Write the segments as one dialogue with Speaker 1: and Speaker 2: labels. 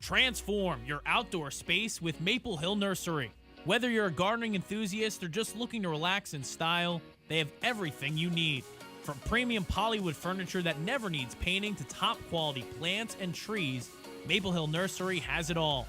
Speaker 1: Transform your outdoor space with Maple Hill Nursery. Whether you're a gardening enthusiast or just looking to relax in style, they have everything you need. From premium polywood furniture that never needs painting to top-quality plants and trees, Maple Hill Nursery has it all.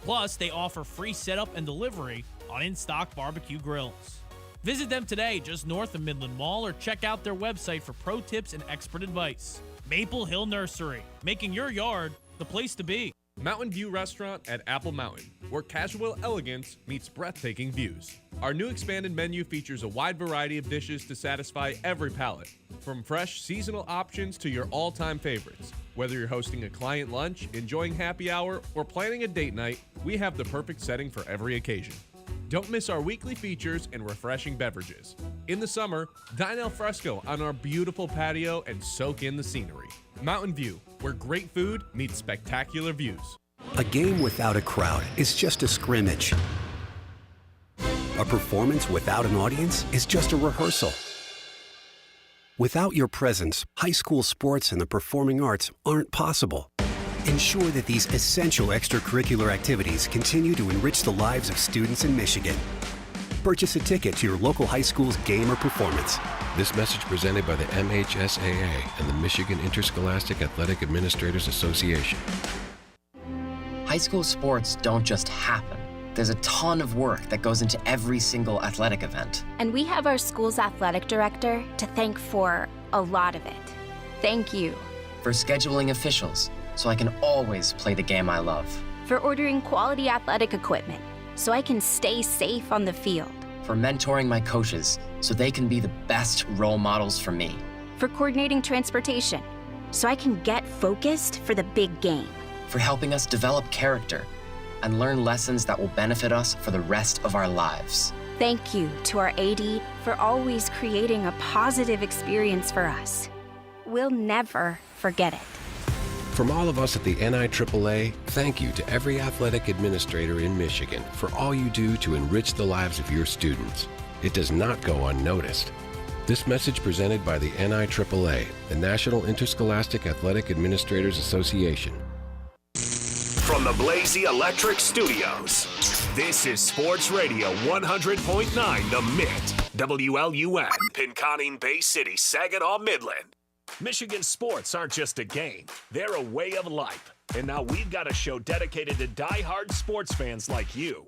Speaker 1: Plus, they offer free setup and delivery on in-stock barbecue grills. Visit them today just north of Midland Mall or check out their website for pro tips and expert advice. Maple Hill Nursery, making your yard the place to be.
Speaker 2: Mountain View Restaurant at Apple Mountain, where casual elegance meets breathtaking views. Our new expanded menu features a wide variety of dishes to satisfy every palate, from fresh seasonal options to your all-time favorites. Whether you're hosting a client lunch, enjoying happy hour, or planning a date night, we have the perfect setting for every occasion. Don't miss our weekly features and refreshing beverages. In the summer, dine al fresco on our beautiful patio and soak in the scenery. Mountain View, where great food meets spectacular views.
Speaker 3: A game without a crowd is just a scrimmage. A performance without an audience is just a rehearsal. Without your presence, high school sports and the performing arts aren't possible. Ensure that these essential extracurricular activities continue to enrich the lives of students in Michigan. Purchase a ticket to your local high school's game or performance.
Speaker 4: This message presented by the MHSAA and the Michigan Interscholastic Athletic Administrators Association.
Speaker 5: High school sports don't just happen. There's a ton of work that goes into every single athletic event.
Speaker 6: And we have our school's athletic director to thank for a lot of it. Thank you.
Speaker 5: For scheduling officials, so I can always play the game I love.
Speaker 6: For ordering quality athletic equipment, so I can stay safe on the field.
Speaker 5: For mentoring my coaches, so they can be the best role models for me.
Speaker 6: For coordinating transportation, so I can get focused for the big game.
Speaker 5: For helping us develop character and learn lessons that will benefit us for the rest of our lives.
Speaker 6: Thank you to our AD for always creating a positive experience for us. We'll never forget it.
Speaker 4: From all of us at the NIAAA, thank you to every athletic administrator in Michigan for all you do to enrich the lives of your students. It does not go unnoticed. This message presented by the NIAAA, the National Interscholastic Athletic Administrators Association.
Speaker 7: From the Blazy Electric Studios, this is Sports Radio 100.9 The Mitt, WLUN, Pinconning Bay City, Saginaw, Midland. Michigan sports aren't just a game, they're a way of life. And now we've got a show dedicated to die-hard sports fans like you.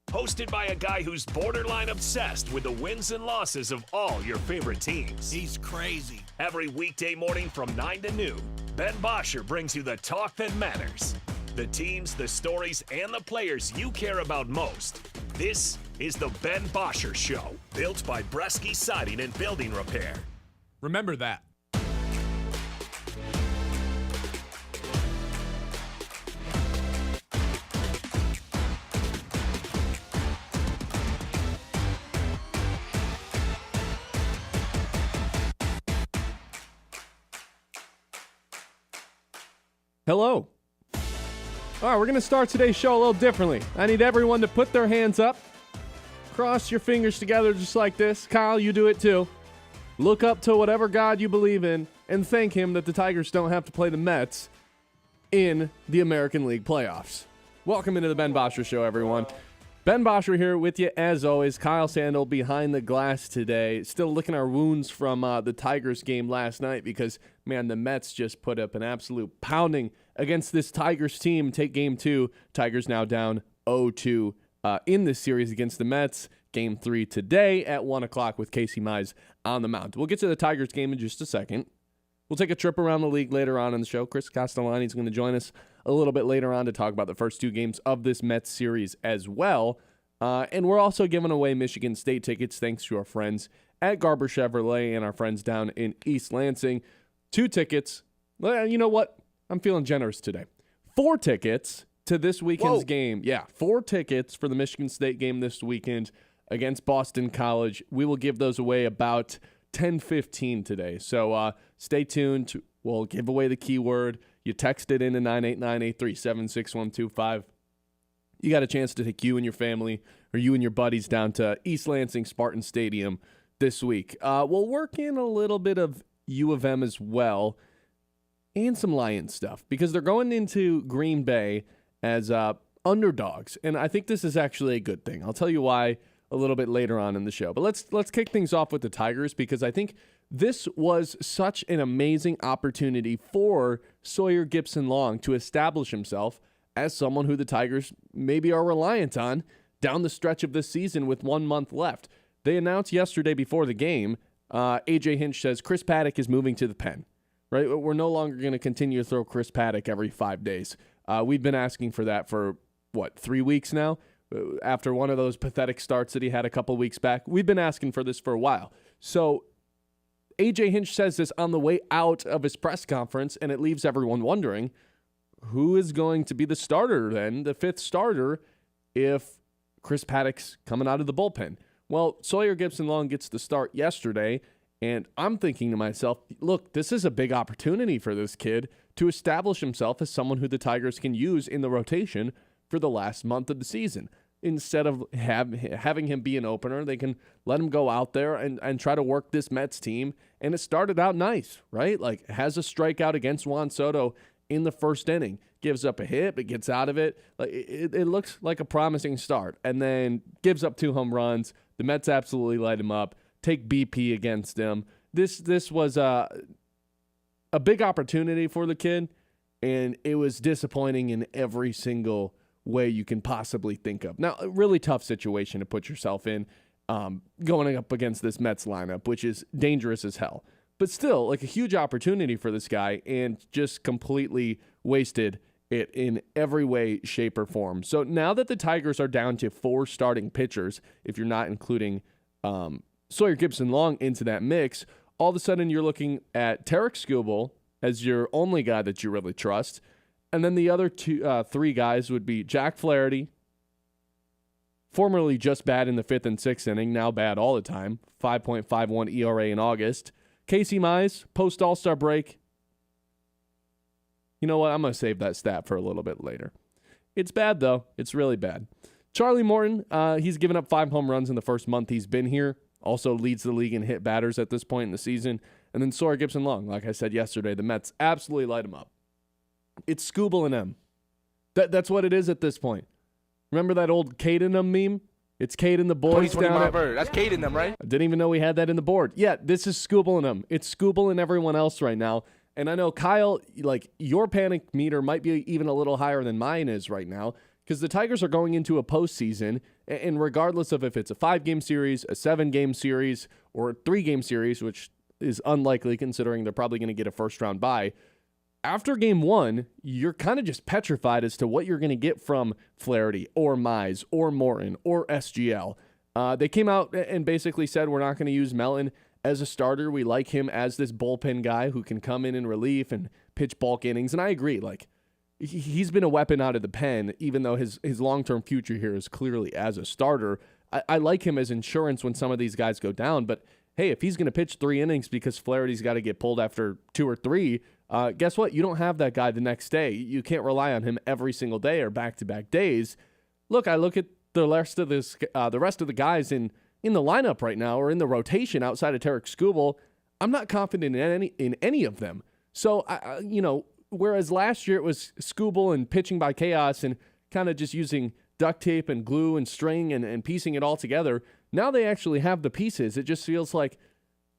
Speaker 7: Hosted by a guy who's borderline obsessed with the wins and losses of all your favorite teams.
Speaker 8: He's crazy.
Speaker 7: Every weekday morning from 9 to noon, Ben Bosscher brings you the talk that matters. The teams, the stories, and the players you care about most. This is the Ben Bosscher Show, built by Bresky Siding and Building Repair.
Speaker 2: Remember that.
Speaker 9: Hello. All right, we're going to start today's show a little differently. I need everyone to put their hands up, cross your fingers together just like this. Kyle, you do it too. Look up to whatever God you believe in and thank him that the Tigers don't have to play the Mets in the American League playoffs. Welcome into the Ben Bosscher Show, everyone. Ben Bosscher here with you as always. Kyle Sandel behind the glass today. Still licking our wounds from the Tigers game last night because, man, the Mets just put up an absolute pounding against this Tigers team. Take game 2. Tigers now down 0-2 in this series against the Mets. Game 3 today at 1 o'clock with Casey Mize on the mound. We'll get to the Tigers game in just a second. We'll take a trip around the league later on in the show. Chris Castellani is going to join us a little bit later on to talk about the first 2 games of this Mets series as well. And we're also giving away Michigan State tickets thanks to our friends at Garber Chevrolet and our friends down in East Lansing. 2 tickets. You know what? I'm feeling generous today. 4 tickets to this weekend's game. Yeah, 4 tickets for the Michigan State game this weekend against Boston College. We will give those away about 10:15 today. So stay tuned. We'll give away the keyword. You text it in to 989-837-6125. You got a chance to take you and your family or you and your buddies down to East Lansing Spartan Stadium this week. We'll work in a little bit of U of M as well. and some Lions stuff because they're going into Green Bay as underdogs, and I think this is actually a good thing. I'll tell you why a little bit later on in the show. But let's kick things off with the Tigers because I think this was such an amazing opportunity for Sawyer Gipson-Long to establish himself as someone who the Tigers maybe are reliant on down the stretch of this season with 1 month left. They announced yesterday before the game, AJ Hinch says Chris Paddock is moving to the pen, right? We're no longer going to continue to throw Chris Paddock every 5 days. We've been asking for that for, 3 weeks now? After one of those pathetic starts that he had a couple weeks back. We've been asking for this for a while. So AJ Hinch says this on the way out of his press conference, and it leaves everyone wondering, who is going to be the starter then, the fifth starter, if Chris Paddock's coming out of the bullpen? Well, Sawyer Gipson-Long gets the start yesterday, and I'm thinking to myself, look, this is a big opportunity for this kid to establish himself as someone who the Tigers can use in the rotation for the last month of the season. Instead of having him be an opener, they can let him go out there and try to work this Mets team. And it started out nice, right? Like, has a strikeout against Juan Soto in the first inning, gives up a hit, but gets out of it. Like, it looks like a promising start, and then gives up 2 home runs. The Mets absolutely light him up, take BP against him. This was a big opportunity for the kid, and it was disappointing in every single way you can possibly think of. Now, a really tough situation to put yourself in, going up against this Mets lineup, which is dangerous as hell. But still, like, a huge opportunity for this guy, and just completely wasted it in every way, shape, or form. So now that the Tigers are down to 4 starting pitchers, if you're not including Sawyer Gipson-Long into that mix, all of a sudden you're looking at Tarek Skubal as your only guy that you really trust. And then the other 3 guys would be Jack Flaherty, formerly just bad in the 5th and 6th inning, now bad all the time, 5.51 ERA in August. Casey Mize, post-All-Star break. You know what? I'm going to save that stat for a little bit later. It's bad, though. It's really bad. Charlie Morton, he's given up 5 home runs in the first month he's been here. Also leads the league in hit batters at this point in the season. And then Sawyer Gipson-Long, like I said yesterday, the Mets absolutely light him up. It's Scooble and M. That's what it is at this point. Remember that old Cade and them meme? It's Cade and the boys down at...
Speaker 8: That's Cade and them, right?
Speaker 9: I didn't even know we had that in the board. Yeah, this is Scooble and them. It's Scooble and everyone else right now. And I know, Kyle, like, your panic meter might be even a little higher than mine is right now because the Tigers are going into a postseason, and regardless of if it's a 5-game series, a 7-game series, or a 3-game series, which is unlikely considering they're probably going to get a first-round bye, after game 1, you're kind of just petrified as to what you're going to get from Flaherty or Mize or Morton or SGL. They came out and basically said, we're not going to use Melton as a starter. We like him as this bullpen guy who can come in relief and pitch bulk innings. And I agree, like, he's been a weapon out of the pen, even though his long-term future here is clearly as a starter. I like him as insurance when some of these guys go down. But, hey, if he's going to pitch 3 innings because Flaherty's got to get pulled after 2 or 3, guess what? You don't have that guy the next day. You can't rely on him every single day or back-to-back days. Look, I look at the rest of the guys in the lineup right now, or in the rotation outside of Tarek Skubal. I'm not confident in any of them. So, whereas last year it was Skubal and pitching by chaos and kind of just using duct tape and glue and string and piecing it all together, now they actually have the pieces. It just feels like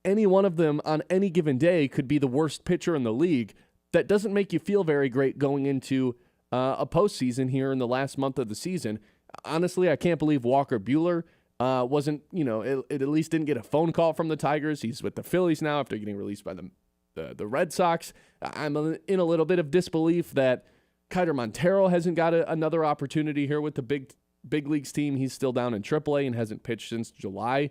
Speaker 9: any one of them on any given day could be the worst pitcher in the league. That doesn't make you feel very great going into a postseason here in the last month of the season. Honestly, I can't believe Walker Buehler wasn't, it at least didn't get a phone call from the Tigers. He's with the Phillies now after getting released by the Red Sox. I'm in a little bit of disbelief that Kiter Montero hasn't got another opportunity here with the big leagues team. He's still down in AAA and hasn't pitched since July.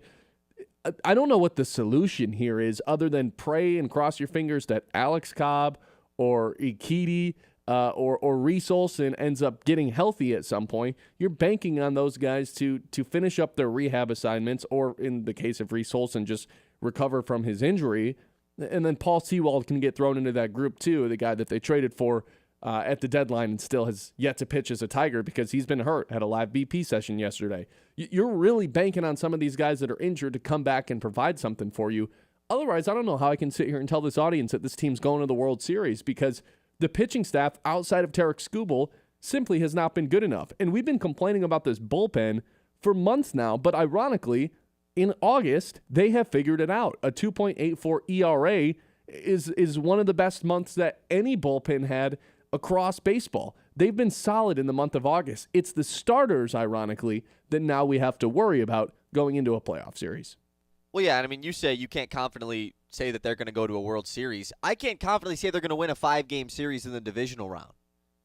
Speaker 9: I don't know what the solution here is other than pray and cross your fingers that Alex Cobb or Ikiti or Reese Olson ends up getting healthy at some point. You're banking on those guys to finish up their rehab assignments, or in the case of Reese Olson, just recover from his injury. And then Paul Sewald can get thrown into that group too, the guy that they traded for at the deadline and still has yet to pitch as a Tiger because he's been hurt, had a live BP session yesterday. You're really banking on some of these guys that are injured to come back and provide something for you. Otherwise, I don't know how I can sit here and tell this audience that this team's going to the World Series because the pitching staff outside of Tarek Skubal simply has not been good enough. And we've been complaining about this bullpen for months now, but ironically, in August, they have figured it out. A 2.84 ERA is one of the best months that any bullpen had across baseball. They've been solid in the month of August. It's the starters, ironically, that now we have to worry about going into a playoff series.
Speaker 8: Well, yeah, and I mean, you say you can't confidently say that they're going to go to a World Series. I can't confidently say they're going to win a 5-game series in the divisional round.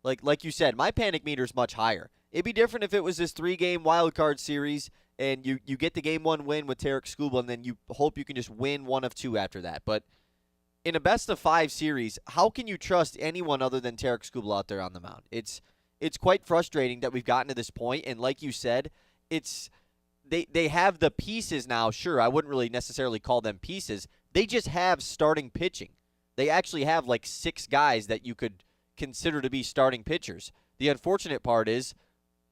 Speaker 8: Like you said, my panic meter is much higher. It'd be different if it was this 3-game wild card series and you get the game 1 win with Tarek Skubal and then you hope you can just win 1 of 2 after that. But in a best-of-5 series, how can you trust anyone other than Tarek Skubal out there on the mound? It's quite frustrating that we've gotten to this point, and like you said, they have the pieces now. Sure, I wouldn't really necessarily call them pieces. They just have starting pitching. They actually have like 6 guys that you could consider to be starting pitchers. The unfortunate part is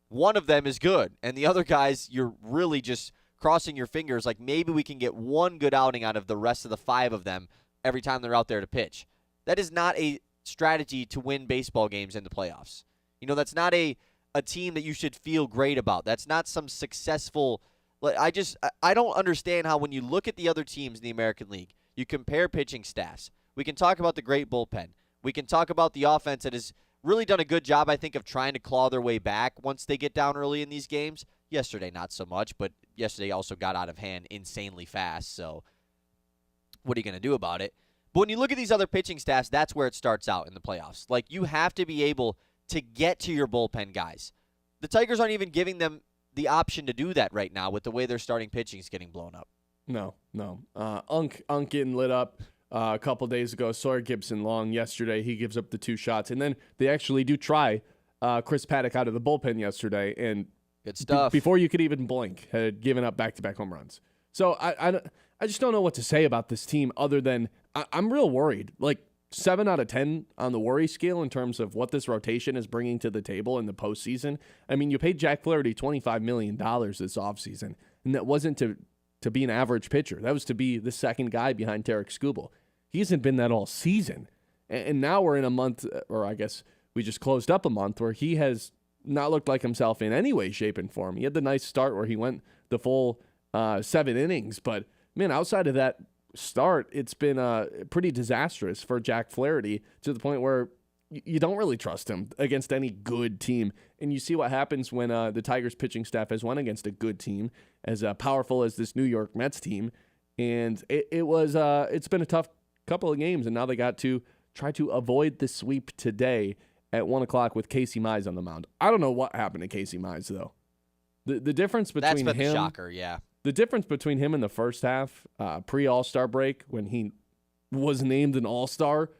Speaker 8: one of them is good, and the other guys, you're really just crossing your fingers like maybe we can get one good outing out of the rest of the 5 of them every time they're out there to pitch. That is not a strategy to win baseball games in the playoffs. You know, that's not a team that you should feel great about. That's not some successful – I don't understand how when you look at the other teams in the American League, you compare pitching staffs. We can talk about the great bullpen. We can talk about the offense that has really done a good job, I think, of trying to claw their way back once they get down early in these games. Yesterday, not so much, but yesterday also got out of hand insanely fast, so what are you going to do about it? But when you look at these other pitching staffs, that's where it starts out in the playoffs. Like, you have to be able to get to your bullpen guys. The Tigers aren't even giving them the option to do that right now with the way their starting pitching is getting blown up.
Speaker 9: No. Unk getting lit up a couple days ago. Sawyer Gibson Long yesterday. He gives up the 2 shots. And then they actually do try Chris Paddock out of the bullpen yesterday. And
Speaker 8: good stuff.
Speaker 9: Before you could even blink, had given up back-to-back home runs. So I just don't know what to say about this team other than I'm real worried. Like 7 out of 10 on the worry scale in terms of what this rotation is bringing to the table in the postseason. I mean, you paid Jack Flaherty $25 million this offseason, and that wasn't to be an average pitcher. That was to be the second guy behind Tarek Skubal. He hasn't been that all season. And now we're in a month, or I guess we just closed up a month, where he has not looked like himself in any way, shape, and form. He had the nice start where he went the full 7 innings, but man, outside of that start, it's been pretty disastrous for Jack Flaherty to the point where you don't really trust him against any good team. And you see what happens when the Tigers pitching staff has won against a good team, as powerful as this New York Mets team. And it's been a tough couple of games, and now they got to try to avoid the sweep today at 1 o'clock with Casey Mize on the mound. I don't know what happened to Casey Mize, though. The difference between
Speaker 8: That's been
Speaker 9: him,
Speaker 8: the shocker, yeah.
Speaker 9: The difference between him in the first half, pre-All-Star break, when he was named an All-Star,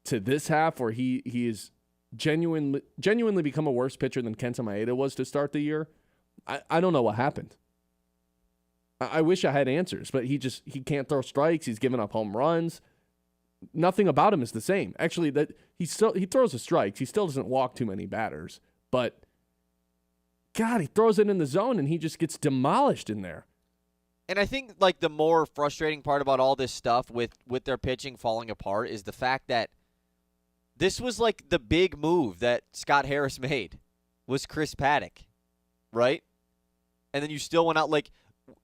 Speaker 9: to this half where he is genuinely become a worse pitcher than Kenta Maeda was to start the year, I don't know what happened. I wish I had answers, but he can't throw strikes. He's giving up home runs. Nothing about him is the same. Actually, that he throws the strikes. He still doesn't walk too many batters, but God, he throws it in the zone and he just gets demolished in there.
Speaker 8: And I think like the more frustrating part about all this stuff with their pitching falling apart is the fact that this was like the big move that Scott Harris made was Chris Paddock, right? And then you still went out like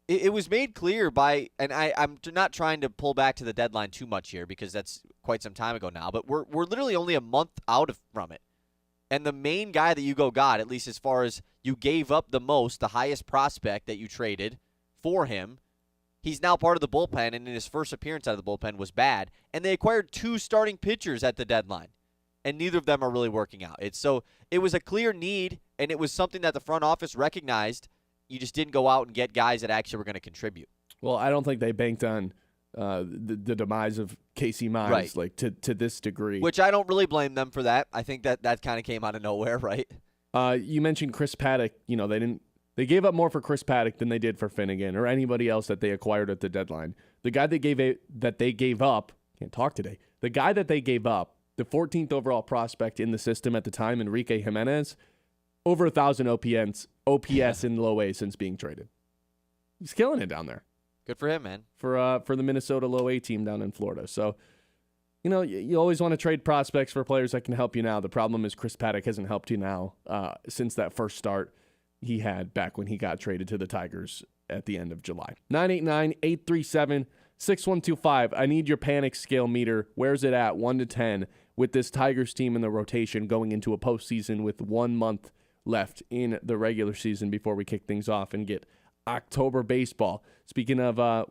Speaker 8: it was made clear by, and I'm not trying to pull back to the deadline too much here because that's quite some time ago now, but we're literally only a month out from it. And the main guy that you got, at least as far as you gave up the most, the highest prospect that you traded for him, he's now part of the bullpen, and in his first appearance out of the bullpen was bad. And they acquired 2 starting pitchers at the deadline, and neither of them are really working out. It was a clear need, and it was something that the front office recognized. You just didn't go out and get guys that actually were going to contribute.
Speaker 9: Well, I don't think they banked on the demise of Casey Mize,
Speaker 8: right,
Speaker 9: like to this degree.
Speaker 8: Which I don't really blame them for that. I think that kind of came out of nowhere, right?
Speaker 9: You mentioned Chris Paddock. You know, they gave up more for Chris Paddock than they did for Finnegan or anybody else that they acquired at the deadline. The guy that they gave up, can't talk today. The guy that they gave up, the 14th overall prospect in the system at the time, Enrique Jimenez, over 1,000 OPS in low A since being traded. He's killing it down there.
Speaker 8: Good for him, man.
Speaker 9: For the Minnesota low A team down in Florida. So, you always want to trade prospects for players that can help you now. The problem is Chris Paddock hasn't helped you now since that first start he had back when he got traded to the Tigers at the end of July. 989-837-6125. I need your panic scale meter. Where's it at? 1 to 10 with this Tigers team in the rotation going into a postseason with 1 month left in the regular season before we kick things off and get October baseball. Speaking of, I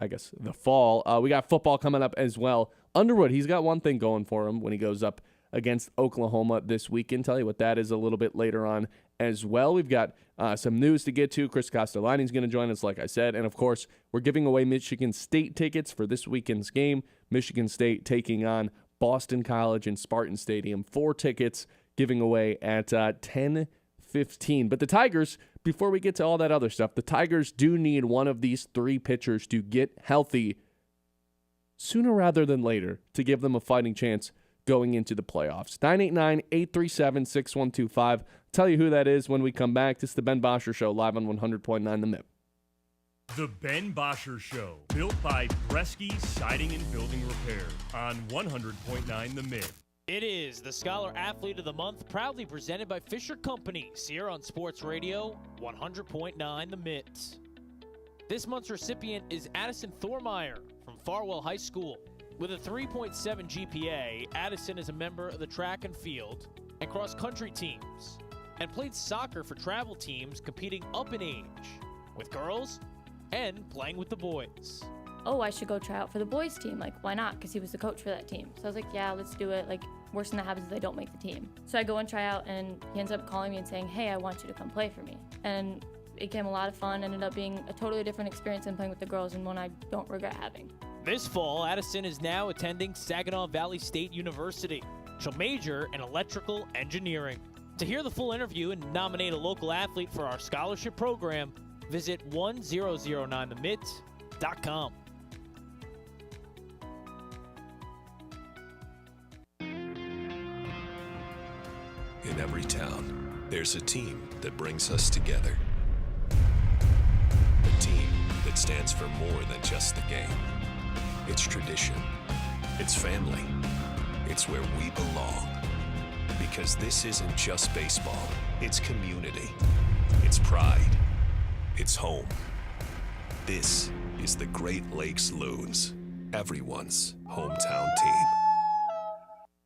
Speaker 9: guess the fall, we got football coming up as well. Underwood, he's got one thing going for him when he goes up against Oklahoma this weekend. Tell you what that is a little bit later on as well. We've got some news to get to. Chris Castellani is going to join us, like I said. And, of course, we're giving away Michigan State tickets for this weekend's game. Michigan State taking on Boston College in Spartan Stadium. 4 tickets giving away at 10:15. But the Tigers, before we get to all that other stuff, the Tigers do need one of these 3 pitchers to get healthy sooner rather than later to give them a fighting chance going into the playoffs. 989-837-6125. Tell you who that is when we come back. This is the Ben Bosscher Show, live on 100.9 The Mitt.
Speaker 10: The Ben Bosscher Show, built by Bresky Siding and Building Repair on 100.9 The Mitt.
Speaker 1: It is the Scholar Athlete of the Month, proudly presented by Fisher Companies here on Sports Radio 100.9 The Mitt. This month's recipient is Addison Thormeyer from Farwell High School. With a 3.7 GPA, Addison is a member of the track and field and cross-country teams and played soccer for travel teams competing up in age with girls and playing with the boys.
Speaker 11: Oh, I should go try out for the boys team. Like, why not? Because he was the coach for that team. So I was like, yeah, let's do it. Like, worst thing that happens is I don't make the team. So I go and try out, and he ends up calling me and saying, hey, I want you to come play for me. And it became a lot of fun, ended up being a totally different experience than playing with the girls and one I don't regret having.
Speaker 1: This fall, Addison is now attending Saginaw Valley State University. She'll major in electrical engineering. To hear the full interview and nominate a local athlete for our scholarship program, visit 1009themitt.com.
Speaker 12: In every town, there's a team that brings us together. A team that stands for more than just the game. It's tradition. It's family. It's where we belong. Because this isn't just baseball. It's community. It's pride. It's home. This is the Great Lakes Loons, everyone's hometown team.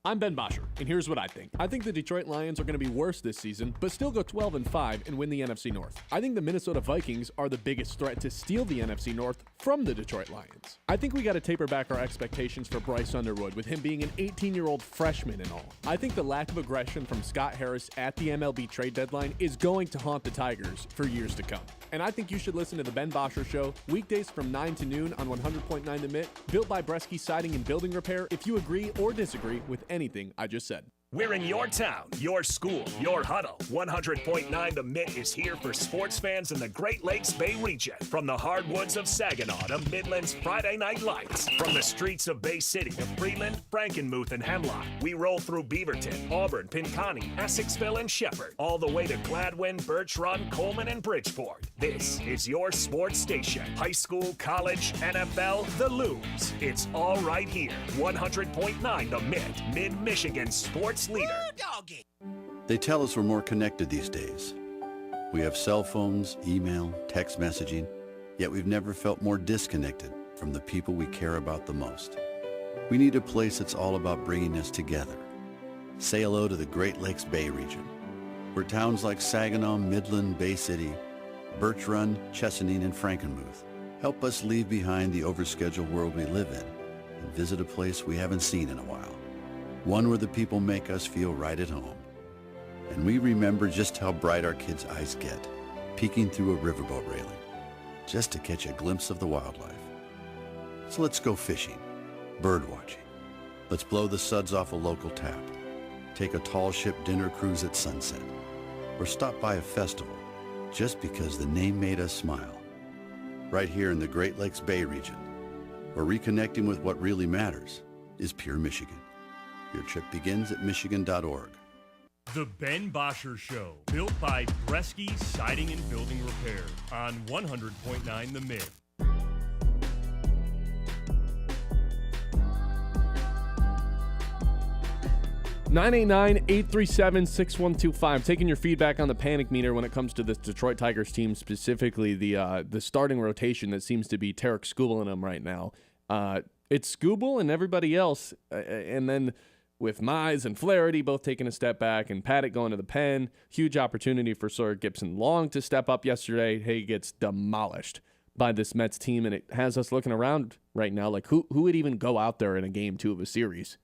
Speaker 9: I'm Ben Bosscher, and here's what I think. I think the Detroit Lions are going to be worse this season, but still go 12-5 and win the NFC North. I think the Minnesota Vikings are the biggest threat to steal the NFC North from the Detroit Lions. I think we got to taper back our expectations for Bryce Underwood, with him being an 18-year-old freshman and all. I think the lack of aggression from Scott Harris at the MLB trade deadline is going to haunt the Tigers for years to come. And I think you should listen to the Ben Bosscher Show weekdays from 9 to noon on 100.9 The Mitt, built by Bresky Siding and Building Repair, if you agree or disagree with anything I just said.
Speaker 7: We're in your town, your school, your huddle. 100.9 The Mitt is here for sports fans in the Great Lakes Bay region. From the hardwoods of Saginaw to Midland's Friday Night Lights. From the streets of Bay City to Freeland, Frankenmuth, and Hemlock. We roll through Beaverton, Auburn, Pinconning, Essexville, and Shepherd. All the way to Gladwin, Birch Run, Coleman, and Bridgeport. This is your sports station. High school, college, NFL, the Loons. It's all right here. 100.9 The Mitt, Mid-Michigan sports leader.
Speaker 13: They tell us we're more connected these days. We have cell phones, email, text messaging, yet we've never felt more disconnected from the people we care about the most. We need a place that's all about bringing us together. Say hello to the Great Lakes Bay region, where towns like Saginaw, Midland, Bay City, Birch Run, Chesaning, and Frankenmuth help us leave behind the overscheduled world we live in and visit a place we haven't seen in a while. One where the people make us feel right at home. And we remember just how bright our kids' eyes get, peeking through a riverboat railing, just to catch a glimpse of the wildlife. So let's go fishing, bird watching. Let's blow the suds off a local tap, take a tall ship dinner cruise at sunset, or stop by a festival just because the name made us smile. Right here in the Great Lakes Bay region, where reconnecting with what really matters is pure Michigan. Your trip begins at michigan.org.
Speaker 10: The Ben Bosscher Show, built by Bresky Siding and Building Repair on 100.9 The Mitt.
Speaker 9: 989-837-6125. Taking your feedback on the panic meter when it comes to this Detroit Tigers team, specifically the starting rotation that seems to be Tarek Skubal in them right now. It's Skubal and everybody else, and then with Mize and Flaherty both taking a step back and Paddock going to the pen, huge opportunity for Sawyer Gipson-Long to step up yesterday. He gets demolished by this Mets team, and it has us looking around right now like who would even go out there in a game 2 of a series?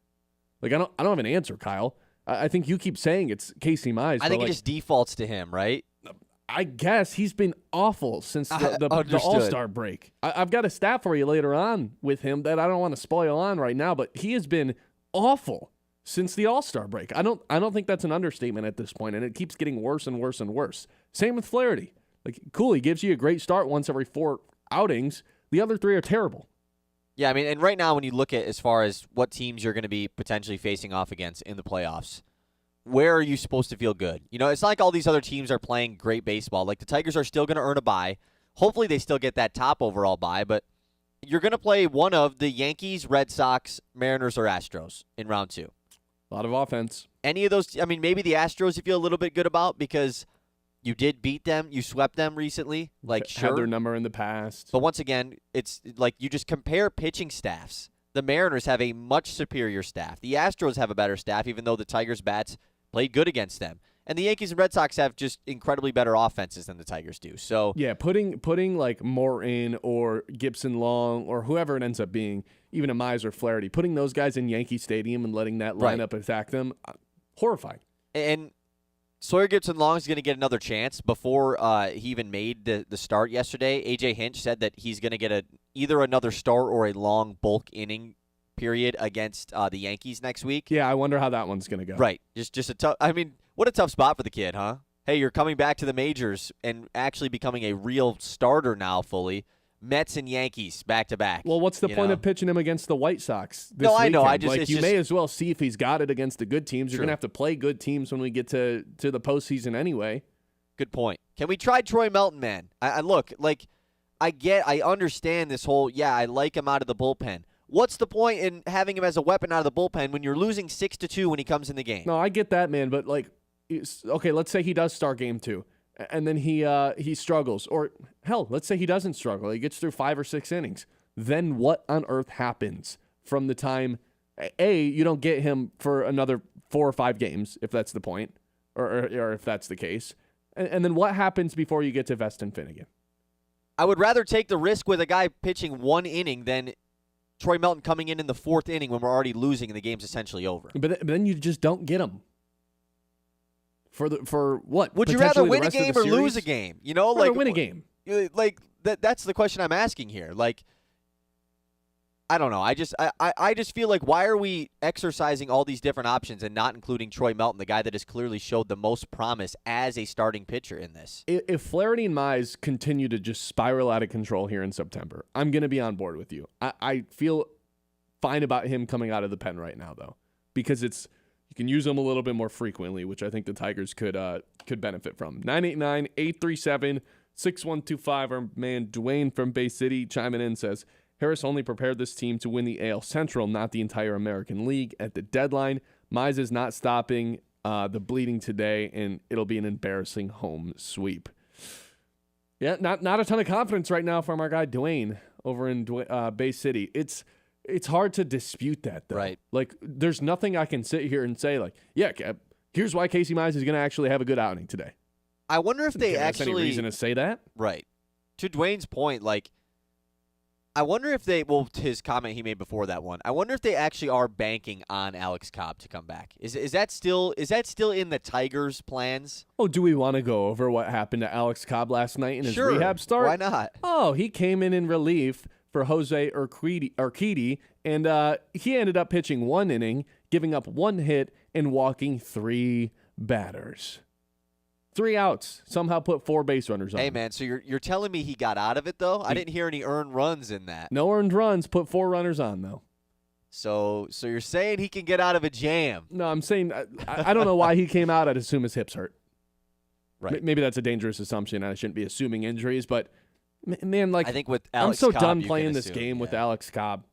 Speaker 9: Like, I don't have an answer, Kyle. I think you keep saying it's Casey Mize.
Speaker 8: I think it just defaults to him, right?
Speaker 9: I guess he's been awful since the All-Star break. I've got a stat for you later on with him that I don't want to spoil on right now, but he has been awful since the All-Star break. I don't think that's an understatement at this point, and it keeps getting worse and worse and worse. Same with Flaherty. Like, cool, he gives you a great start once every 4 outings. The other 3 are terrible.
Speaker 8: Yeah, I mean, and right now when you look at as far as what teams you're going to be potentially facing off against in the playoffs, where are you supposed to feel good? You know, it's not like all these other teams are playing great baseball. Like, the Tigers are still going to earn a bye. Hopefully they still get that top overall bye, but you're going to play one of the Yankees, Red Sox, Mariners, or Astros in round 2.
Speaker 9: A lot of offense.
Speaker 8: Any of those, I mean, maybe the Astros you feel a little bit good about because you did beat them. You swept them recently. Like, sure.
Speaker 9: Had their number in the past.
Speaker 8: But once again, it's like you just compare pitching staffs. The Mariners have a much superior staff. The Astros have a better staff, even though the Tigers' bats played good against them. And the Yankees and Red Sox have just incredibly better offenses than the Tigers do. So
Speaker 9: yeah, putting like Morton or Gipson-Long or whoever it ends up being, even a Mize or Flaherty, putting those guys in Yankee Stadium and letting that lineup attack them, horrifying.
Speaker 8: And Sawyer Gipson-Long is going to get another chance. Before he even made the start yesterday, A.J. Hinch said that he's going to get either another start or a long bulk inning period against the Yankees next week.
Speaker 9: Yeah, I wonder how that one's going to go.
Speaker 8: Right. Just a tough – I mean, what a tough spot for the kid, huh? Hey, you're coming back to the majors and actually becoming a real starter now fully. Mets and Yankees back-to-back.
Speaker 9: Well, what's the point of pitching him against the White Sox this
Speaker 8: No, I know.
Speaker 9: weekend? You may as well see if he's got it against the good teams. You're going to have to play good teams when we get to the postseason anyway.
Speaker 8: Good point. Can we try Troy Melton, man? I look, like, I understand this whole, I like him out of the bullpen. What's the point in having him as a weapon out of the bullpen when you're losing 6-2 when he comes in the game?
Speaker 9: No, I get that, man, but, like, okay, let's say he does start game 2. And then he struggles. Or, hell, let's say he doesn't struggle. He gets through 5 or 6 innings. Then what on earth happens from the time, you don't get him for another 4 or 5 games, if that's the point, or if that's the case. And then what happens before you get to Veston Finnegan?
Speaker 8: I would rather take the risk with a guy pitching 1 inning than Troy Melton coming in the 4th inning when we're already losing and the game's essentially over.
Speaker 9: But then you just don't get him. For what?
Speaker 8: Would you rather win a game or lose a game? You know,
Speaker 9: like win a game.
Speaker 8: Like that's the question I'm asking here. Like, I don't know. I just feel like, why are we exercising all these different options and not including Troy Melton, the guy that has clearly showed the most promise as a starting pitcher in this?
Speaker 9: If Flaherty and Mize continue to just spiral out of control here in September, I'm going to be on board with you. I feel fine about him coming out of the pen right now, though, because you can use him a little bit more frequently, which I think the Tigers could benefit from. 989-837-6125. Our man Dwayne from Bay City chiming in says, Harris only prepared this team to win the AL Central, not the entire American League at the deadline. Mize is not stopping the bleeding today, and it'll be an embarrassing home sweep. Yeah, not a ton of confidence right now from our guy Dwayne over in Bay City. It's hard to dispute that, though.
Speaker 8: Right.
Speaker 9: Like, there's nothing I can sit here and say, like, yeah, here's why Casey Mize is going to actually have a good outing today.
Speaker 8: I wonder if they actually...
Speaker 9: any reason to say that?
Speaker 8: Right. To Dwayne's point, like, I wonder if they... Well, his comment he made before that one. I wonder if they actually are banking on Alex Cobb to come back. Is that still in the Tigers' plans?
Speaker 9: Oh, do we want to go over what happened to Alex Cobb last night in his rehab start?
Speaker 8: Why not?
Speaker 9: Oh, he came in relief for Jose Urquidy, and he ended up pitching 1 inning, giving up 1 hit, and walking 3 batters. 3 outs. Somehow put 4 base runners on.
Speaker 8: Hey, man, so you're telling me he got out of it, though? I didn't hear any earned runs in that.
Speaker 9: No earned runs. Put 4 runners on, though.
Speaker 8: So you're saying he can get out of a jam?
Speaker 9: No, I'm saying I don't know why he came out. I'd assume his hips hurt.
Speaker 8: Right.
Speaker 9: Maybe that's a dangerous assumption. I shouldn't be assuming injuries, but... Man, like,
Speaker 8: I think with Alex
Speaker 9: I'm so
Speaker 8: Cobb,
Speaker 9: done playing this game with Alex Cobb.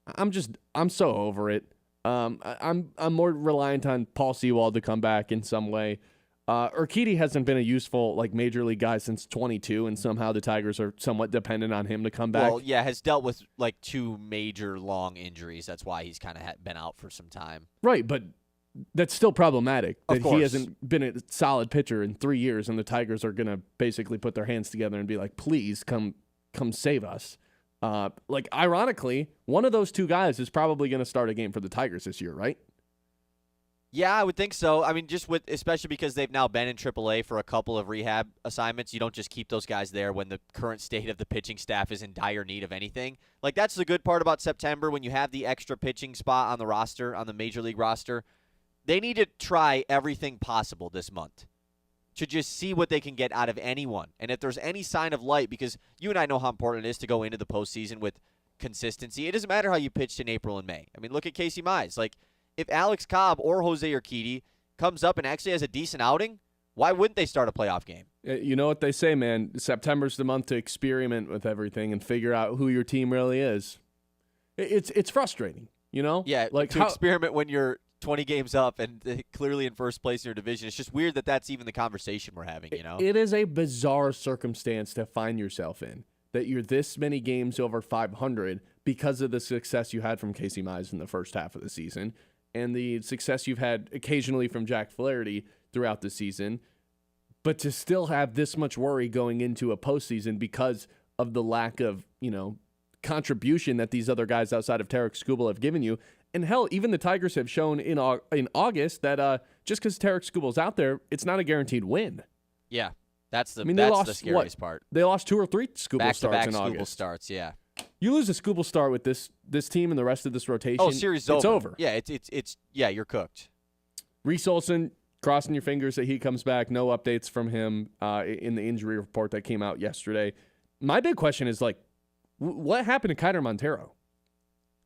Speaker 9: I'm so over it. I'm more reliant on Paul Sewald to come back in some way. Urquidy hasn't been a useful major league guy since 22, and somehow the Tigers are somewhat dependent on him to come back.
Speaker 8: Well, yeah, has dealt with 2 major long injuries. That's why he's kind of been out for some time.
Speaker 9: Right, but that's still problematic that
Speaker 8: Of course.
Speaker 9: he hasn't been a solid pitcher in 3 years, and the Tigers are going to basically put their hands together and be like, please come save us. Ironically, one of those 2 guys is probably going to start a game for the Tigers this year, right?
Speaker 8: Yeah, I would think so. I mean, especially because they've now been in AAA for a couple of rehab assignments. You don't just keep those guys there when the current state of the pitching staff is in dire need of anything. That's the good part about September when you have the extra pitching spot on the roster, on the major league roster. They need to try everything possible this month to just see what they can get out of anyone. And if there's any sign of light, because you and I know how important it is to go into the postseason with consistency. It doesn't matter how you pitched in April and May. I mean, look at Casey Mize. If Alex Cobb or Jose Urquidy comes up and actually has a decent outing, why wouldn't they start a playoff game?
Speaker 9: You know what they say, man. September's the month to experiment with everything and figure out who your team really is. It's frustrating, you know?
Speaker 8: Yeah, experiment when you're 20 games up and clearly in first place in your division. It's just weird that that's even the conversation we're having, you know?
Speaker 9: It is a bizarre circumstance to find yourself in, that you're this many games over 500 because of the success you had from Casey Mize in the first half of the season and the success you've had occasionally from Jack Flaherty throughout the season, but to still have this much worry going into a postseason because of the lack of, contribution that these other guys outside of Tarek Skubal have given you. And hell, even the Tigers have shown in August that just because Tarek Skubal's out there, it's not a guaranteed win.
Speaker 8: Yeah, that's the
Speaker 9: the
Speaker 8: scariest part.
Speaker 9: They lost 2 or 3 Skubal starts in
Speaker 8: Skubal
Speaker 9: August.
Speaker 8: starts, yeah.
Speaker 9: You lose a Skubal start with this team and the rest of this rotation.
Speaker 8: Series
Speaker 9: it's over.
Speaker 8: Yeah, it's you're cooked.
Speaker 9: Reese Olson, crossing your fingers that he comes back. No updates from him in the injury report that came out yesterday. My big question is what happened to Kiter Montero?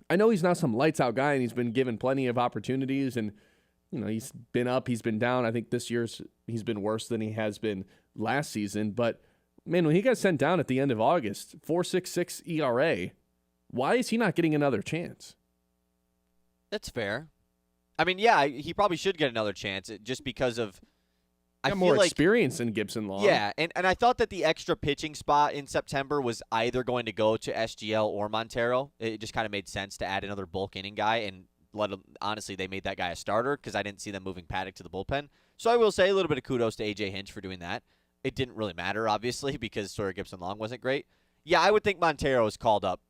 Speaker 9: I know he's not some lights out guy and he's been given plenty of opportunities and he's been up, he's been down. I think this year's he's been worse than he has been last season, but man, when he got sent down at the end of August, 4.66 ERA, why is he not getting another chance?
Speaker 8: That's fair. I mean, yeah, he probably should get another chance just because of I feel
Speaker 9: more experience than Gibson Long.
Speaker 8: Yeah, and I thought that the extra pitching spot in September was either going to go to SGL or Montero. It just kind of made sense to add another bulk inning guy, and honestly, they made that guy a starter because I didn't see them moving Paddock to the bullpen. So I will say a little bit of kudos to A.J. Hinch for doing that. It didn't really matter, obviously, because Sawyer Gibson-Long wasn't great. Yeah, I would think Montero is called up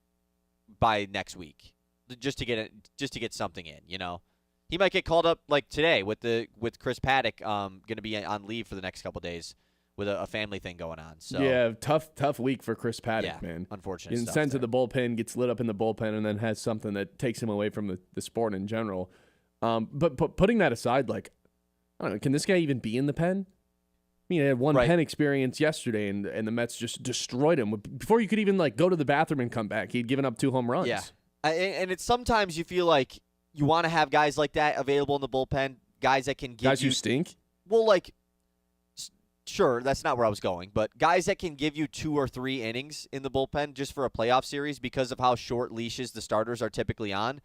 Speaker 8: by next week just to get something in, He might get called up today with Chris Paddock going to be on leave for the next couple of days with a family thing going on. So
Speaker 9: yeah, tough week for Chris Paddock, man.
Speaker 8: Unfortunate
Speaker 9: Getting
Speaker 8: stuff
Speaker 9: sent to
Speaker 8: there.
Speaker 9: the bullpen, gets lit up in the bullpen, and then has something that takes him away from the sport in general. But putting that aside, I don't know, can this guy even be in the pen? I mean, he had one pen experience yesterday, and the Mets just destroyed him. Before you could even go to the bathroom and come back, he'd given up 2 home runs.
Speaker 8: Yeah, and it's sometimes you feel like you want to have guys like that available in the bullpen, guys that can give
Speaker 9: guys who stink.
Speaker 8: Well, sure, that's not where I was going, but guys that can give you 2 or 3 innings in the bullpen just for a playoff series because of how short leashes the starters are typically on.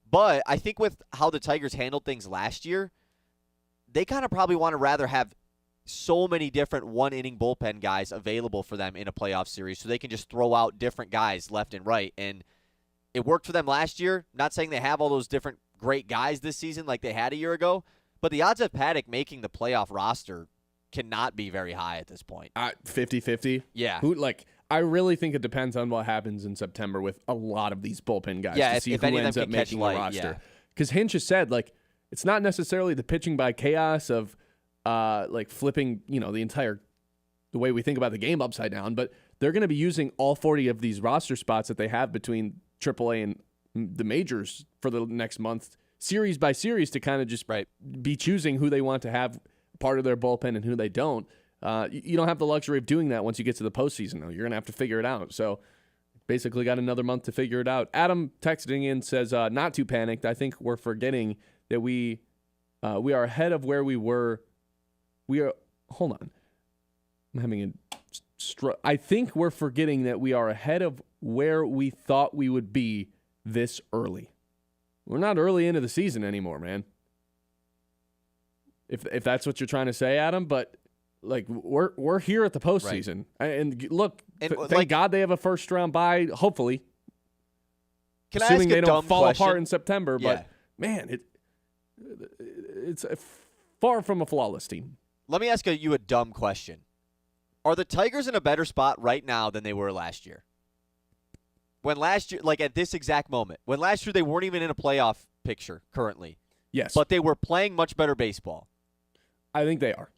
Speaker 8: But I think with how the Tigers handled things last year, they kind of probably want to rather have so many different one-inning bullpen guys available for them in a playoff series so they can just throw out different guys left and right. And it worked for them last year. Not saying they have all those different great guys this season like they had a year ago, but the odds of Paddock making the playoff roster cannot be very high at this point.
Speaker 9: 50-50?
Speaker 8: Yeah.
Speaker 9: I really think it depends on what happens in September with a lot of these bullpen guys
Speaker 8: to
Speaker 9: see
Speaker 8: if
Speaker 9: who
Speaker 8: any
Speaker 9: ends
Speaker 8: of
Speaker 9: up
Speaker 8: them catch
Speaker 9: making
Speaker 8: light,
Speaker 9: the roster. Because Hinch has said, it's not necessarily the pitching by chaos of flipping, the way we think about the game upside down, but they're going to be using all 40 of these roster spots that they have between AAA and the majors for the next month, series by series, to kind of just be choosing who they want to have part of their bullpen and who they don't. You don't have the luxury of doing that once you get to the postseason, though. You're going to have to figure it out. So basically got another month to figure it out. Adam texting in says, not too panicked. I think we're forgetting that we are ahead of where we were. Hold on. I'm having I think we're forgetting that we are ahead of where we thought we would be this early. We're not early into the season anymore, man. If that's what you're trying to say, Adam, but like we're here at the postseason, and look, thank God they have a first round bye. Hopefully, assuming they don't fall apart in September.
Speaker 8: Yeah.
Speaker 9: But man, it's far from a flawless team.
Speaker 8: Let me ask you a dumb question. Are the Tigers in a better spot right now than they were last year? When last year, like at this exact moment, when last year they weren't even in a playoff picture currently.
Speaker 9: Yes.
Speaker 8: But they were playing much better baseball.
Speaker 9: I think they are.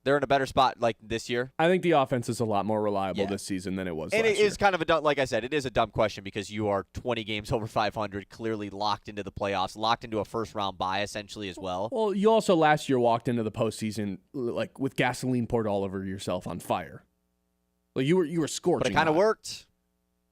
Speaker 8: They're in a better spot like this year?
Speaker 9: I think the offense is a lot more reliable this season than it was
Speaker 8: and
Speaker 9: last year.
Speaker 8: Is kind of a dumb, like I said, it is a dumb question because you are 20 games over 500, clearly locked into the playoffs, locked into a first-round bye essentially as well.
Speaker 9: Well, you also last year walked into the postseason like with gasoline poured all over yourself on fire. Like you were scorching.
Speaker 8: But it kind of worked.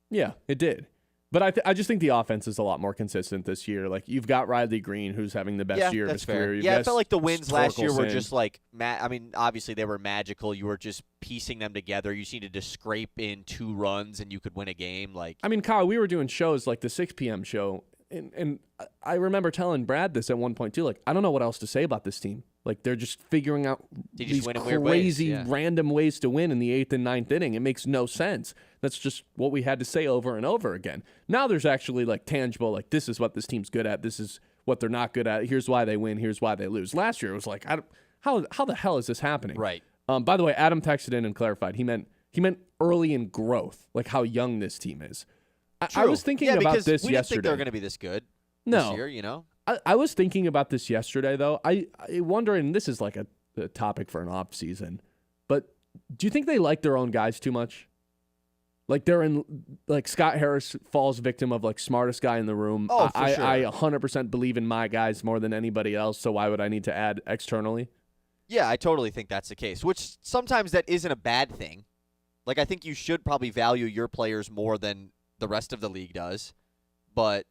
Speaker 9: Yeah, it did. But I just think the offense is a lot more consistent this year. Like you've got Riley Green, who's having the best year of his career.
Speaker 8: Yeah, it felt like the wins last year were just like, I mean, obviously they were magical. You were just piecing them together. You just needed to scrape in 2 runs and you could win a game. Like,
Speaker 9: I mean, Kyle, we were doing shows like the 6 p.m. show, and I remember telling Brad this at one point too. Like, I don't know what else to say about this team. Like they're just figuring out these crazy random ways to win in the 8th and 9th inning. It makes no sense. That's just what we had to say over and over again. Now there's actually like tangible, like this is what this team's good at. This is what they're not good at. Here's why they win. Here's why they lose. Last year it was like, how the hell is this happening?
Speaker 8: Right.
Speaker 9: By the way, Adam texted in and clarified. He meant early in growth, like how young this team is. I was thinking about this yesterday.
Speaker 8: We didn't think they were going to be this good this year, you know?
Speaker 9: I was thinking about this yesterday, though. I wonder, and this is like a topic for an off season, but do you think they like their own guys too much? Like Scott Harris falls victim of like smartest guy in the room.
Speaker 8: Oh, for sure.
Speaker 9: I 100% believe in my guys more than anybody else, so why would I need to add externally?
Speaker 8: Yeah, I totally think that's the case, which sometimes that isn't a bad thing. Like, I think you should probably value your players more than the rest of the league does, but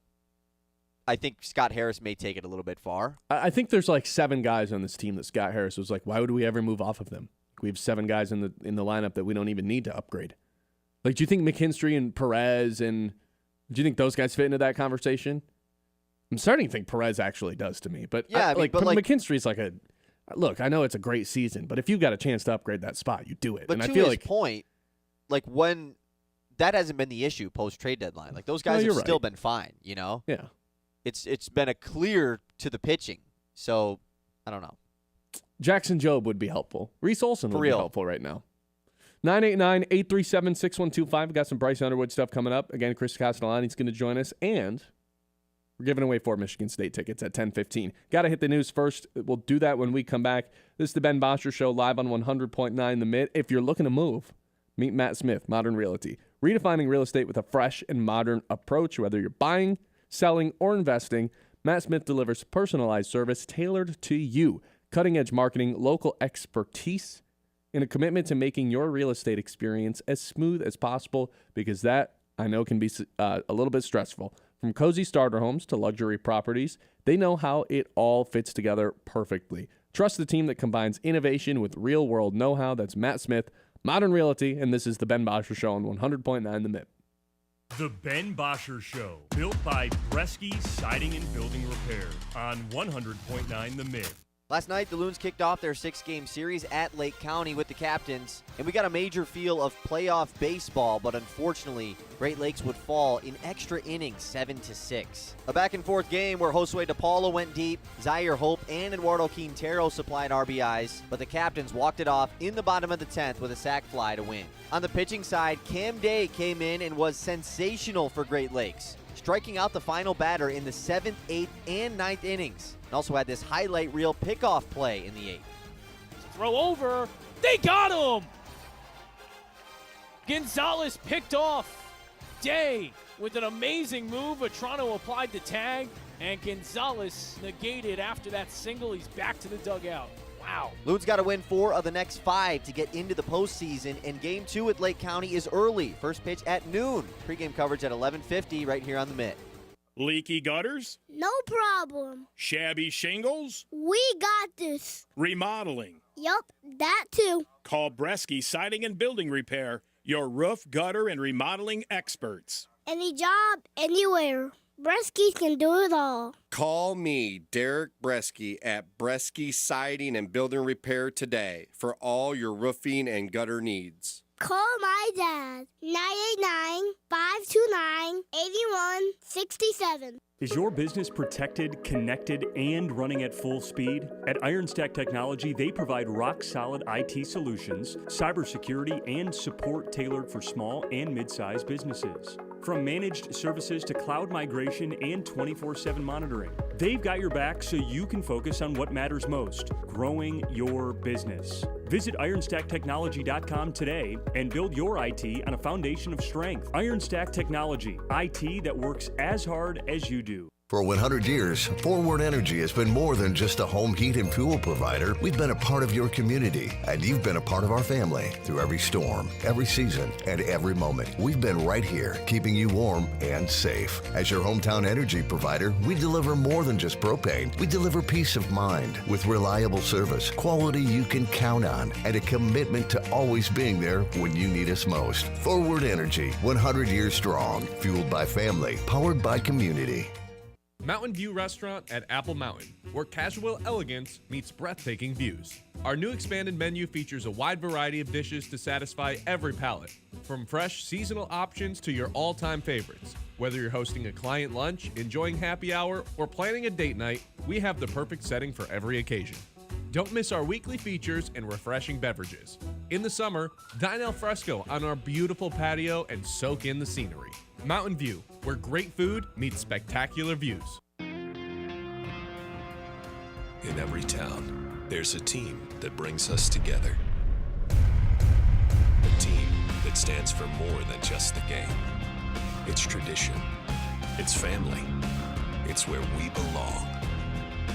Speaker 8: I think Scott Harris may take it a little bit far.
Speaker 9: I think there's like 7 guys on this team that Scott Harris was like, why would we ever move off of them? We have 7 guys in the lineup that we don't even need to upgrade. Like, do you think McKinstry and Perez do you think those guys fit into that conversation? I'm starting to think Perez actually does to me, but
Speaker 8: yeah,
Speaker 9: McKinstry's like look, I know it's a great season, but if you got a chance to upgrade that spot, you do it.
Speaker 8: But
Speaker 9: and
Speaker 8: to
Speaker 9: I feel
Speaker 8: his
Speaker 9: like
Speaker 8: point, like when that hasn't been the issue post trade deadline. Like those guys have still been fine, you know?
Speaker 9: Yeah.
Speaker 8: It's been a clear to the pitching. So, I don't know.
Speaker 9: Jackson Jobe would be helpful. Reese Olson would be helpful right now. 989-837-6125. We got some Bryce Underwood stuff coming up. Again, Chris Castellani's going to join us, and we're giving away 4 Michigan State tickets at 10:15. Got to hit the news first. We'll do that when we come back. This is the Ben Bosscher Show live on 100.9 The Mitt. If you're looking to move, meet Matt Smith, Modern Realty. Redefining real estate with a fresh and modern approach. Whether you're buying, selling, or investing, Matt Smith delivers personalized service tailored to you. Cutting-edge marketing, local expertise, and a commitment to making your real estate experience as smooth as possible, because that, I know, can be a little bit stressful. From cozy starter homes to luxury properties, they know how it all fits together perfectly. Trust the team that combines innovation with real-world know-how. That's Matt Smith, Modern Realty, and this is the Ben Bosscher Show on 100.9 The Mitt.
Speaker 10: The Ben Bosscher Show, built by Bryce Siding and Building Repair on 100.9 The Mitt.
Speaker 8: Last night, the Loons kicked off their 6-game series at Lake County with the captains, and we got a major feel of playoff baseball, but unfortunately, Great Lakes would fall in extra innings 7-6. A back-and-forth game where Josue DePaulo went deep, Zaire Hope and Eduardo Quintero supplied RBIs, but the captains walked it off in the bottom of the 10th with a sac fly to win. On the pitching side, Cam Day came in and was sensational for Great Lakes, striking out the final batter in the 7th, 8th, and 9th innings. And also had this highlight reel pickoff play in the 8th.
Speaker 1: Throw over. They got him! Gonzalez picked off Day with an amazing move. Vetrano applied the tag, and Gonzalez negated after that single. He's back to the dugout. Wow.
Speaker 8: Loons got to win 4 of the next 5 to get into the postseason, and Game 2 at Lake County is early. First pitch at noon. Pre-game coverage at 11:50 right here on the Mitt.
Speaker 14: Leaky gutters?
Speaker 15: No problem.
Speaker 14: Shabby shingles?
Speaker 15: We got this.
Speaker 14: Remodeling?
Speaker 15: Yup, that too.
Speaker 14: Call Bresky Siding and Building Repair, your roof, gutter, and remodeling experts.
Speaker 15: Any job, anywhere. Breskies can do it all.
Speaker 16: Call me, Derek Bresky, at Bresky Siding and Building Repair today for all your roofing and gutter needs.
Speaker 15: Call my dad, 989-529-8167.
Speaker 10: Is your business protected, connected, and running at full speed? At Ironstack Technology, they provide rock-solid IT solutions, cybersecurity, and support tailored for small and mid-sized businesses. From managed services to cloud migration and 24/7 monitoring, they've got your back so you can focus on what matters most, growing your business. Visit IronstackTechnology.com today and build your IT on a foundation of strength. Ironstack Technology, IT that works as hard as you do.
Speaker 17: For 100 years, Forward Energy has been more than just a home heat and fuel provider. We've been a part of your community, and you've been a part of our family through every storm, every season, and every moment. We've been right here, keeping you warm and safe. As your hometown energy provider, we deliver more than just propane. We deliver peace of mind with reliable service, quality you can count on, and a commitment to always being there when you need us most. Forward Energy, 100 years strong, fueled by family, powered by community.
Speaker 2: Mountain View Restaurant at Apple Mountain, where casual elegance meets breathtaking views. Our new expanded menu features a wide variety of dishes to satisfy every palate, from fresh seasonal options to your all-time favorites. Whether you're hosting a client lunch, enjoying happy hour, or planning a date night, we have the perfect setting for every occasion. Don't miss our weekly features and refreshing beverages. In the summer, dine al fresco on our beautiful patio and soak in the scenery. Mountain View, where great food meets spectacular views.
Speaker 12: In every town, there's a team that brings us together. A team that stands for more than just the game. It's tradition. It's family. It's where we belong.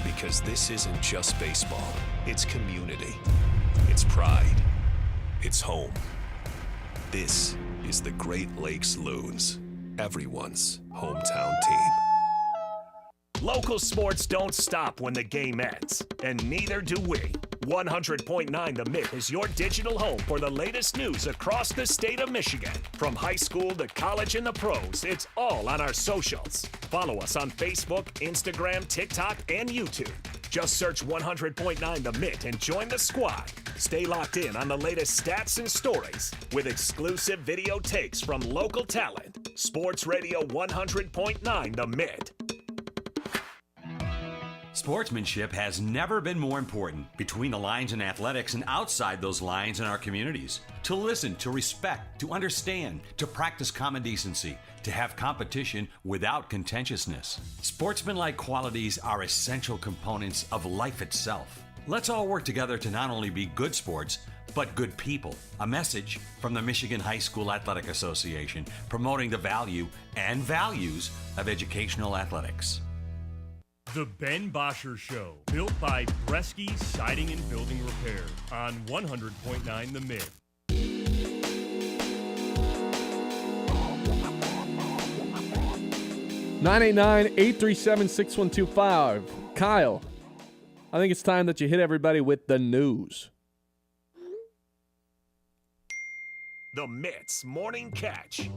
Speaker 12: Because this isn't just baseball. It's community. It's pride. It's home. This is the Great Lakes Loons, everyone's hometown team.
Speaker 7: Local sports don't stop when the game ends, and neither do we. 100.9 The Mitt is your digital home for the latest news across the state of Michigan. From high school to college and the pros, it's all on our socials. Follow us on Facebook, Instagram, TikTok, and YouTube. Just search 100.9 The Mitt and join the squad. Stay locked in on the latest stats and stories with exclusive video takes from local talent. Sports Radio 100.9 The Mitt.
Speaker 18: Sportsmanship has never been more important between the lines in athletics and outside those lines in our communities. To listen, to respect, to understand, to practice common decency, to have competition without contentiousness. Sportsmanlike qualities are essential components of life itself. Let's all work together to not only be good sports, but good people. A message from the Michigan High School Athletic Association, promoting the value and values of educational athletics.
Speaker 10: The Ben Bosscher Show, built by Bresky Siding and Building Repair on 100.9 The Mitt.
Speaker 9: (989-837-6125). Kyle, I think it's time that you hit everybody with the news.
Speaker 7: The Mitt's Morning Catch.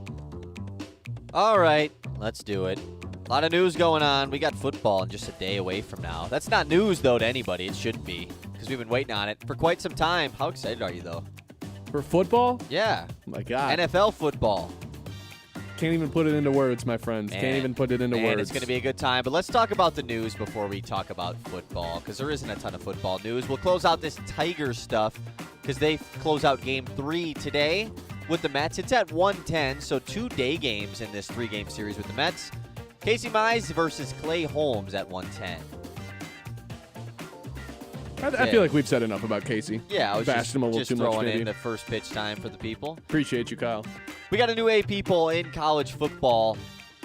Speaker 8: All right, let's do it. A lot of news going on. We got football in just a day away from now. That's not news, though, to anybody. It shouldn't be, because we've been waiting on it for quite some time. How excited are you, though?
Speaker 9: For football?
Speaker 8: Yeah.
Speaker 9: Oh my God.
Speaker 8: NFL football.
Speaker 9: Can't even put it into words, my friends. Can't even put it into words.
Speaker 8: It's going to be a good time. But let's talk about the news before we talk about football, because there isn't a ton of football news. We'll close out this Tigers stuff, because they close out Game 3 today with the Mets. It's at 1:10, so 2 day games in this 3-game series with the Mets. Casey Mize versus Clay Holmes at 1:10.
Speaker 9: I feel like we've said enough about Casey.
Speaker 8: Yeah, I was
Speaker 9: bashed him a little
Speaker 8: just
Speaker 9: too much,
Speaker 8: throwing
Speaker 9: maybe.
Speaker 8: in the first pitch time for the people.
Speaker 9: Appreciate you, Kyle.
Speaker 8: We got a new AP poll in college football.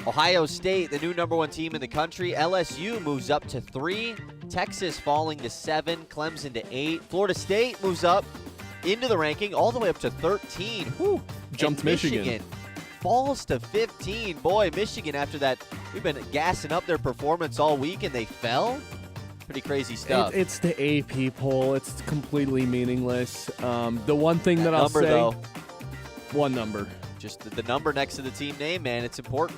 Speaker 8: Ohio State, the new #1 team in the country. LSU moves up to 3. Texas falling to 7. Clemson to 8. Florida State moves up into the ranking all the way up to 13. Whew.
Speaker 9: Jumped Michigan.
Speaker 8: Falls to 15. Boy, Michigan, after that, we've been gassing up their performance all week, and they fell. Pretty crazy stuff.
Speaker 9: It's the AP poll. It's completely meaningless. The one thing that I'll
Speaker 8: number,
Speaker 9: say,
Speaker 8: though,
Speaker 9: one number.
Speaker 8: just the number next to the team name, man. It's important.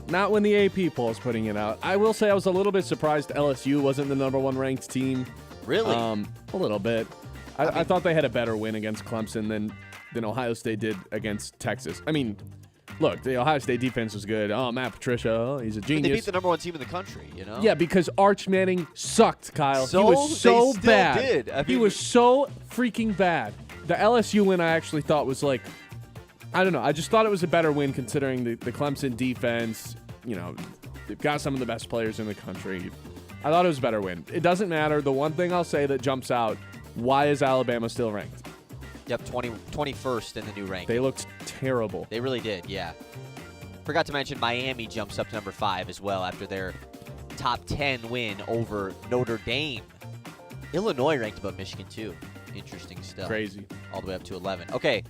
Speaker 9: Not when the AP poll is putting it out. I will say I was a little bit surprised LSU wasn't the number 1 ranked team.
Speaker 8: Really?
Speaker 9: A little bit. I thought they had a better win against Clemson than Ohio State did against Texas. I mean, look, the Ohio State defense was good. Oh, Matt Patricia, he's a genius.
Speaker 8: They beat the number 1 team in the country, you know?
Speaker 9: Yeah, because Arch Manning sucked, Kyle.
Speaker 8: So,
Speaker 9: he was so
Speaker 8: they still
Speaker 9: bad.
Speaker 8: did.
Speaker 9: He was so freaking bad. The LSU win I actually thought was like, I don't know. I just thought it was a better win considering the Clemson defense. You know, they've got some of the best players in the country. I thought it was a better win. It doesn't matter. The one thing I'll say that jumps out, why is Alabama still ranked?
Speaker 8: Yep, 21st in the new ranking.
Speaker 9: They looked terrible.
Speaker 8: They really did, yeah. Forgot to mention Miami jumps up to number 5 as well after their top 10 win over Notre Dame. Illinois ranked above Michigan, too. Interesting stuff.
Speaker 9: Crazy.
Speaker 8: All the way up to 11. Okay,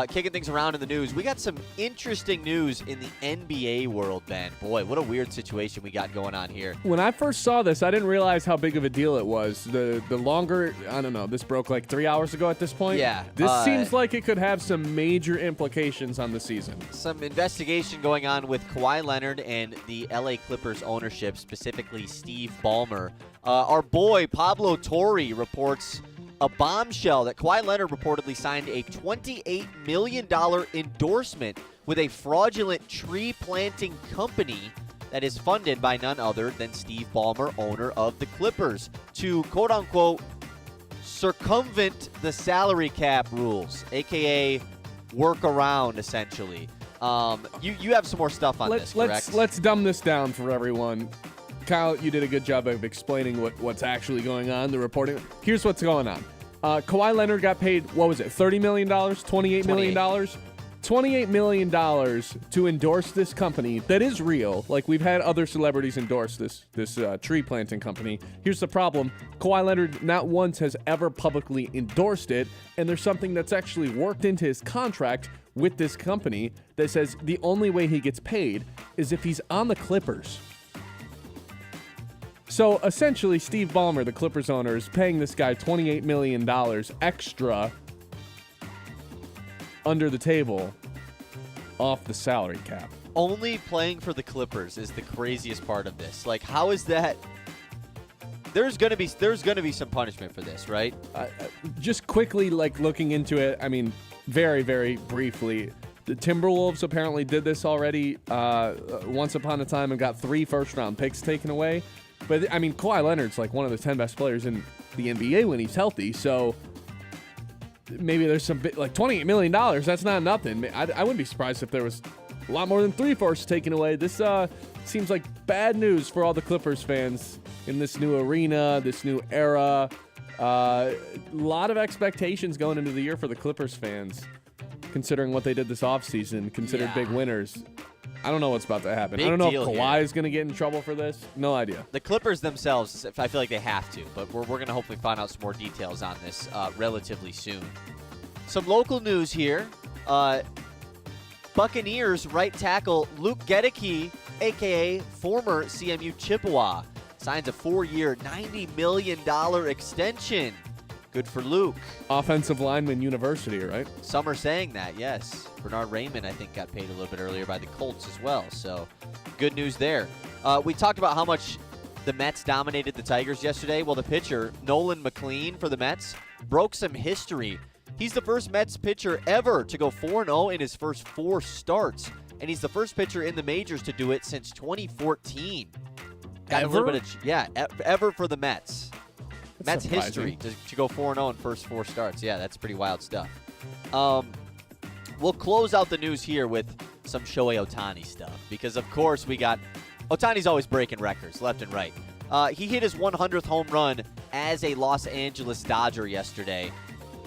Speaker 8: kicking things around in the news. We got some interesting news in the NBA world, Ben. Boy, what a weird situation we got going on here.
Speaker 9: When I first saw this, I didn't realize how big of a deal it was. The longer, I don't know, this broke like 3 hours ago at this point.
Speaker 8: Yeah.
Speaker 9: This seems like it could have some major implications on the season.
Speaker 8: Some investigation going on with Kawhi Leonard and the LA Clippers ownership, specifically Steve Ballmer. Our boy Pablo Torre reports a bombshell that Kawhi Leonard reportedly signed a $28 million endorsement with a fraudulent tree planting company that is funded by none other than Steve Ballmer, owner of the Clippers, to quote-unquote circumvent the salary cap rules, a.k.a. work around, essentially. You have some more stuff on this, correct?
Speaker 9: Let's dumb this down for everyone. Kyle, you did a good job of explaining what's actually going on, the reporting. Here's what's going on. Kawhi Leonard got paid, what was it, $30 million? $28 million? $28 million to endorse this company that is real. Like, we've had other celebrities endorse this tree planting company. Here's the problem. Kawhi Leonard not once has ever publicly endorsed it, and there's something that's actually worked into his contract with this company that says the only way he gets paid is if he's on the Clippers. So essentially, Steve Ballmer, the Clippers owner, is paying this guy $28 million extra under the table off the salary cap.
Speaker 8: Only playing for the Clippers is the craziest part of this. Like, how is that? There's gonna be some punishment for this, right?
Speaker 9: Just quickly, like, looking into it, I mean, very, very briefly, the Timberwolves apparently did this already once upon a time and got 3 first-round picks taken away. But, I mean, Kawhi Leonard's like one of the 10 best players in the NBA when he's healthy, so maybe there's some like $28 million. That's not nothing. I wouldn't be surprised if there was a lot more than 3 firsts taken away. This seems like bad news for all the Clippers fans in this new arena, this new era. A lot of expectations going into the year for the Clippers fans, considering what they did this offseason, considered big winners. I don't know what's about to happen. I don't know if Kawhi is going to get in trouble for this. No idea.
Speaker 8: The Clippers themselves, I feel like they have to, but we're going to hopefully find out some more details on this relatively soon. Some local news here. Buccaneers right tackle Luke Gedeke, a.k.a. former CMU Chippewa, signs a 4-year, $90 million extension. Good for Luke.
Speaker 9: Offensive lineman university, right?
Speaker 8: Some are saying that, yes. Bernard Raymond, I think, got paid a little bit earlier by the Colts as well. So, good news there. We talked about how much the Mets dominated the Tigers yesterday. Well, the pitcher, Nolan McLean for the Mets, broke some history. He's the first Mets pitcher ever to go 4-0 in his first 4 starts. And he's the first pitcher in the majors to do it since 2014. Got
Speaker 9: Ever?
Speaker 8: a little bit of, ever for the Mets.
Speaker 9: That's
Speaker 8: Mets history to go 4-0 in first 4 starts. Yeah, that's pretty wild stuff. We'll close out the news here with some Shohei Ohtani stuff because, of course, we got Ohtani's always breaking records left and right. He hit his 100th home run as a Los Angeles Dodger yesterday.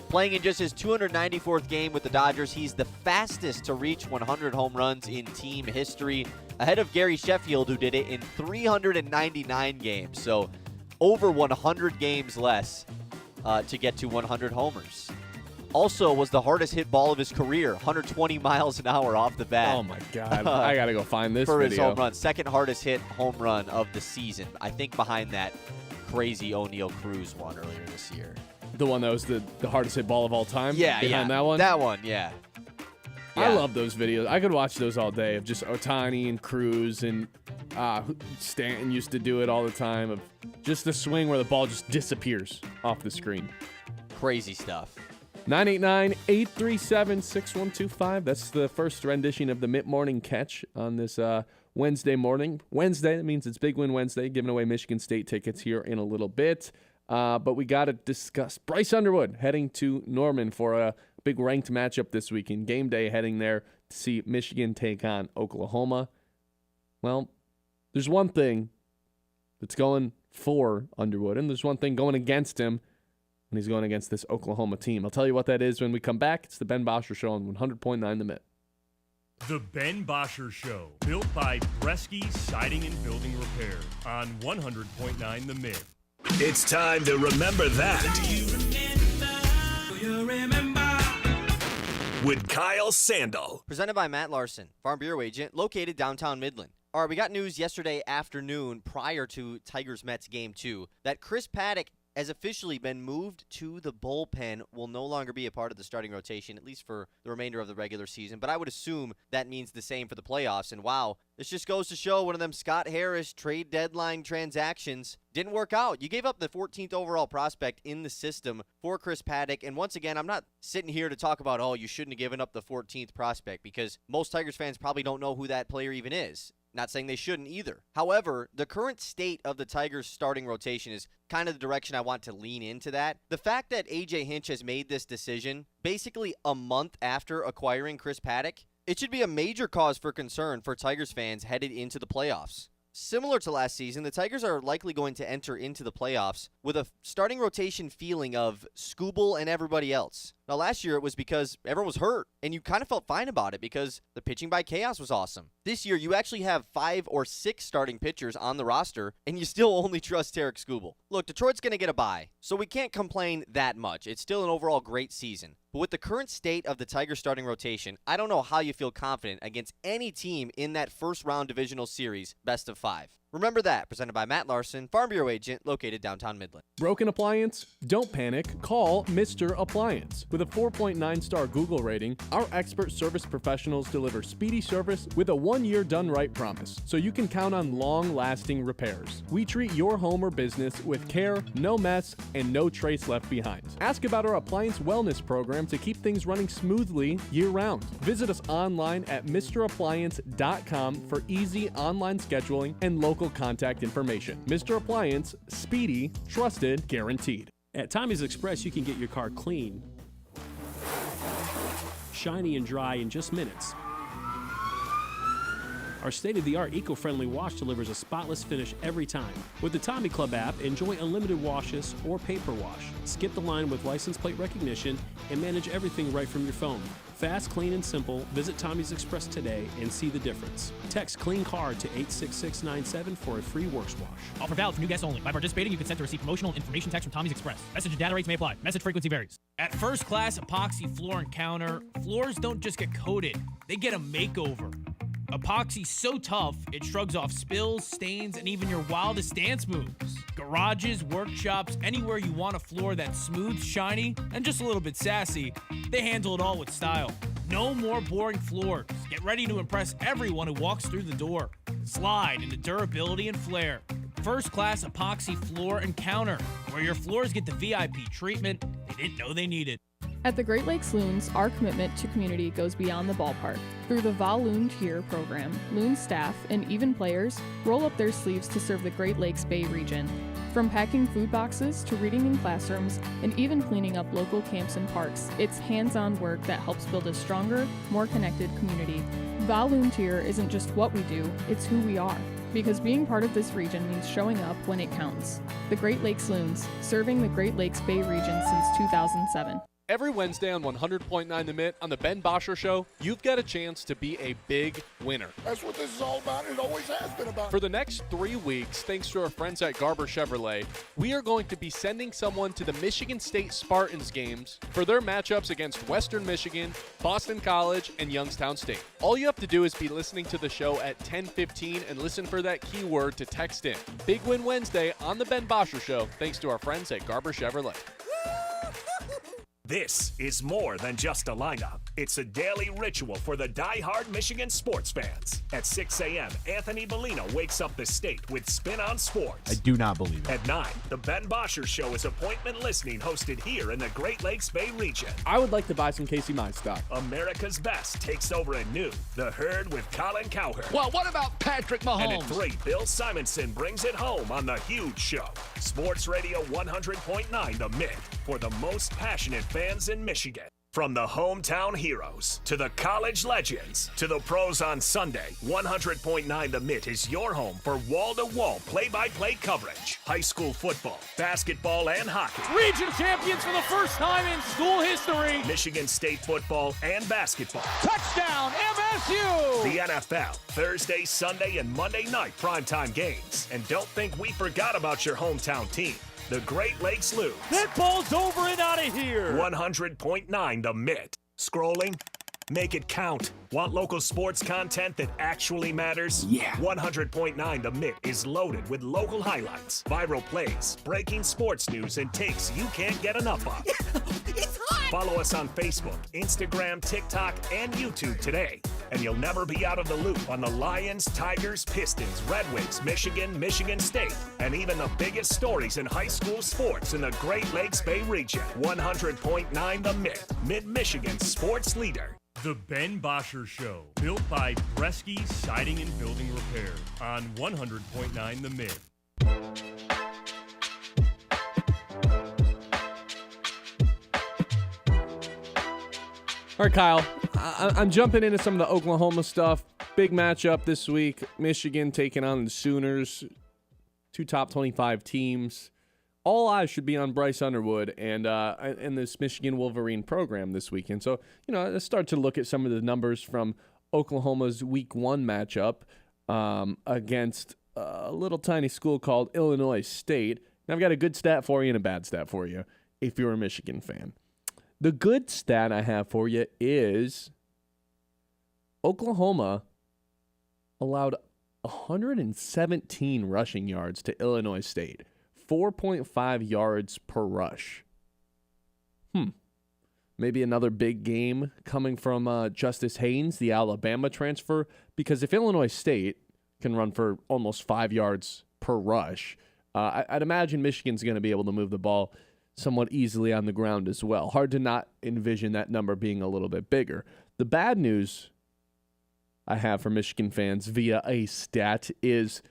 Speaker 8: Playing in just his 294th game with the Dodgers, he's the fastest to reach 100 home runs in team history, ahead of Gary Sheffield, who did it in 399 games. So over 100 games less to get to 100 homers. Also was the hardest hit ball of his career, 120 miles an hour off the bat.
Speaker 9: Oh, my God. I got to go find this
Speaker 8: for
Speaker 9: video.
Speaker 8: his home run. Second hardest hit home run of the season. I think behind that crazy O'Neal Cruz one earlier this year.
Speaker 9: The one that was the hardest hit ball of all time?
Speaker 8: Yeah,
Speaker 9: Behind that one?
Speaker 8: That one, yeah.
Speaker 9: I love those videos. I could watch those all day of just Ohtani and Cruz and Stanton used to do it all the time of just the swing where the ball just disappears off the screen.
Speaker 8: Crazy stuff.
Speaker 9: 989-837-6125. That's the first rendition of the Mitt Morning Catch on this Wednesday morning. Wednesday, that means it's Big Win Wednesday, giving away Michigan State tickets here in a little bit. But we got to discuss Bryce Underwood heading to Norman for a big ranked matchup this weekend. Game day heading there to see Michigan take on Oklahoma. Well, there's one thing that's going for Underwood, and there's one thing going against him when he's going against this Oklahoma team. I'll tell you what that is when we come back. It's the Ben Bosscher Show on 100.9 The Mitt.
Speaker 10: The Ben Bosscher Show, built by Bresky Siding and Building Repair on 100.9 The Mitt.
Speaker 7: It's time to remember that. With Kyle Sandel.
Speaker 8: Presented by Matt Larson, Farm Bureau Agent, located downtown Midland. All right, we got news yesterday afternoon prior to Tigers-Mets Game 2 that Chris Paddock has officially been moved to the bullpen, will no longer be a part of the starting rotation, at least for the remainder of the regular season. But I would assume that means the same for the playoffs. And wow, this just goes to show one of them Scott Harris trade deadline transactions didn't work out. You gave up the 14th overall prospect in the system for Chris Paddock. And once again, I'm not sitting here to talk about, oh, you shouldn't have given up the 14th prospect, because most Tigers fans probably don't know who that player even is. Not saying they shouldn't either. However, the current state of the Tigers' starting rotation is kind of the direction I want to lean into that. The fact that A.J. Hinch has made this decision basically a month after acquiring Chris Paddock, it should be a major cause for concern for Tigers fans headed into the playoffs. Similar to last season, the Tigers are likely going to enter into the playoffs with a starting rotation feeling of Skubal and everybody else. Now, last year it was because everyone was hurt, and you kind of felt fine about it because the pitching by Chaos was awesome. This year, you actually have 5 or 6 starting pitchers on the roster, and you still only trust Tarek Skubal. Look, Detroit's going to get a bye, so we can't complain that much. It's still an overall great season. But with the current state of the Tigers starting rotation, I don't know how you feel confident against any team in that first-round divisional series, best of 5. Remember that, presented by Matt Larson, Farm Bureau Agent, located downtown Midland.
Speaker 9: Broken appliance? Don't panic. Call Mr. Appliance. With a 4.9-star Google rating, our expert service professionals deliver speedy service with a 1-year done-right promise, so you can count on long-lasting repairs. We treat your home or business with care, no mess, and no trace left behind. Ask about our appliance wellness program to keep things running smoothly year-round. Visit us online at MrAppliance.com for easy online scheduling and local contact information. Mr. Appliance, speedy, trusted, guaranteed.
Speaker 19: At Tommy's Express, you can get your car clean, shiny and dry in just minutes. Our state-of-the-art eco-friendly wash delivers a spotless finish every time. With the Tommy Club app, enjoy unlimited washes or paper wash. Skip the line with license plate recognition and manage everything right from your phone. Fast, clean, and simple. Visit Tommy's Express today and see the difference. Text Clean Car to 86697 for a free works wash.
Speaker 1: Offer valid for new guests only. By participating, you consent to receive promotional information text from Tommy's Express. Message and data rates may apply. Message frequency varies. At First Class Epoxy Floor and Counter, floors don't just get coated, they get a makeover. Epoxy's so tough, it shrugs off spills, stains, and even your wildest dance moves. Garages, workshops, anywhere you want a floor that's smooth, shiny, and just a little bit sassy, they handle it all with style. No more boring floors. Get ready to impress everyone who walks through the door. Slide into durability and flair. First Class Epoxy Floor and Counter, where your floors get the VIP treatment they didn't know they needed.
Speaker 20: At the Great Lakes Loons, our commitment to community goes beyond the ballpark. Through the Volunteer program, Loon staff and even players roll up their sleeves to serve the Great Lakes Bay region. From packing food boxes to reading in classrooms and even cleaning up local camps and parks, it's hands-on work that helps build a stronger, more connected community. Volunteer isn't just what we do, it's who we are. Because being part of this region means showing up when it counts. The Great Lakes Loons, serving the Great Lakes Bay region since 2007.
Speaker 9: Every Wednesday on 100.9 The Mitt on the Ben Bosscher Show, you've got a chance to be a big winner.
Speaker 21: That's what this is all about. It always has been about.
Speaker 9: For the next 3 weeks, thanks to our friends at Garber Chevrolet, we are going to be sending someone to the Michigan State Spartans games for their matchups against Western Michigan, Boston College, and Youngstown State. All you have to do is be listening to the show at 10:15 and listen for that keyword to text in. Big Win Wednesday on the Ben Bosscher Show, thanks to our friends at Garber Chevrolet.
Speaker 7: This is more than just a lineup. It's a daily ritual for the die-hard Michigan sports fans. At 6 a.m., Anthony Bellino wakes up the state with Spin on Sports.
Speaker 3: I do not believe it.
Speaker 7: At 9, the Ben Bosscher Show is appointment listening hosted here in the Great Lakes Bay region.
Speaker 9: I would like to buy some Casey Mize stock.
Speaker 7: America's Best takes over at noon. The Herd with Colin Cowherd.
Speaker 3: Well, what about Patrick Mahomes?
Speaker 7: And at 3, Bill Simonson brings it home on The Huge Show. Sports Radio 100.9 The Mitt, for the most passionate fans in Michigan. From the hometown heroes to the college legends to the pros on Sunday, 100.9 The Mitt is your home for wall-to-wall play-by-play coverage. High school football, basketball, and hockey.
Speaker 1: Region champions for the first time in school history.
Speaker 7: Michigan State football and basketball.
Speaker 1: Touchdown, MSU!
Speaker 7: The NFL, Thursday, Sunday, and Monday night primetime games. And don't think we forgot about your hometown team. The Great Lakes lose.
Speaker 1: That ball's over and out of here.
Speaker 7: 100.9 The Mitt. Scrolling? Make it count. Want local sports content that actually matters?
Speaker 3: Yeah.
Speaker 7: 100.9 The Mitt is loaded with local highlights, viral plays, breaking sports news, and takes you can't get enough of.
Speaker 15: It's hot!
Speaker 7: Follow us on Facebook, Instagram, TikTok, and YouTube today. And you'll never be out of the loop on the Lions, Tigers, Pistons, Red Wings, Michigan, Michigan State, and even the biggest stories in high school sports in the Great Lakes Bay region. 100.9 The Mitt, Mid-Michigan's sports leader.
Speaker 10: The Ben Bosscher Show, built by Bresky Siding and Building Repair on 100.9 The Mid.
Speaker 9: All right, Kyle, I'm jumping into some of the Oklahoma stuff. Big matchup this week. Michigan taking on the Sooners, 2 top 25 teams. All eyes should be on Bryce Underwood and this Michigan Wolverine program this weekend. So, let's start to look at some of the numbers from Oklahoma's Week 1 matchup against a little tiny school called Illinois State. And I've got a good stat for you and a bad stat for you if you're a Michigan fan. The good stat I have for you is Oklahoma allowed 117 rushing yards to Illinois State. 4.5 yards per rush. Maybe another big game coming from Justice Haynes, the Alabama transfer, because if Illinois State can run for almost 5 yards per rush, I'd imagine Michigan's going to be able to move the ball somewhat easily on the ground as well. Hard to not envision that number being a little bit bigger. The bad news I have for Michigan fans via a stat is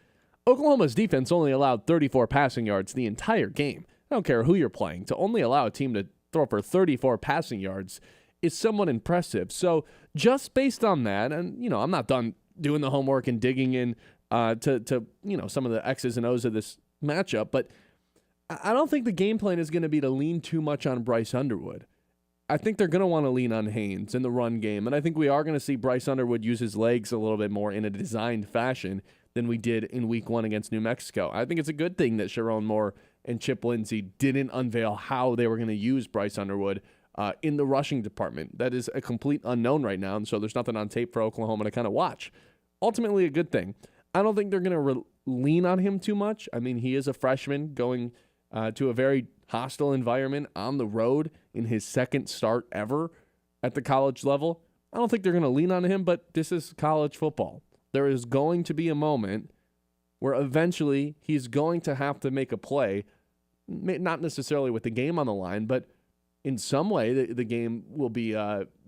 Speaker 9: Oklahoma's defense only allowed 34 passing yards the entire game. I don't care who you're playing. To only allow a team to throw for 34 passing yards is somewhat impressive. So just based on that, and, I'm not done doing the homework and digging in to some of the X's and O's of this matchup, but I don't think the game plan is going to be to lean too much on Bryce Underwood. I think they're going to want to lean on Haynes in the run game, and I think we are going to see Bryce Underwood use his legs a little bit more in a designed fashion than we did in Week 1 against New Mexico. I think it's a good thing that Sharon Moore and Chip Lindsey didn't unveil how they were going to use Bryce Underwood in the rushing department. That is a complete unknown right now, and so there's nothing on tape for Oklahoma to kind of watch. Ultimately, a good thing. I don't think they're going to lean on him too much. I mean, he is a freshman going to a very hostile environment on the road in his second start ever at the college level. I don't think they're going to lean on him, but this is college football. There is going to be a moment where eventually he's going to have to make a play, not necessarily with the game on the line, but in some way the game will be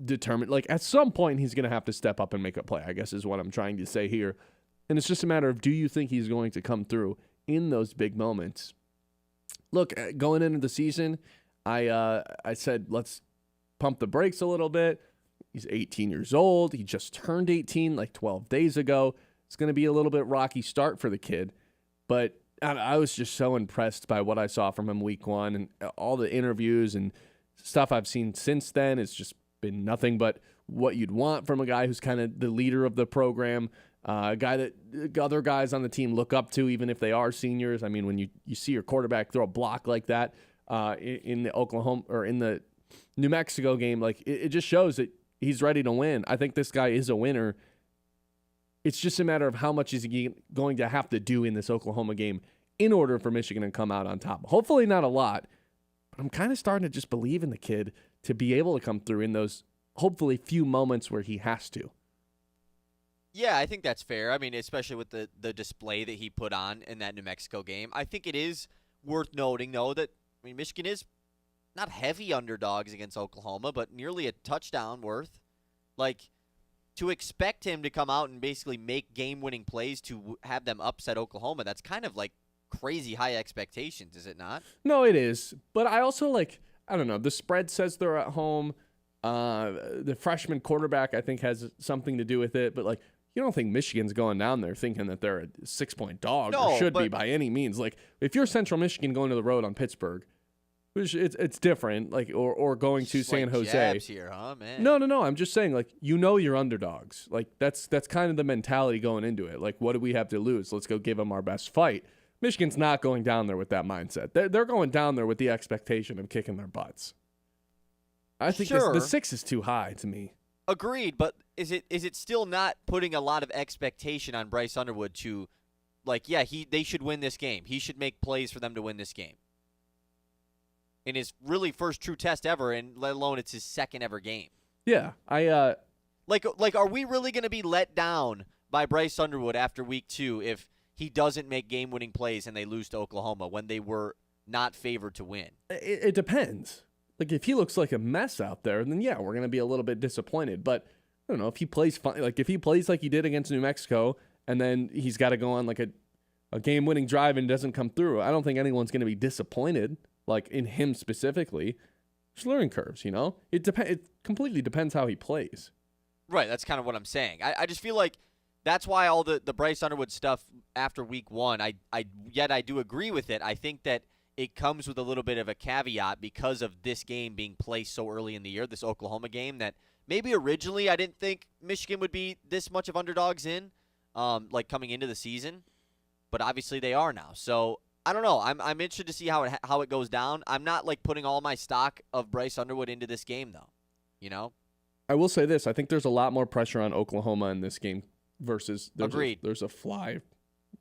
Speaker 9: determined. Like at some point he's going to have to step up and make a play, I guess is what I'm trying to say here. And it's just a matter of, do you think he's going to come through in those big moments? Look, going into the season, I said, let's pump the brakes a little bit. He's 18 years old. He just turned 18 like 12 days ago. It's going to be a little bit rocky start for the kid. But I was just so impressed by what I saw from him Week 1 and all the interviews and stuff I've seen since then. It's just been nothing but what you'd want from a guy who's kind of the leader of the program, a guy that other guys on the team look up to, even if they are seniors. I mean, when you see your quarterback throw a block like that in the Oklahoma or in the New Mexico game, like it just shows that he's ready to win. I think this guy is a winner. It's just a matter of how much is he going to have to do in this Oklahoma game in order for Michigan to come out on top. Hopefully not a lot, but I'm kind of starting to just believe in the kid to be able to come through in those hopefully few moments where he has to.
Speaker 8: Yeah, I think that's fair. I mean, especially with the display that he put on in that New Mexico game. I think it is worth noting, though, that Michigan is not heavy underdogs against Oklahoma, but nearly a touchdown worth. Like, to expect him to come out and basically make game-winning plays to have them upset Oklahoma, that's kind of like crazy high expectations, is it not?
Speaker 9: No, it is. But I also I don't know, the spread says they're at home. The freshman quarterback, I think, has something to do with it. But, you don't think Michigan's going down there thinking that they're a 6-point dog or should be by any means. Like, if you're Central Michigan going to the road on Pittsburgh, which it's different, or going to San Jose.
Speaker 8: Jabs here, huh, man?
Speaker 9: No. I'm just saying, you're underdogs. That's kind of the mentality going into it. What do we have to lose? Let's go give them our best fight. Michigan's not going down there with that mindset. They're going down there with the expectation of kicking their butts. I think the 6 is too high to me.
Speaker 8: Agreed, but is it still not putting a lot of expectation on Bryce Underwood to, they should win this game. He should make plays for them to win this game. In his really first true test ever, and let alone it's his second ever game.
Speaker 9: Yeah,
Speaker 8: are we really going to be let down by Bryce Underwood after week 2 if he doesn't make game-winning plays and they lose to Oklahoma when they were not favored to win?
Speaker 9: It depends. If he looks like a mess out there, then yeah, we're going to be a little bit disappointed. But I don't know if he plays fine. If he plays like he did against New Mexico, and then he's got to go on a game-winning drive and doesn't come through, I don't think anyone's going to be disappointed. In him specifically. There's learning curves, It completely depends how he plays.
Speaker 8: Right, that's kind of what I'm saying. I just feel like that's why all the Bryce Underwood stuff after week 1, I do agree with it. I think that it comes with a little bit of a caveat because of this game being placed so early in the year, this Oklahoma game, that maybe originally I didn't think Michigan would be this much of underdogs in, coming into the season. But obviously they are now. So I don't know. I'm interested to see how it goes down. I'm not putting all my stock of Bryce Underwood into this game though.
Speaker 9: I will say this: I think there's a lot more pressure on Oklahoma in this game versus.
Speaker 8: Agreed.
Speaker 9: There's a fly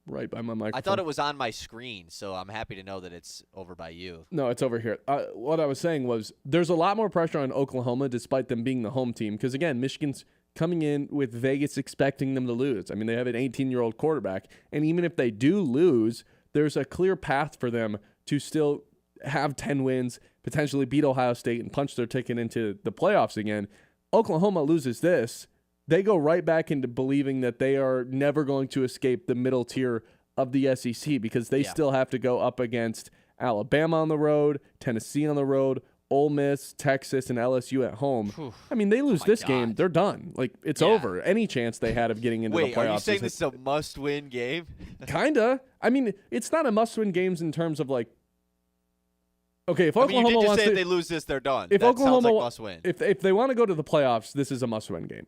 Speaker 9: right by my microphone.
Speaker 8: I thought it was on my screen, so I'm happy to know that it's over by you.
Speaker 9: No, it's over here. What I was saying was there's a lot more pressure on Oklahoma despite them being the home team because again, Michigan's coming in with Vegas expecting them to lose. I mean, they have an 18-year-old quarterback, and even if they do lose, there's a clear path for them to still have 10 wins, potentially beat Ohio State and punch their ticket into the playoffs again. Oklahoma loses this, they go right back into believing that they are never going to escape the middle tier of the SEC because they still have to go up against Alabama on the road, Tennessee on the road, Ole Miss, Texas, and LSU at home.
Speaker 8: Whew.
Speaker 9: I mean, they lose this game, they're done. It's over. Any chance they had of getting into the playoffs.
Speaker 8: Wait, are you saying this is a must-win game?
Speaker 9: Kinda. I mean, it's not a must-win games in terms of okay, if Oklahoma
Speaker 8: you did just
Speaker 9: wants
Speaker 8: say
Speaker 9: to,
Speaker 8: if they lose this, they're done.
Speaker 9: If
Speaker 8: that
Speaker 9: Oklahoma
Speaker 8: sounds like must-win.
Speaker 9: If they want to go to the playoffs, this is a must-win game.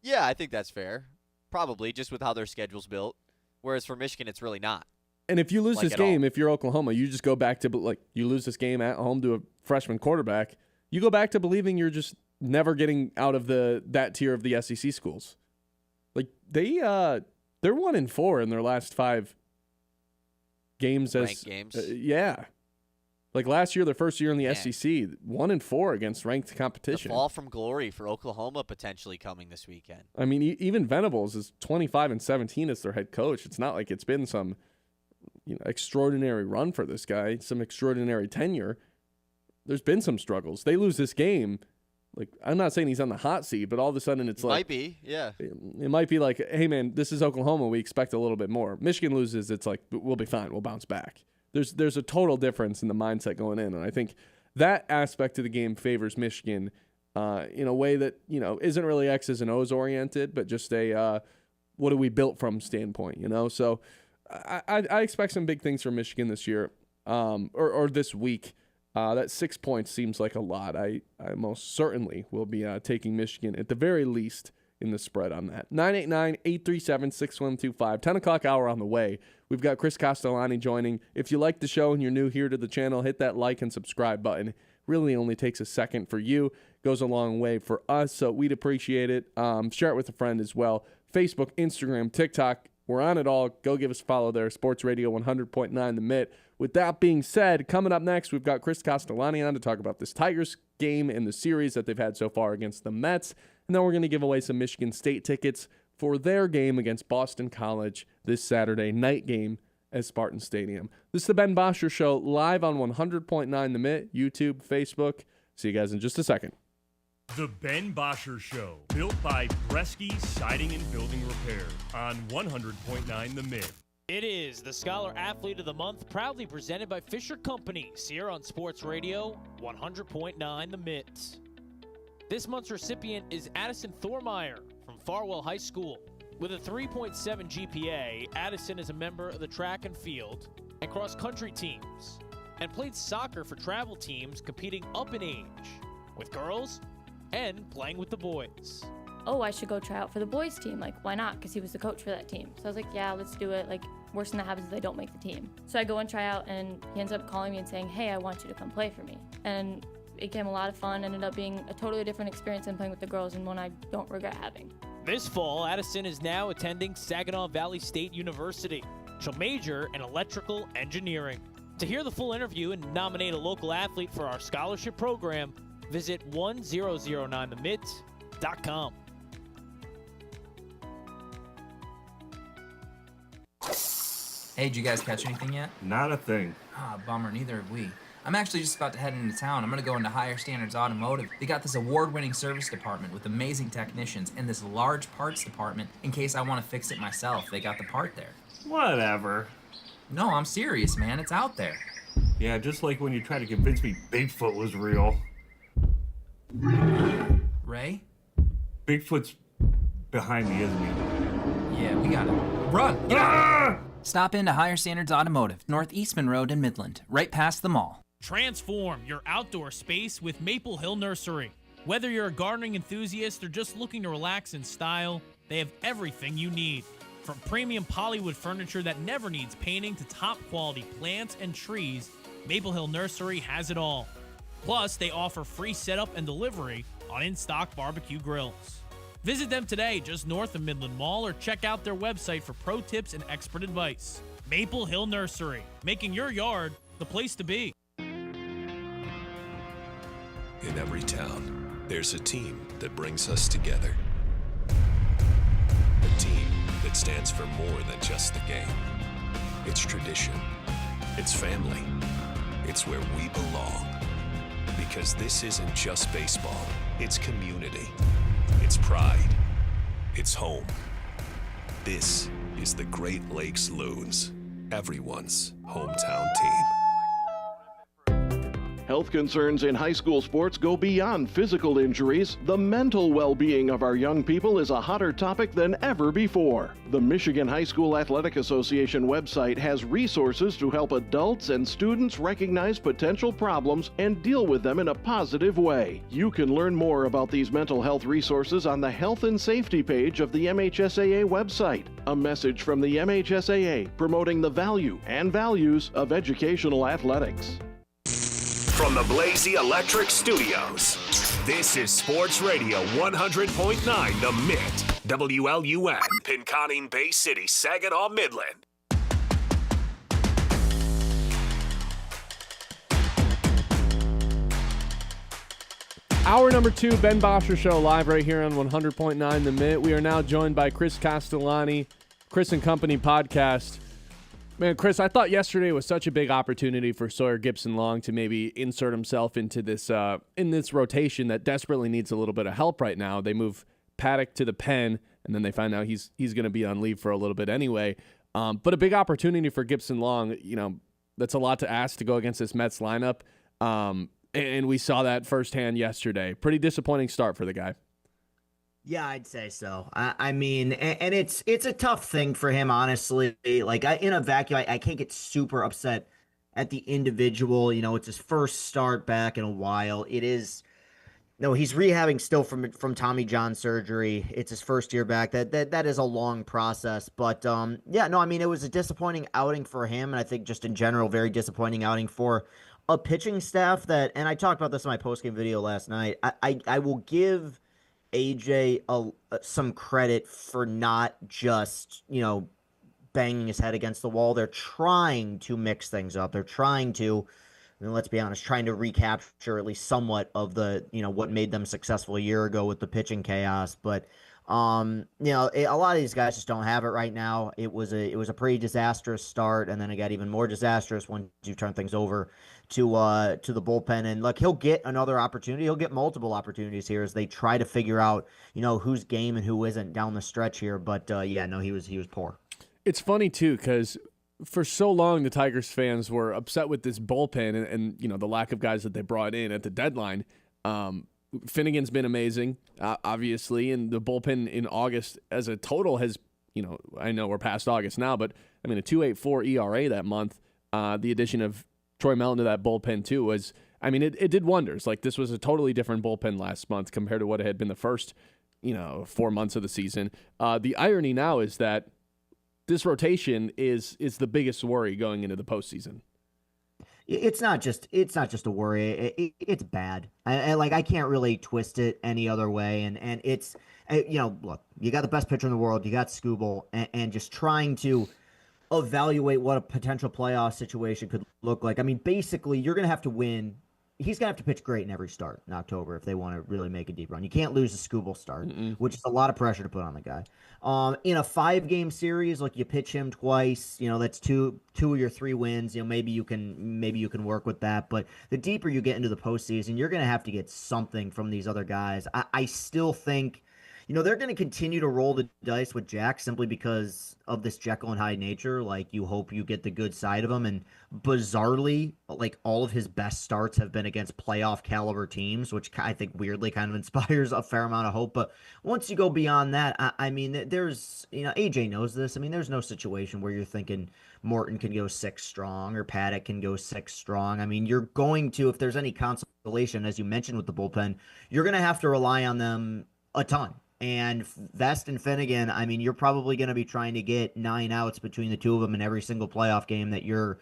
Speaker 8: Yeah, I think that's fair. Probably, just with how their schedule's built. Whereas for Michigan, it's really not.
Speaker 9: And if you lose this game, if you're Oklahoma, you just go back to you lose this game at home to a freshman quarterback. You go back to believing you're just never getting out of that tier of the SEC schools. They're 1-4 in their last 5 games
Speaker 8: ranked games.
Speaker 9: Yeah. Last year, their first year in the SEC, 1-4 against ranked competition.
Speaker 8: The fall from glory for Oklahoma potentially coming this weekend.
Speaker 9: I mean, even Venables is 25-17 as their head coach. It's not like it's been some extraordinary run for this guy, some extraordinary tenure. There's been some struggles. They lose this game. I'm not saying he's on the hot seat, but all of a sudden it's
Speaker 8: might be, yeah.
Speaker 9: It might be hey man, this is Oklahoma. We expect a little bit more. Michigan loses, it's we'll be fine. We'll bounce back. There's a total difference in the mindset going in, and I think that aspect of the game favors Michigan in a way that isn't really X's and O's oriented, but just a what are we built from standpoint. So I expect some big things from Michigan this year or this week. That 6 points seems like a lot. I most certainly will be taking Michigan at the very least in the spread on that. 989-837-6125. 10 o'clock hour on the way. We've got Chris Castellani joining. If you like the show and you're new here to the channel, hit that like and subscribe button. Really only takes a second for you. Goes a long way for us, so we'd appreciate it. Share it with a friend as well. Facebook, Instagram, TikTok. We're on it all. Go give us a follow there. Sports Radio 100.9 The Mitt. With that being said, coming up next, we've got Chris Castellani on to talk about this Tigers game in the series that they've had so far against the Mets. And then we're going to give away some Michigan State tickets for their game against Boston College this Saturday night game at Spartan Stadium. This is the Ben Bosscher Show, live on 100.9 The Mitt, YouTube, Facebook. See you guys in just a second.
Speaker 10: The Ben Bosscher Show, built by Bresky Siding and Building Repair on 100.9 The Mitt.
Speaker 1: It is the Scholar Athlete of the Month, proudly presented by Fisher Companies here on Sports Radio 100.9 The Mitt. This month's recipient is Addison Thormeyer from Farwell High School. With a 3.7 GPA, Addison is a member of the track and field and cross-country teams and played soccer for travel teams competing up in age with girls and playing with the boys.
Speaker 11: Oh, I should go try out for the boys team. Like, why not? Because he was the coach for that team. So I was like, yeah, let's do it. Like, worst thing that happens is they don't make the team. So I go and try out, and he ends up calling me and saying, hey, I want you to come play for me. And it became a lot of fun, ended up being a totally different experience than playing with the girls, and one I don't regret having.
Speaker 1: This fall, Addison is now attending Saginaw Valley State University. She'll major in electrical engineering. To hear the full interview and nominate a local athlete for our scholarship program, visit 1009themitt.com.
Speaker 5: Hey, did you guys catch anything yet?
Speaker 10: Not a thing.
Speaker 5: Ah, bummer, neither have we. I'm actually just about to head into town. I'm gonna go into Higher Standards Automotive. They got this award-winning service department with amazing technicians and this large parts department in case I want to fix it myself. They got the part there.
Speaker 10: Whatever.
Speaker 5: No, I'm serious, man. It's out there.
Speaker 10: Yeah, just like when you tried to convince me Bigfoot was real.
Speaker 5: Ray?
Speaker 10: Bigfoot's behind me, isn't he?
Speaker 5: Yeah, we got it. Run! Get out! Stop into Higher Standards Automotive, North Eastman Road in Midland, right past the mall.
Speaker 1: Transform your outdoor space with Maple Hill Nursery. Whether you're a gardening enthusiast or just looking to relax in style, they have everything you need. From premium polywood furniture that never needs painting to top quality plants and trees, Maple Hill Nursery has it all. Plus, they offer free setup and delivery on in-stock barbecue grills. Visit them today just north of Midland Mall or check out their website for pro tips and expert advice. Maple Hill Nursery, making your yard the place to be.
Speaker 12: In every town, there's a team that brings us together. A team that stands for more than just the game. It's tradition. It's family. It's where we belong. Because this isn't just baseball. It's community. It's pride. It's home. This is the Great Lakes Loons, everyone's hometown team.
Speaker 22: Health concerns in high school sports go beyond physical injuries. The mental well-being of our young people is a hotter topic than ever before. The Michigan High School Athletic Association website has resources to help adults and students recognize potential problems and deal with them in a positive way. You can learn more about these mental health resources on the Health and Safety page of the MHSAA website. A message from the MHSAA promoting the value and values of educational athletics.
Speaker 7: From the Blazy Electric Studios, this is Sports Radio 100.9 The Mitt, WLUN, Pinconning Bay City, Saginaw, Midland.
Speaker 9: Hour number 2, Ben Bosscher Show, live right here on 100.9 The Mitt. We are now joined by Chris Castellani, Chris and Company podcast. Man, Chris, I thought yesterday was such a big opportunity for Sawyer Gibson-Long to maybe insert himself into this in this rotation that desperately needs a little bit of help right now. They move Paddock to the pen, and then they find out he's going to be on leave for a little bit anyway. But a big opportunity for Gibson-Long. You know, that's a lot to ask to go against this Mets lineup, and we saw that firsthand yesterday. Pretty disappointing start for the guy.
Speaker 23: Yeah, I'd say so. I mean, and it's a tough thing for him, honestly. Like, in a vacuum, I can't get super upset at the individual. You know, it's his first start back in a while. It is, no, he's rehabbing still from Tommy John surgery. It's his first year back. That is a long process. But, yeah, no, I mean, it was a disappointing outing for him, and I think just in general, very disappointing outing for a pitching staff that, and I talked about this in my postgame video last night, I will give AJ some credit for not just, you know, banging his head against the wall. They're trying to mix things up. They're trying to mean, let's be honest, trying to recapture at least somewhat of the, what made them successful a year ago with the pitching chaos. But, a lot of these guys just don't have it right now. It was a pretty disastrous start, and then it got even more disastrous when you turn things over to the bullpen. And look, he'll get another opportunity. He'll get multiple opportunities here as they try to figure out, who's game and who isn't down the stretch here. But he was poor.
Speaker 9: It's funny too, because for so long the Tigers fans were upset with this bullpen and the lack of guys that they brought in at the deadline. Finnegan's been amazing, obviously, and the bullpen in August as a total has, I know we're past August now, but I mean a 2.84 ERA that month. The addition of Troy Melton to that bullpen too was, it did wonders. Like, this was a totally different bullpen last month compared to what it had been the first, 4 months of the season. The irony now is that this rotation is the biggest worry going into the postseason.
Speaker 23: It's not just a worry. It's bad. I can't really twist it any other way. And it's, look, you got the best pitcher in the world. You got Skubal, and just trying to evaluate what a potential playoff situation could look like. I mean, basically, you're going to have to win. He's going to have to pitch great in every start in October if they want to really make a deep run. You can't lose a Skubal start, which is a lot of pressure to put on the guy. In a 5-game series, like, you pitch him twice, that's two of your 3 wins. Maybe you can work with that. But the deeper you get into the postseason, you're going to have to get something from these other guys. I still think, they're going to continue to roll the dice with Jack simply because of this Jekyll and Hyde nature. Like, you hope you get the good side of him. And bizarrely, like, all of his best starts have been against playoff caliber teams, which I think weirdly kind of inspires a fair amount of hope. But once you go beyond that, there's, AJ knows this. There's no situation where you're thinking Morton can go 6 strong or Paddock can go 6 strong. You're going to, if there's any consolation, as you mentioned with the bullpen, you're going to have to rely on them a ton. And Vest and Finnegan, you're probably going to be trying to get 9 outs between the two of them in every single playoff game that you're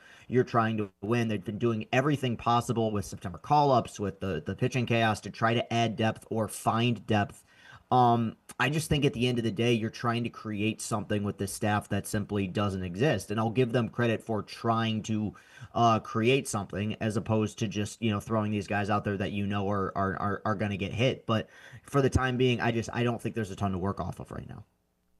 Speaker 23: trying to win. They've been doing everything possible with September call-ups, with the pitching chaos, to try to add depth or find depth. I just think at the end of the day, you're trying to create something with this staff that simply doesn't exist. And I'll give them credit for trying to create something as opposed to just, throwing these guys out there that are going to get hit. But for the time being, I don't think there's a ton to work off of right now.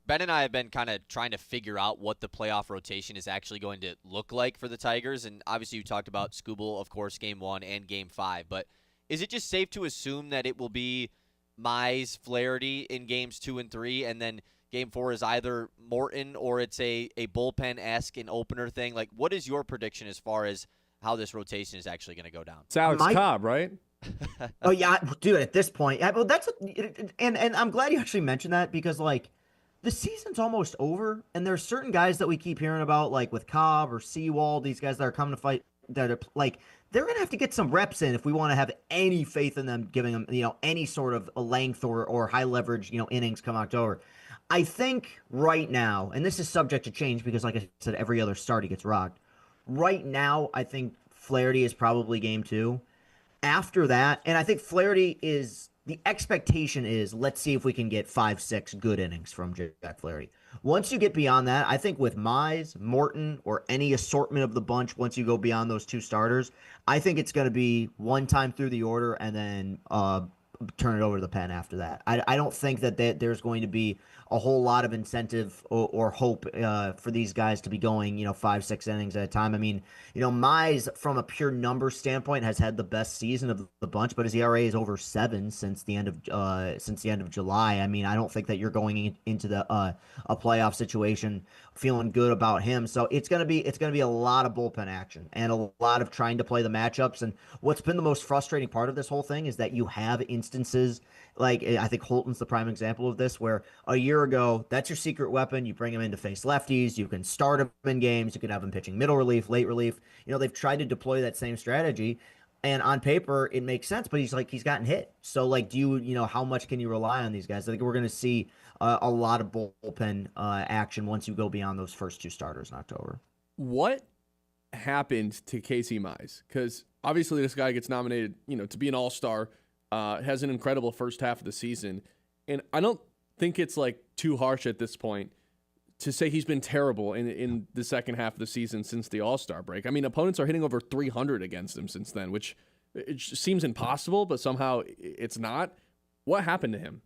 Speaker 8: Ben and I have been kind of trying to figure out what the playoff rotation is actually going to look like for the Tigers. And obviously you talked about Skubal, of course, Game 1 and Game 5. But is it just safe to assume that it will be Mize, Flaherty in Games 2 and 3, and then Game 4 is either Morton or it's a bullpen-esque an opener thing? Like, what is your prediction as far as how this rotation is actually going to go down?
Speaker 9: It's Alex Cobb, right?
Speaker 23: Oh yeah, dude. At this point, well, and I'm glad you actually mentioned that, because like, the season's almost over, and there's certain guys that we keep hearing about, like with Cobb or Seawald, these guys that are coming to fight, that are like, they're going to have to get some reps in if we want to have any faith in them giving them, any sort of a length or high leverage, innings come October. I think right now, and this is subject to change because, like I said, every other start he gets rocked. Right now, I think Flaherty is probably Game 2. After that, and I think Flaherty is, the expectation is, let's see if we can get 5-6 good innings from Jack Flaherty. Once you get beyond that, I think with Mize, Morton, or any assortment of the bunch, once you go beyond those 2 starters, I think it's going to be one time through the order and then turn it over to the pen after that. I don't think that there's going to be a whole lot of incentive or hope for these guys to be going, 5-6 innings at a time. Mize, from a pure number standpoint, has had the best season of the bunch, but his ERA is over 7 since the end of July. I don't think that you're going into a playoff situation feeling good about him. So it's gonna be a lot of bullpen action and a lot of trying to play the matchups. And what's been the most frustrating part of this whole thing is that you have instances like, I think Holton's the prime example of this, where a year ago, that's your secret weapon. You bring him in to face lefties. You can start him in games. You can have him pitching middle relief, late relief. They've tried to deploy that same strategy, and on paper it makes sense, but he's gotten hit. So like, do you, how much can you rely on these guys? I think we're going to see a lot of bullpen action once you go beyond those first 2 starters in October.
Speaker 9: What happened to Casey Mize? Because obviously this guy gets nominated, to be an all-star. Has an incredible first half of the season, and I don't think it's like too harsh at this point to say he's been terrible in the second half of the season since the All-Star break. I mean, opponents are hitting over 300 against him since then, which it seems impossible, but somehow it's not. What happened to him?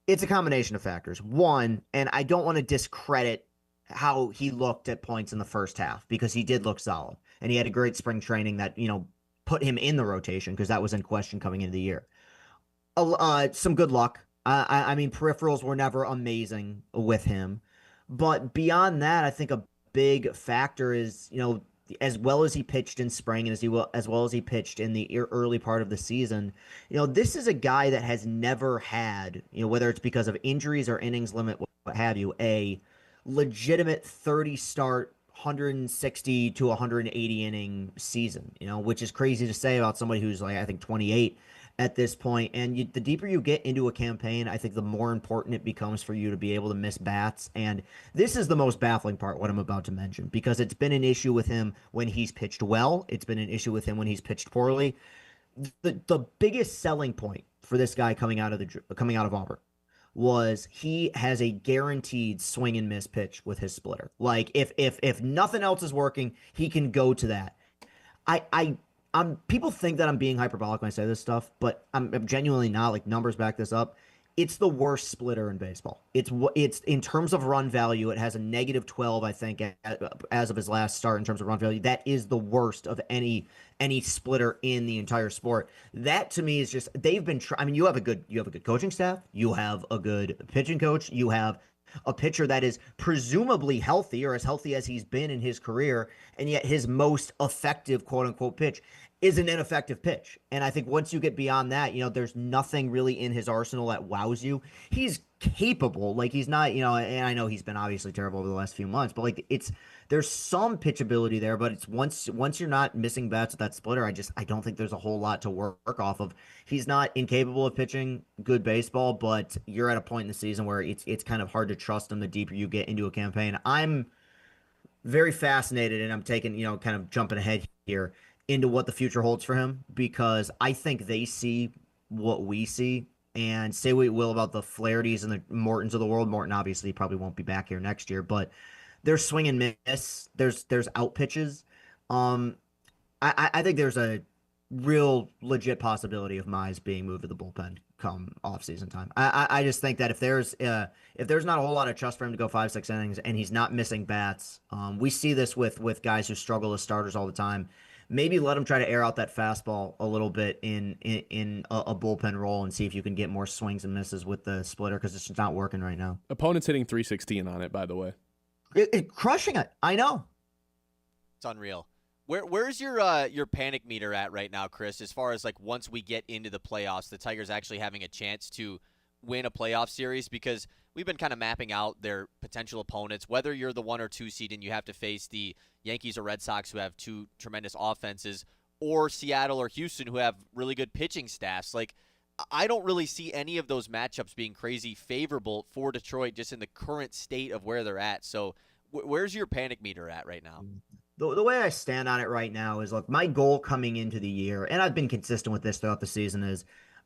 Speaker 23: It's a combination of factors. One, and I don't want to discredit how he looked at points in the first half, because he did look solid, and he had a great spring training that, put him in the rotation, because that was in question coming into the year. Some good luck. I mean, peripherals were never amazing with him. But beyond that, I think a big factor is, as well as he pitched in spring and as well as he pitched in the early part of the season, this is a guy that has never had, whether it's because of injuries or innings limit, what have you, a legitimate 30 start, 160 to 180 inning season, which is crazy to say about somebody who's I think 28 at this point. And the deeper you get into a campaign, I think the more important it becomes for you to be able to miss bats. And this is the most baffling part, what I'm about to mention, because it's been an issue with him when he's pitched well. It's been an issue with him when he's pitched poorly. The biggest selling point for this guy coming out of Auburn was he has a guaranteed swing and miss pitch with his splitter. If nothing else is working, he can go to that. People think that I'm being hyperbolic when I say this stuff, but I'm genuinely not. Numbers back this up. It's the worst splitter in baseball. It's in terms of run value, it has a -12, I think, as of his last start in terms of run value. That is the worst of any splitter in the entire sport. That to me is just, they've been you have a good coaching staff, you have a good pitching coach, you have a pitcher that is presumably healthy, or as healthy as he's been in his career, and yet his most effective quote-unquote pitch is an ineffective pitch. And I think once you get beyond that, there's nothing really in his arsenal that wows you. He's capable, he's not, and I know he's been obviously terrible over the last few months, but there's some pitchability there, but it's once you're not missing bats with that splitter, I don't think there's a whole lot to work off of. He's not incapable of pitching good baseball, but you're at a point in the season where it's kind of hard to trust him the deeper you get into a campaign. I'm very fascinated, and I'm taking, kind of jumping ahead here into what the future holds for him, because I think they see what we see. And say what we will about the Flahertys and the Mortons of the world. Morton obviously probably won't be back here next year, but there's swing and miss. There's out pitches. I think there's a real legit possibility of Mize being moved to the bullpen come off-season time. I just think that if there's not a whole lot of trust for him to go 5-6 innings and he's not missing bats, we see this with guys who struggle as starters all the time. Maybe let him try to air out that fastball a little bit in a bullpen role and see if you can get more swings and misses with the splitter, because it's just not working right now.
Speaker 9: Opponent's hitting 316 on it, by the way.
Speaker 23: Crushing it. I know.
Speaker 8: It's unreal. Where's your panic meter at right now, Chris, as far as once we get into the playoffs, the Tigers actually having a chance to win a playoff series? Because we've been kind of mapping out their potential opponents, whether you're the 1 or 2 seed and you have to face the Yankees or Red Sox, who have two tremendous offenses, or Seattle or Houston, who have really good pitching staffs. I don't really see any of those matchups being crazy favorable for Detroit just in the current state of where they're at. So where's your panic meter at right now?
Speaker 23: The way I stand on it right now is, look, my goal coming into the year, and I've been consistent with this throughout the season, is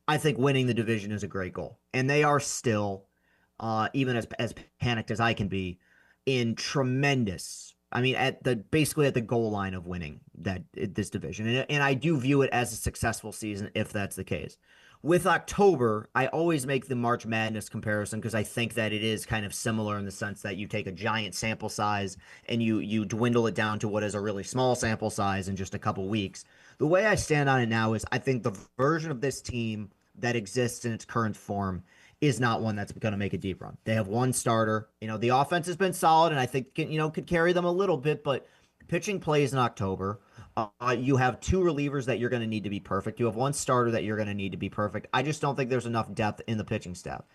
Speaker 23: I think winning the division is a great goal. And they are still, even as panicked as I can be, in tremendous, basically at the goal line of winning this division. And I do view it as a successful season if that's the case. With October, I always make the March Madness comparison, because I think that it is kind of similar in the sense that you take a giant sample size and you dwindle it down to what is a really small sample size in just a couple weeks. The way I stand on it now is I think the version of this team that exists in its current form is not one that's going to make a deep run. They have one starter. The offense has been solid, and I think could carry them a little bit, but pitching plays in October. You have 2 relievers that you're going to need to be perfect. You have 1 starter that you're going to need to be perfect. I just don't think there's enough depth in the pitching staff.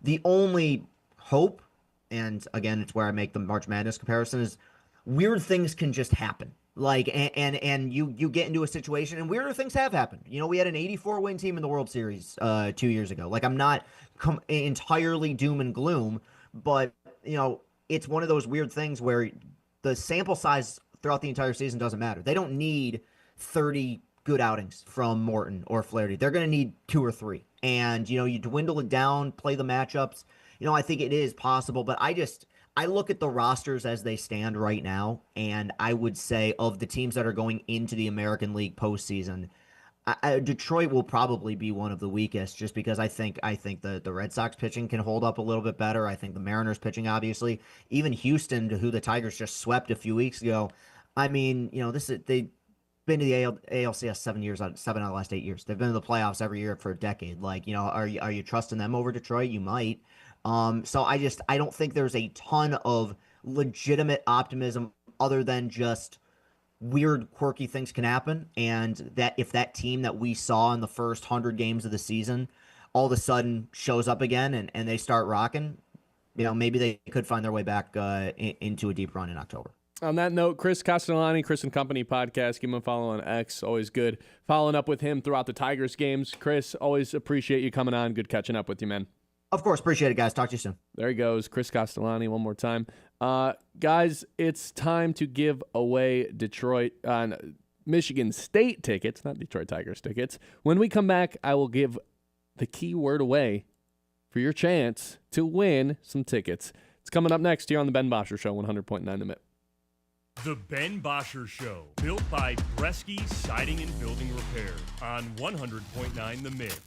Speaker 23: The only hope, and again, it's where I make the March Madness comparison, is weird things can just happen. And you get into a situation, and weirder things have happened. We had an 84-win team in the World Series 2 years ago. I'm not entirely doom and gloom, but it's one of those weird things where the sample size throughout the entire season doesn't matter. They don't need 30 good outings from Morton or Flaherty. They're going to need 2 or 3. And, you dwindle it down, play the matchups. I think it is possible, but I look at the rosters as they stand right now, and I would say of the teams that are going into the American League postseason, Detroit will probably be one of the weakest, just because I think the Red Sox pitching can hold up a little bit better. I think the Mariners pitching, obviously, even Houston, who the Tigers just swept a few weeks ago. I mean, they've been to the ALCS 7 out of the last 8 years. They've been to the playoffs every year for a decade. Like, are you trusting them over Detroit? You might. So I don't think there's a ton of legitimate optimism other than just weird, quirky things can happen. And that if that team that we saw in the first 100 games of the season all of a sudden shows up again and they start rocking, maybe they could find their way back into a deep run in October.
Speaker 9: On that note, Chris Castellani, Chris and Company podcast. Give him a follow on X. Always good following up with him throughout the Tigers games. Chris, always appreciate you coming on. Good catching up with you, man.
Speaker 23: Of course. Appreciate it, guys. Talk to you soon.
Speaker 9: There he goes. Chris Castellani one more time. Guys, it's time to give away Detroit Michigan State tickets, not Detroit Tigers tickets. When we come back, I will give the key word away for your chance to win some tickets. It's coming up next here on the Ben Bosscher Show, 100.9 The Mitt.
Speaker 10: The Ben Bosscher Show, built by Bryce Siding and Building Repair on 100.9 The Mitt.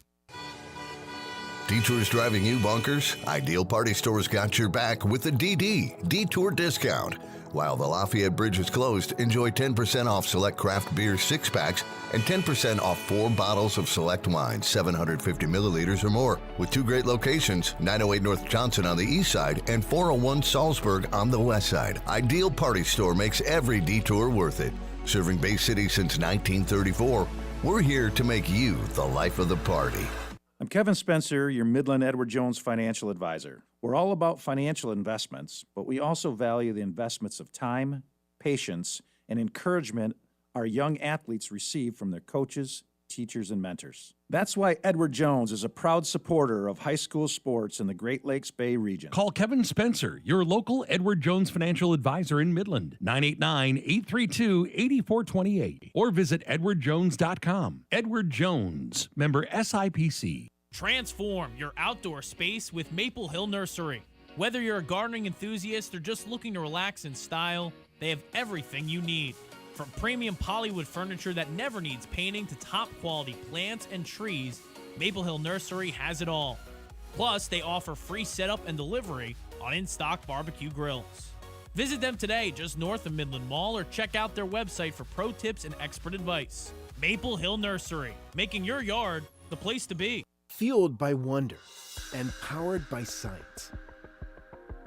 Speaker 17: Detours driving you bonkers? Ideal Party Store's got your back with the Detour discount. While the Lafayette Bridge is closed, enjoy 10% off select craft beer 6-packs and 10% off 4 bottles of select wine, 750 milliliters or more, with 2 great locations, 908 North Johnson on the east side and 401 Salzburg on the west side. Ideal Party Store makes every detour worth it. Serving Bay City since 1934, we're here to make you the life of the party.
Speaker 4: I'm Kevin Spencer, your Midland Edward Jones financial advisor. We're all about financial investments, but we also value the investments of time, patience, and encouragement our young athletes receive from their coaches, teachers, and mentors. That's why Edward Jones is a proud supporter of high school sports in the Great Lakes Bay region.
Speaker 6: Call Kevin Spencer, your local Edward Jones financial advisor in Midland, 989-832-8428, or visit edwardjones.com. Edward Jones, member SIPC.
Speaker 1: Transform your outdoor space with Maple Hill Nursery. Whether you're a gardening enthusiast or just looking to relax in style, they have everything you need. From premium polywood furniture that never needs painting to top quality plants and trees, Maple Hill Nursery has it all. Plus, they offer free setup and delivery on in-stock barbecue grills. Visit them today just north of Midland Mall or check out their website for pro tips and expert advice. Maple Hill Nursery, making your yard the place to be.
Speaker 13: Fueled by wonder and powered by science.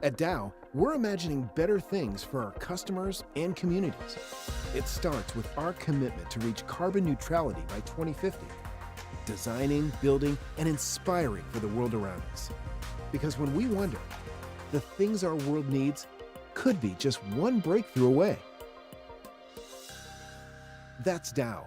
Speaker 13: At Dow, we're imagining better things for our customers and communities. It starts with our commitment to reach carbon neutrality by 2050, designing, building, and inspiring for the world around us. Because when we wonder, the things our world needs could be just one breakthrough away. That's Dow.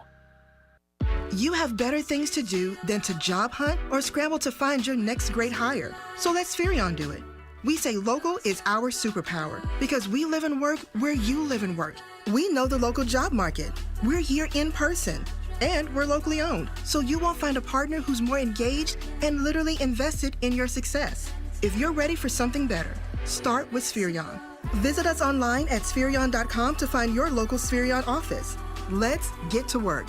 Speaker 24: You have better things to do than to job hunt or scramble to find your next great hire. So let Spherion do it. We say local is our superpower because we live and work where you live and work. We know the local job market. We're here in person. And we're locally owned, so you won't find a partner who's more engaged and literally invested in your success. If you're ready for something better, start with Spherion. Visit us online at Spherion.com to find your local Spherion office. Let's get to work.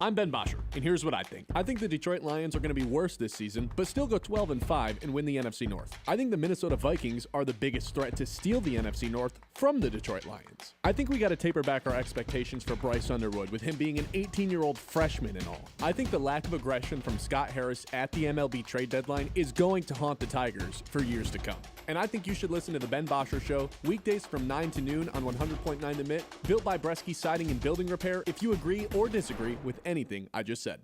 Speaker 9: I'm Ben Bosscher, and here's what I think. I think the Detroit Lions are going to be worse this season, but still go 12-5 and win the NFC North. I think the Minnesota Vikings are the biggest threat to steal the NFC North from the Detroit Lions. I think we got to taper back our expectations for Bryce Underwood, with him being an 18-year-old freshman and all. I think the lack of aggression from Scott Harris at the MLB trade deadline is going to haunt the Tigers for years to come. And I think you should listen to the Ben Bosscher Show weekdays from 9 to noon on 100.9 The Mitt, built by Bryce Siding and Building Repair, if you agree or disagree with anything I just said.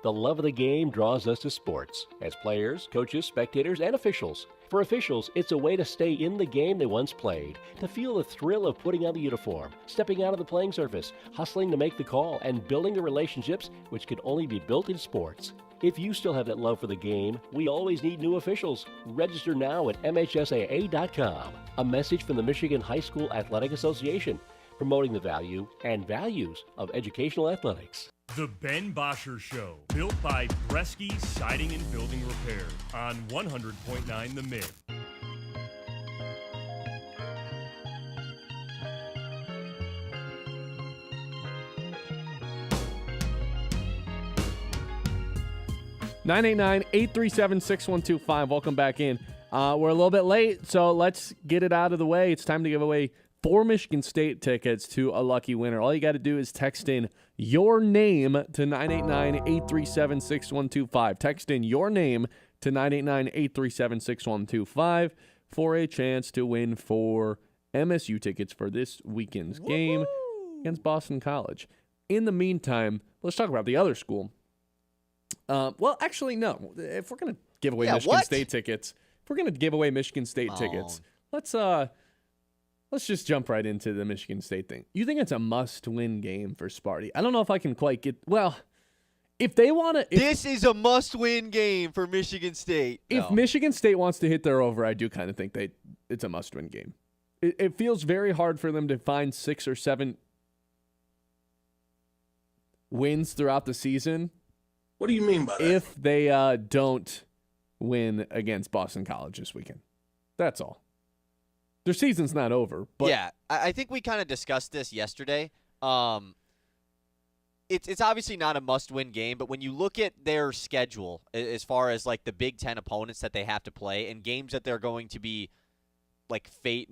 Speaker 25: The love of the game draws us to sports, as players, coaches, spectators, and officials. For officials, it's a way to stay in the game they once played, to feel the thrill of putting on the uniform, stepping out of the playing surface, hustling to make the call, and building the relationships which can only be built in sports. If you still have that love for the game, we always need new officials. Register now at MHSAA.com. A message from the Michigan High School Athletic Association, promoting the value and values of educational athletics.
Speaker 10: The Ben Bosscher Show, built by Bryce Siding and Building Repair on 100.9 The Mitt.
Speaker 9: 989-837-6125. Welcome back in. We're a little bit late, so let's get it out of the way. It's time to give away 4 Michigan State tickets to a lucky winner. All you got to do is text in your name to 989-837-6125. Text in your name to 989-837-6125 for a chance to win 4 MSU tickets for this weekend's game against Boston College. In the meantime, let's talk about the other school. Well, actually, no. If we're going to give away Michigan State tickets, let's just jump right into the Michigan State thing. You think it's a must-win game for Sparty? I don't know if I can quite get. Well, if they want to,
Speaker 8: this is a must-win game for Michigan State.
Speaker 9: If Michigan State wants to hit their over, I do kind of think it's a must-win game. It feels very hard for them to find 6 or 7 wins throughout the season.
Speaker 21: What do you mean by that?
Speaker 9: If they don't win against Boston College this weekend. That's all. Their season's not over. But
Speaker 8: yeah, I think we kind of discussed this yesterday. It's obviously not a must-win game, but when you look at their schedule as far as like the Big Ten opponents that they have to play and games that they're going to be like the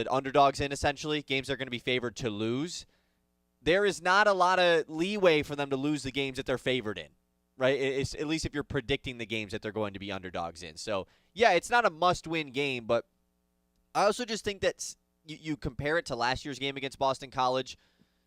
Speaker 8: underdogs in, essentially, games they're going to be favored to lose, there is not a lot of leeway for them to lose the games that they're favored in, right? It's, at least if you're predicting the games that they're going to be underdogs in. So, yeah, it's not a must-win game, but I also just think that you compare it to last year's game against Boston College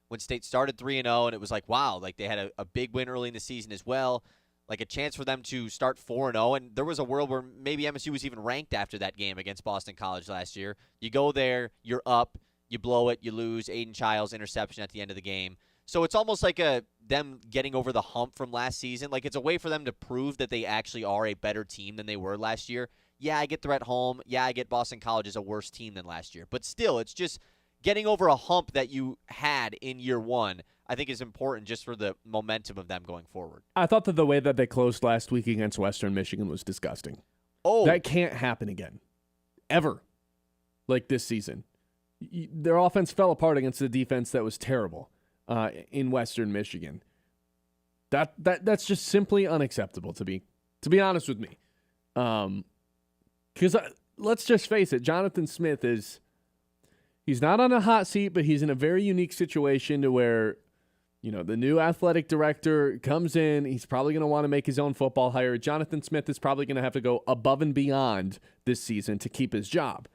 Speaker 8: when State started 3-0, and it was like, wow, like they had a big win early in the season as well, like a chance for them to start 4-0, and there was a world where maybe MSU was even ranked after that game against Boston College last year. You go there, you're up, you blow it, you lose, Aiden Childs interception at the end of the game. So it's almost like them getting over the hump from last season. Like it's a way for them to prove that they actually are a better team than they were last year. Yeah, I get they're at home. Yeah, I get Boston College is a worse team than last year. But still, it's just getting over a hump that you had in year one, I think is important just for the momentum of them going forward.
Speaker 9: I thought that the way that they closed last week against Western Michigan was disgusting.
Speaker 8: Oh.
Speaker 9: That can't happen again. Ever. Like this season. Their offense fell apart against a defense that was terrible in Western Michigan. That's just simply unacceptable to be honest with me. Because let's just face it, Jonathan Smith he's not on a hot seat, but he's in a very unique situation to where, the new athletic director comes in. He's probably going to want to make his own football hire. Jonathan Smith is probably going to have to go above and beyond this season to keep his job.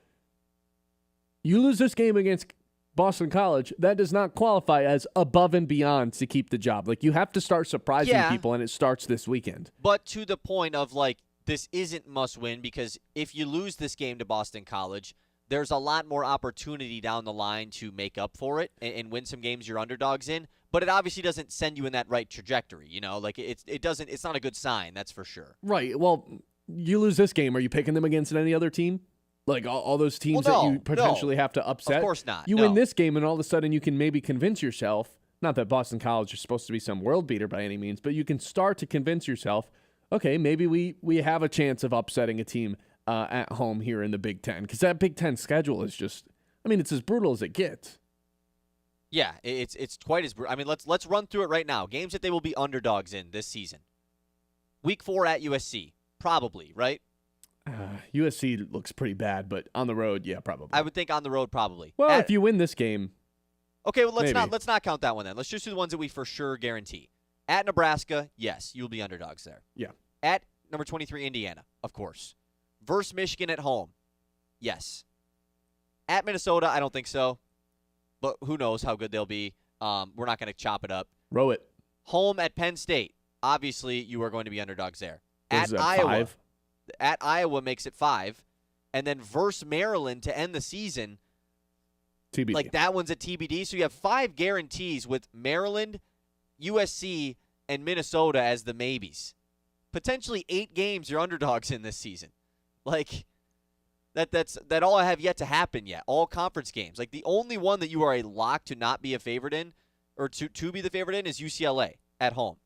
Speaker 9: You lose this game against Boston College, that does not qualify as above and beyond to keep the job. Like, you have to start surprising people, and it starts this weekend.
Speaker 8: But to the point of, like, this isn't must-win because if you lose this game to Boston College, there's a lot more opportunity down the line to make up for it and win some games you're underdogs in. But it obviously doesn't send you in that right trajectory, Like, it's not a good sign, that's for sure.
Speaker 9: Right. Well, you lose this game. Are you picking them against any other team? Like all those teams that you potentially have to upset?
Speaker 8: Of course not.
Speaker 9: You win this game, and all of a sudden you can maybe convince yourself, not that Boston College is supposed to be some world beater by any means, but you can start to convince yourself, okay, maybe we have a chance of upsetting a team at home here in the Big Ten. Because that Big Ten schedule is just, it's as brutal as it gets.
Speaker 8: Yeah, it's quite as brutal. Let's run through it right now. Games that they will be underdogs in this season. Week 4 at USC, probably, right?
Speaker 9: USC looks pretty bad, but on the road, yeah, probably.
Speaker 8: I would think on the road, probably.
Speaker 9: Well, if you win this game,
Speaker 8: okay. Well, let's
Speaker 9: maybe.
Speaker 8: not count that one then. Let's just do the ones that we for sure guarantee. At Nebraska, yes, you'll be underdogs there.
Speaker 9: Yeah.
Speaker 8: At number 23, Indiana, of course. Versus Michigan at home, yes. At Minnesota, I don't think so, but who knows how good they'll be. We're not going to chop it up.
Speaker 9: Row it.
Speaker 8: Home at Penn State, obviously you are going to be underdogs there.
Speaker 9: At Iowa. 5?
Speaker 8: At Iowa makes it 5. And then versus Maryland to end the season.
Speaker 9: TBD.
Speaker 8: Like that one's a TBD. So you have 5 guarantees with Maryland, USC, and Minnesota as the maybes. Potentially 8 games you're underdogs in this season. Like that all have yet to happen yet. All conference games. Like the only one that you are a lock to not be a favorite in or to be the favorite in is UCLA at home.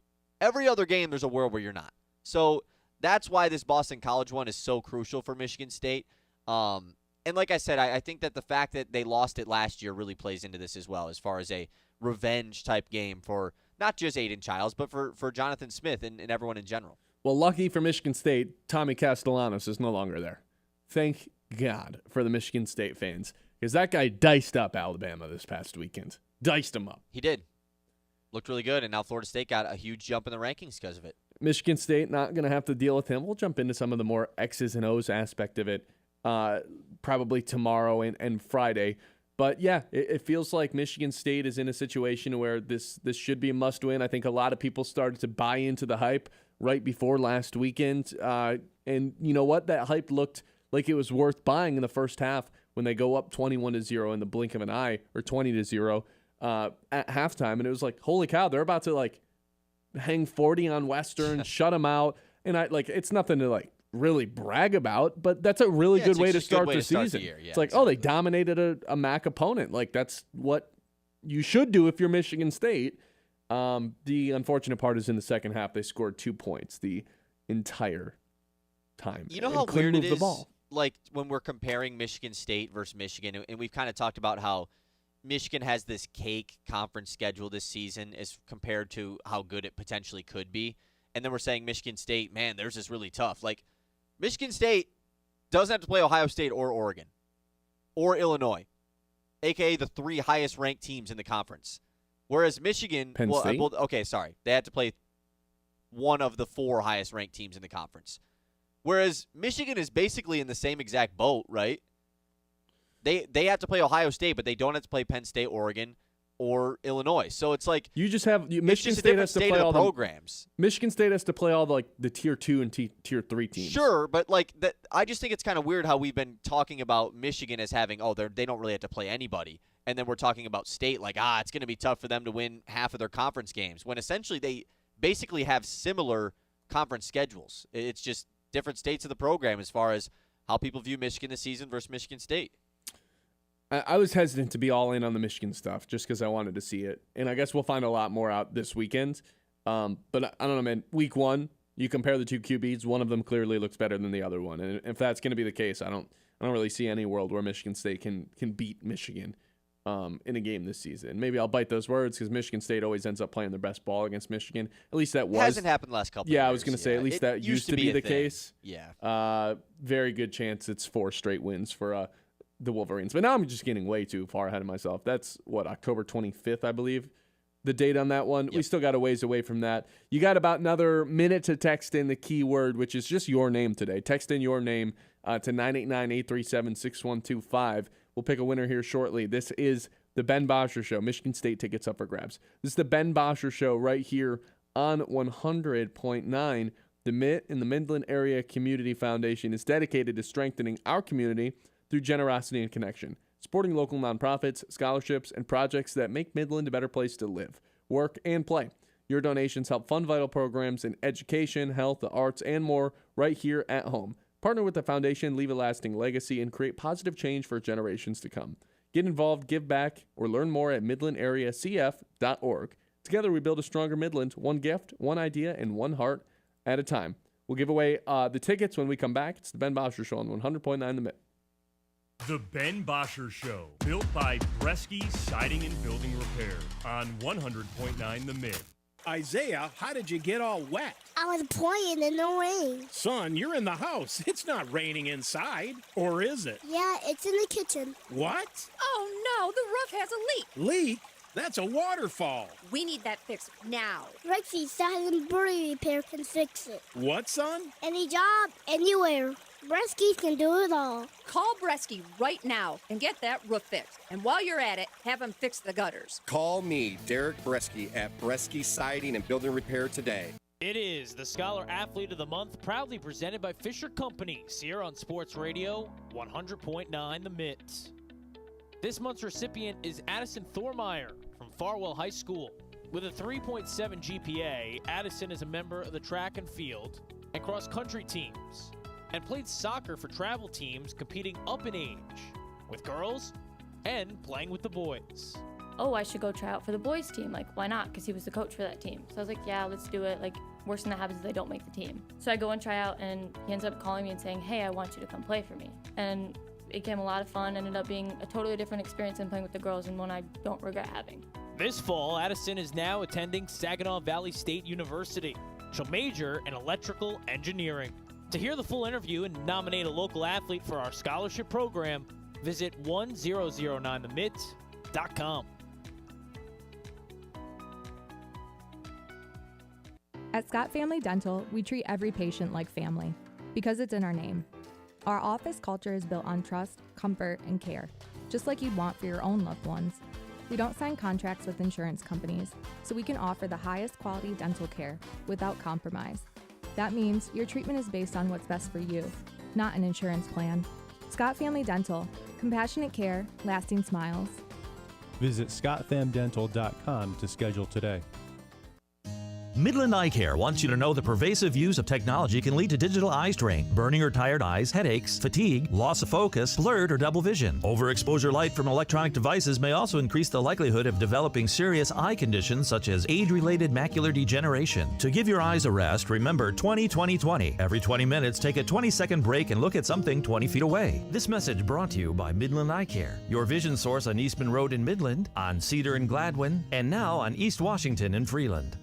Speaker 8: Every other game there's a world where you're not. So that's why this Boston College one is so crucial for Michigan State. And like I said, I think that the fact that they lost it last year really plays into this as well as far as a revenge-type game for not just Aiden Childs, but for Jonathan Smith and everyone in general.
Speaker 9: Well, lucky for Michigan State, Tommy Castellanos is no longer there. Thank God for the Michigan State fans, because that guy diced up Alabama this past weekend. Diced him up.
Speaker 8: He did. Looked really good, and now Florida State got a huge jump in the rankings because of it.
Speaker 9: Michigan State not going to have to deal with him. We'll jump into some of the more X's and O's aspect of it probably tomorrow and Friday. But, yeah, it feels like Michigan State is in a situation where this should be a must-win. I think a lot of people started to buy into the hype right before last weekend. And you know what? That hype looked like it was worth buying in the first half when they go up 21-0 in the blink of an eye, or 20-0 at halftime. And it was like, holy cow, they're about to, like, hang 40 on Western, shut them out. And it's nothing to, like, really brag about, but that's a really good way to start the season. It's like, they dominated a MAC opponent. Like, that's what you should do if you're Michigan State. The unfortunate part is in the second half, they scored 2 points the entire time.
Speaker 8: You know how weird it is, like, when we're comparing Michigan State versus Michigan, and we've kind of talked about how Michigan has this cake conference schedule this season as compared to how good it potentially could be. And then we're saying Michigan State, man, theirs is really tough. Like, Michigan State doesn't have to play Ohio State or Oregon or Illinois, a.k.a. the 3 highest-ranked teams in the conference. Whereas Michigan,
Speaker 9: Penn State?
Speaker 8: They had to play one of the 4 highest-ranked teams in the conference. Whereas Michigan is basically in the same exact boat, right? They have to play Ohio State, but they don't have to play Penn State, Oregon, or Illinois. So it's like
Speaker 9: you just have Michigan State has to play all the
Speaker 8: programs.
Speaker 9: Michigan State has to play all the tier 2 and tier 3 teams.
Speaker 8: Sure, but like that, I just think it's kind of weird how we've been talking about Michigan as having they don't really have to play anybody, and then we're talking about State like it's going to be tough for them to win half of their conference games when essentially they basically have similar conference schedules. It's just different states of the program as far as how people view Michigan this season versus Michigan State.
Speaker 9: I was hesitant to be all in on the Michigan stuff just because I wanted to see it. And I guess we'll find a lot more out this weekend. But I don't know, man. Week 1, you compare the 2 QBs. One of them clearly looks better than the other one. And if that's going to be the case, I don't really see any world where Michigan State can beat Michigan in a game this season. Maybe I'll bite those words because Michigan State always ends up playing their best ball against Michigan. At least that was.
Speaker 8: Hasn't happened the last couple of years.
Speaker 9: Yeah, I was going to say, at least that used to be the case.
Speaker 8: Yeah.
Speaker 9: Very good chance it's 4 straight wins for the Wolverines. But now I'm just getting way too far ahead of myself. That's, October 25th, I believe, the date on that one. Yep. We still got a ways away from that. You got about another minute to text in the keyword, which is just your name today. Text in your name to 989-837-6125. We'll pick a winner here shortly. This is the Ben Bosscher Show. Michigan State tickets up for grabs. This is the Ben Bosscher Show right here on 100.9. The Mitt and the Midland Area Community Foundation is dedicated to strengthening our community through generosity and connection, supporting local nonprofits, scholarships, and projects that make Midland a better place to live, work, and play. Your donations help fund vital programs in education, health, the arts, and more right here at home. Partner with the foundation, leave a lasting legacy, and create positive change for generations to come. Get involved, give back, or learn more at midlandareacf.org. Together we build a stronger Midland, one gift, one idea, and one heart at a time. We'll give away the tickets when we come back. It's the Ben Bosscher Show on 100.9 The Mitt.
Speaker 10: The Ben Bosscher Show, built by Bresky Siding and Building Repair on 100.9 The Mitt.
Speaker 2: Isaiah, how did you get all wet?
Speaker 15: I was playing in the rain.
Speaker 2: Son, you're in the house. It's not raining inside. Or is it?
Speaker 15: Yeah, it's in the kitchen.
Speaker 2: What?
Speaker 14: Oh no, the roof has a leak.
Speaker 2: Leak? That's a waterfall.
Speaker 14: We need that fixed now.
Speaker 15: Bryce Siding and Building Repair can fix it.
Speaker 2: What, son?
Speaker 15: Any job, anywhere. Bresky can do it all.
Speaker 14: Call Bresky right now and get that roof fixed. And while you're at it, have him fix the gutters.
Speaker 16: Call me, Derek Bresky, at Bresky Siding and Building Repair today.
Speaker 1: It is the Scholar Athlete of the Month, proudly presented by Fisher Companies here on Sports Radio 100.9 The Mitt. This month's recipient is Addison Thormeyer from Farwell High School. With a 3.7 GPA, Addison is a member of the track and field and cross-country teams, and played soccer for travel teams competing up in age with girls and playing with the boys.
Speaker 11: Oh, I should go try out for the boys team. Like, why not? Because he was the coach for that team. So I was like, yeah, let's do it. Like, worst thing that happens is they don't make the team. So I go and try out, and he ends up calling me and saying, hey, I want you to come play for me. And it became a lot of fun. Ended up being a totally different experience than playing with the girls, and one I don't regret having.
Speaker 1: This fall, Addison is now attending Saginaw Valley State University. She'll major in electrical engineering. To hear the full interview and nominate a local athlete for our scholarship program, visit 1009themitt.com.
Speaker 3: At Scott Family Dental, we treat every patient like family because it's in our name. Our office culture is built on trust, comfort, and care, just like you'd want for your own loved ones. We don't sign contracts with insurance companies, so we can offer the highest quality dental care without compromise. That means your treatment is based on what's best for you, not an insurance plan. Scott Family Dental, compassionate care, lasting smiles.
Speaker 5: Visit scottfamdental.com to schedule today.
Speaker 18: Midland Eye Care wants you to know the pervasive use of technology can lead to digital eye strain, burning or tired eyes, headaches, fatigue, loss of focus, blurred or double vision. Overexposure light from electronic devices may also increase the likelihood of developing serious eye conditions such as age-related macular degeneration. To give your eyes a rest, remember 20-20-20. Every 20 minutes, take a 20-second break and look at something 20 feet away. This message brought to you by Midland Eye Care, your vision source on Eastman Road in Midland, on Cedar and Gladwin, and now on East Washington in Freeland.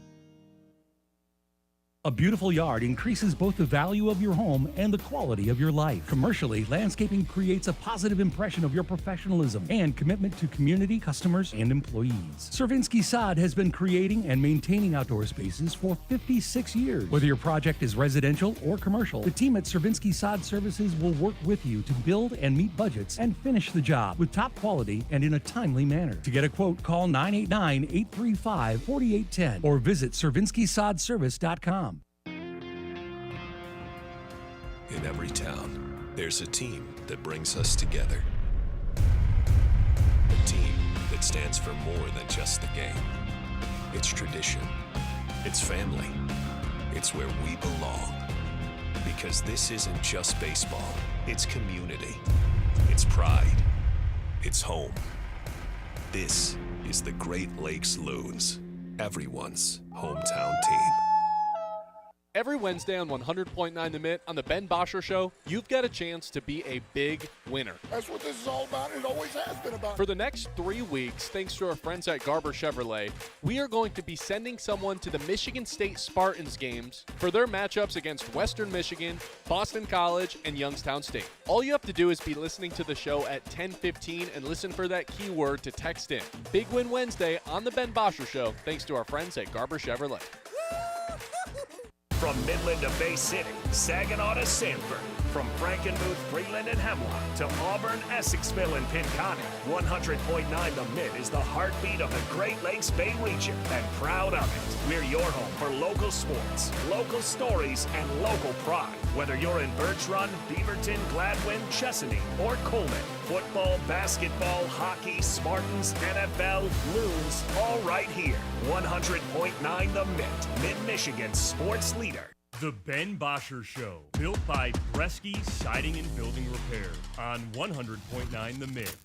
Speaker 6: A beautiful yard increases both the value of your home and the quality of your life. Commercially, landscaping creates a positive impression of your professionalism and commitment to community, customers, and employees. Cervinsky Sod has been creating and maintaining outdoor spaces for 56 years. Whether your project is residential or commercial, the team at Cervinsky Sod Services will work with you to build and meet budgets and finish the job with top quality and in a timely manner. To get a quote, call 989-835-4810 or visit CervinskySodService.com.
Speaker 12: In every town, there's a team that brings us together. A team that stands for more than just the game. It's tradition. It's family. It's where we belong. Because this isn't just baseball. It's community. It's pride. It's home. This is the Great Lakes Loons, everyone's hometown team.
Speaker 9: Every Wednesday on 100.9 The Mitt on the Ben Bosscher Show, you've got a chance to be a big winner.
Speaker 21: That's what this is all about. It always has been about.
Speaker 9: For the next 3 weeks, thanks to our friends at Garber Chevrolet, we are going to be sending someone to the Michigan State Spartans games for their matchups against Western Michigan, Boston College, and Youngstown State. All you have to do is be listening to the show at 10:15 and listen for that keyword to text in. Big Win Wednesday on the Ben Bosscher Show, thanks to our friends at Garber Chevrolet.
Speaker 7: From Midland to Bay City, Saginaw to Sanford, from Frankenmuth, Freeland, and Hemlock to Auburn, Essexville, and Pinconning, 100.9 The Mitt is the heartbeat of the Great Lakes Bay region, and proud of it. We're your home for local sports, local stories, and local pride. Whether you're in Birch Run, Beaverton, Gladwin, Chesaning, or Coleman, football, basketball, hockey, Spartans, NFL, Loons, all right here. 100.9 The Mitt, Mid-Michigan's sports leader.
Speaker 10: The Ben Bosscher Show, built by Bresky Siding and Building Repair on 100.9 The Mitt.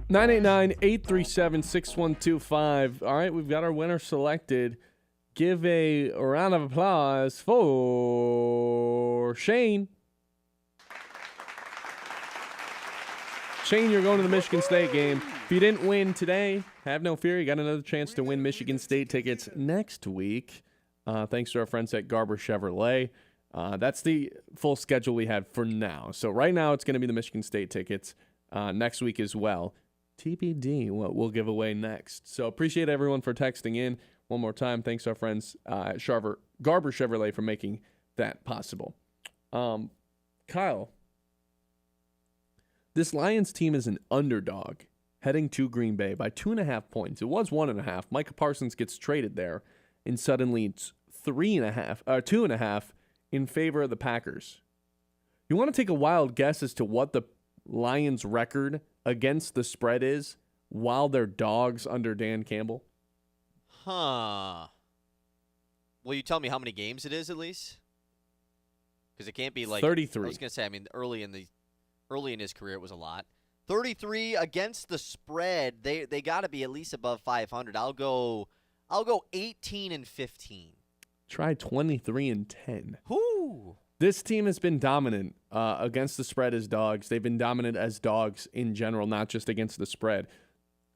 Speaker 9: Nine 837-612-5. All right, we've got our winner selected. Give a round of applause for Shane. Shane, you're going to the Michigan State game. If you didn't win today, have no fear. You got another chance to win Michigan State tickets next week, thanks to our friends at Garber Chevrolet. That's the full schedule we have for now. So right now it's going to be the Michigan State tickets next week as well. TBD what we'll give away next. So appreciate everyone for texting in. One more time, thanks to our friends at Garber Chevrolet for making that possible. Kyle, this Lions team is an underdog heading to Green Bay by 2.5 points. It was 1.5. Micah Parsons gets traded there, and suddenly it's 2.5 in favor of the Packers. You want to take a wild guess as to what the Lions' record against the spread is while they're dogs under Dan Campbell?
Speaker 8: Huh. Will you tell me how many games it is at least? Because it can't be like
Speaker 9: 33.
Speaker 8: I was gonna say. I mean, early in his career, it was a lot. 33 against the spread. They got to be at least above 500. I'll go 18-15.
Speaker 9: Try 23-10.
Speaker 8: Whoo!
Speaker 9: This team has been dominant against the spread as dogs. They've been dominant as dogs in general, not just against the spread.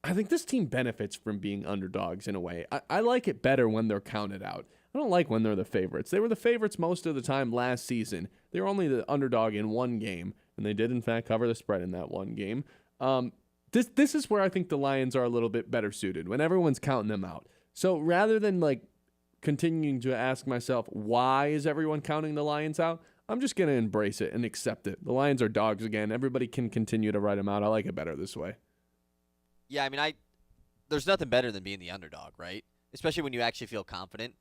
Speaker 9: I think this team benefits from being underdogs in a way. I like it better when they're counted out. I don't like when they're the favorites. They were the favorites most of the time last season. They were only the underdog in one game, and they did, in fact, cover the spread in that one game. This is where I think the Lions are a little bit better suited, when everyone's counting them out. So rather than continuing to ask myself, why is everyone counting the Lions out? I'm just going to embrace it and accept it. The Lions are dogs again. Everybody can continue to write them out. I like it better this way.
Speaker 8: Yeah, I mean, there's nothing better than being the underdog, right? Especially when you actually feel confident.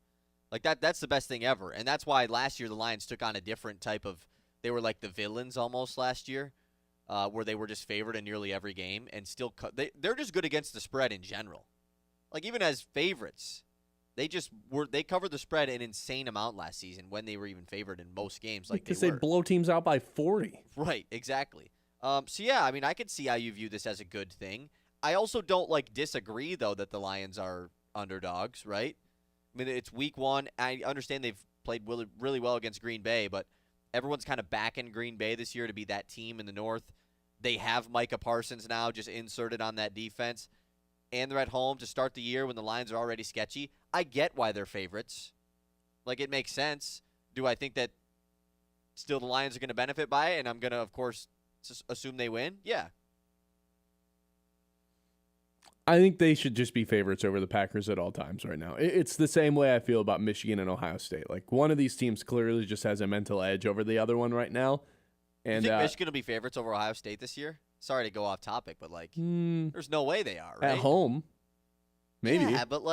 Speaker 8: Like that's the best thing ever. And that's why last year the Lions took on a different type of, they were like the villains almost last year, where they were just favored in nearly every game and still they're just good against the spread in general. Like even as favorites, they covered the spread an insane amount last season when they were even favored in most games. Like
Speaker 9: because they blow teams out by 40.
Speaker 8: Right, exactly. So yeah, I mean, I could see how you view this as a good thing. I also don't disagree though that the Lions are underdogs, right? I mean, it's week 1. I understand they've played really, really well against Green Bay, but everyone's kind of backing Green Bay this year to be that team in the North. They have Micah Parsons now just inserted on that defense, and they're at home to start the year when the Lions are already sketchy. I get why they're favorites. It makes sense. Do I think that still the Lions are going to benefit by it, and I'm going to, of course, assume they win? Yeah.
Speaker 9: I think they should just be favorites over the Packers at all times right now. It's the same way I feel about Michigan and Ohio State. One of these teams clearly just has a mental edge over the other one right now. And
Speaker 8: you think Michigan will be favorites over Ohio State this year? Sorry to go off topic, but there's no way they are, right?
Speaker 9: At home, maybe.
Speaker 8: Yeah, but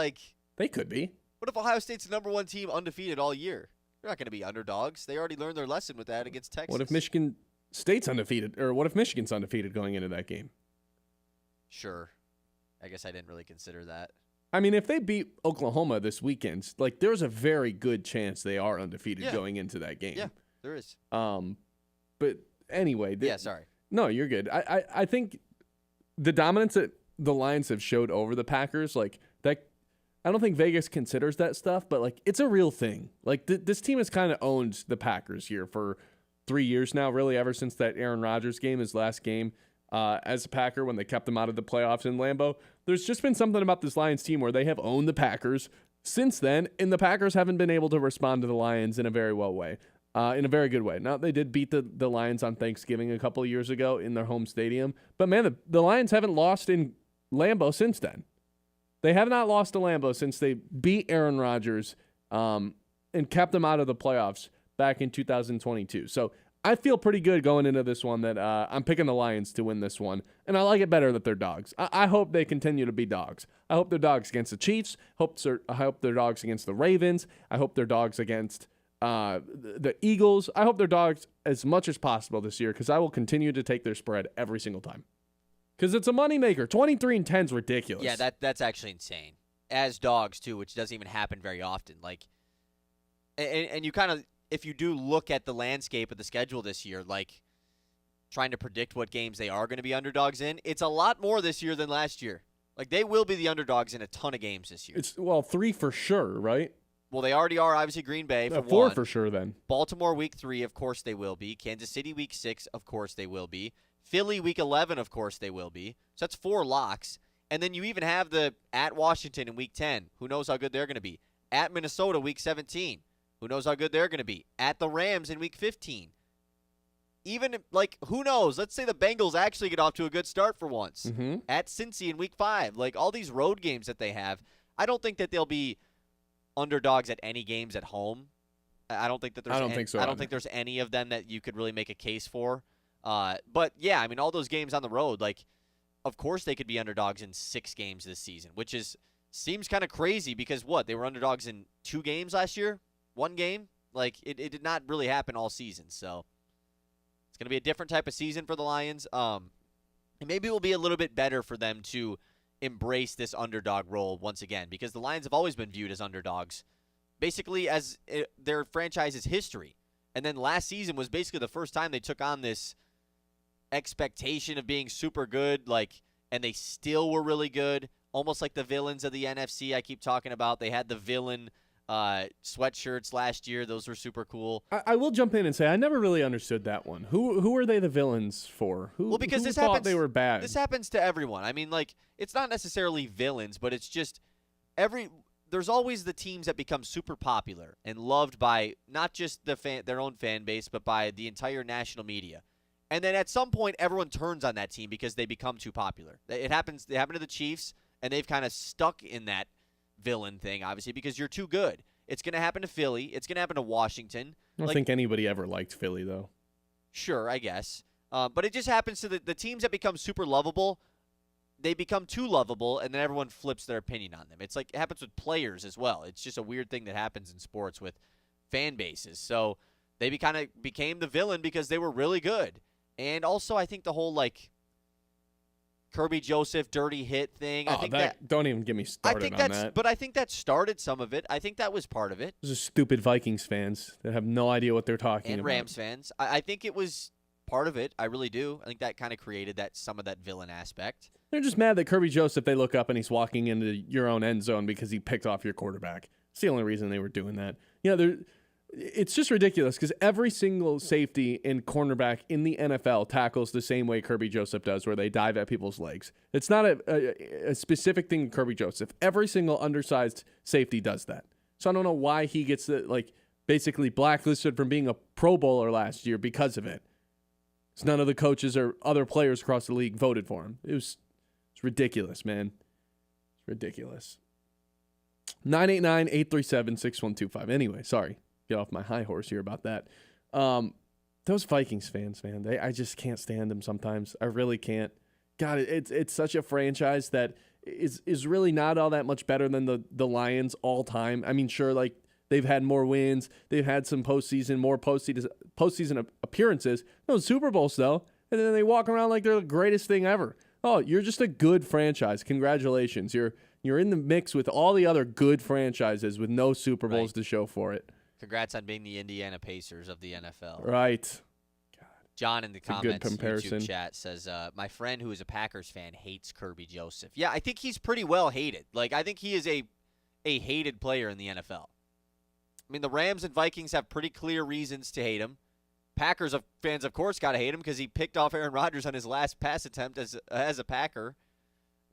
Speaker 9: they could be.
Speaker 8: What if Ohio State's the #1 team undefeated all year? They're not going to be underdogs. They already learned their lesson with that against Texas.
Speaker 9: What if Michigan State's undefeated, or what if Michigan's undefeated going into that game?
Speaker 8: Sure. I guess I didn't really consider that.
Speaker 9: I mean, if they beat Oklahoma this weekend, there's a very good chance they are undefeated going into that game.
Speaker 8: Yeah, there is.
Speaker 9: But anyway.
Speaker 8: Yeah, sorry.
Speaker 9: No, you're good. I think the dominance that the Lions have showed over the Packers, that, I don't think Vegas considers that stuff, but it's a real thing. This team has kind of owned the Packers here for 3 years now, really, ever since that Aaron Rodgers game, his last game as a Packer when they kept them out of the playoffs in Lambeau. There's just been something about this Lions team where they have owned the Packers since then, and the Packers haven't been able to respond to the Lions in a very good way. Now, they did beat the Lions on Thanksgiving a couple of years ago in their home stadium, but man, the Lions haven't lost in Lambeau since then. They have not lost to Lambeau since they beat Aaron Rodgers and kept them out of the playoffs back in 2022. So I feel pretty good going into this one that I'm picking the Lions to win this one, and I like it better that they're dogs. I hope they continue to be dogs. I hope they're dogs against the Chiefs. I hope they're dogs against the Ravens. I hope they're dogs against the Eagles. I hope they're dogs as much as possible this year because I will continue to take their spread every single time. Because it's a moneymaker. 23-10 is ridiculous.
Speaker 8: Yeah, that's actually insane. As dogs, too, which doesn't even happen very often. And you kind of, if you do look at the landscape of the schedule this year, trying to predict what games they are going to be underdogs in, it's a lot more this year than last year. They will be the underdogs in a ton of games this year.
Speaker 9: It's 3 for sure, right?
Speaker 8: Well, they already are, obviously, Green Bay for
Speaker 9: 4
Speaker 8: one.
Speaker 9: For sure, then.
Speaker 8: Baltimore week 3, of course they will be. Kansas City week 6, of course they will be. Philly week 11, of course they will be. So that's 4 locks. And then you even have the at Washington in week 10. Who knows how good they're going to be. At Minnesota week 17. Who knows how good they're going to be. At the Rams in week 15. Even, who knows? Let's say the Bengals actually get off to a good start for once.
Speaker 9: Mm-hmm.
Speaker 8: At Cincy in week 5. All these road games that they have, I don't think that they'll be underdogs at any games at home. I don't think that there's I don't think there's any of them that you could really make a case for. But yeah, I mean, all those games on the road, of course they could be underdogs in 6 games this season, which seems kind of crazy because they were underdogs in 2 games last year, 1 game. It did not really happen all season. So it's going to be a different type of season for the Lions. And maybe it will be a little bit better for them to embrace this underdog role once again, because the Lions have always been viewed as underdogs, basically as their franchise's history. And then last season was basically the first time they took on this expectation of being super good, and they still were really good, almost like the villains of the NFC I keep talking about. They had the villain sweatshirts last year. Those were super cool.
Speaker 9: I will jump in and say I never really understood that one. Who are they the villains for?
Speaker 8: Because
Speaker 9: who
Speaker 8: this
Speaker 9: thought
Speaker 8: happens,
Speaker 9: they were bad?
Speaker 8: This happens to everyone. I mean, like, it's not necessarily villains, but it's just there's always the teams that become super popular and loved by not just their own fan base, but by the entire national media. And then at some point, everyone turns on that team because they become too popular. It happened to the Chiefs, and they've kind of stuck in that villain thing, obviously, because you're too good. It's going to happen to Philly. It's going to happen to Washington.
Speaker 9: I don't think anybody ever liked Philly, though.
Speaker 8: Sure, I guess. But it just happens to the teams that become super lovable, they become too lovable, and then everyone flips their opinion on them. It's like it happens with players as well. It's just a weird thing that happens in sports with fan bases. So they kind of became the villain because they were really good. And also, I think the whole, like, Kirby Joseph dirty hit thing. I think that
Speaker 9: don't even get me started on that.
Speaker 8: But I think that started some of it. I think that was part of it.
Speaker 9: Those are stupid Vikings fans that have no idea what they're talking about.
Speaker 8: And Rams fans. I think it was part of it. I really do. I think that kind of created some of that villain aspect.
Speaker 9: They're just mad that Kirby Joseph, they look up and he's walking into your own end zone because he picked off your quarterback. It's the only reason they were doing that. It's just ridiculous because every single safety and cornerback in the NFL tackles the same way Kirby Joseph does, where they dive at people's legs. It's not a specific thing to Kirby Joseph. Every single undersized safety does that. So I don't know why he gets basically blacklisted from being a Pro Bowler last year because of it. Because none of the coaches or other players across the league voted for him. It's ridiculous, man. It's ridiculous. 989-837-6125. Anyway, sorry. Get off my high horse here about that. Those Vikings fans, man, I just can't stand them sometimes. I really can't. God, it's such a franchise that is really not all that much better than the Lions all time. I mean, sure, like they've had more wins, they've had some more postseason appearances. No Super Bowls though, and then they walk around like they're the greatest thing ever. Oh, you're just a good franchise. Congratulations, you're in the mix with all the other good franchises with no Super Bowls to show for it.
Speaker 8: Congrats on being the Indiana Pacers of the NFL.
Speaker 9: Right. God.
Speaker 8: John in the comments YouTube chat says, my friend who is a Packers fan hates Kirby Joseph. Yeah, I think he's pretty well hated. Like, I think he is a hated player in the NFL. I mean, the Rams and Vikings have pretty clear reasons to hate him. Packers fans, of course, got to hate him because he picked off Aaron Rodgers on his last pass attempt as a Packer.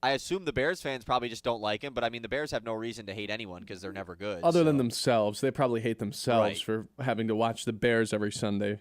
Speaker 8: I assume the Bears fans probably just don't like him, but I mean, the Bears have no reason to hate anyone because they're never good.
Speaker 9: Other than themselves. They probably hate themselves for having to watch the Bears every Sunday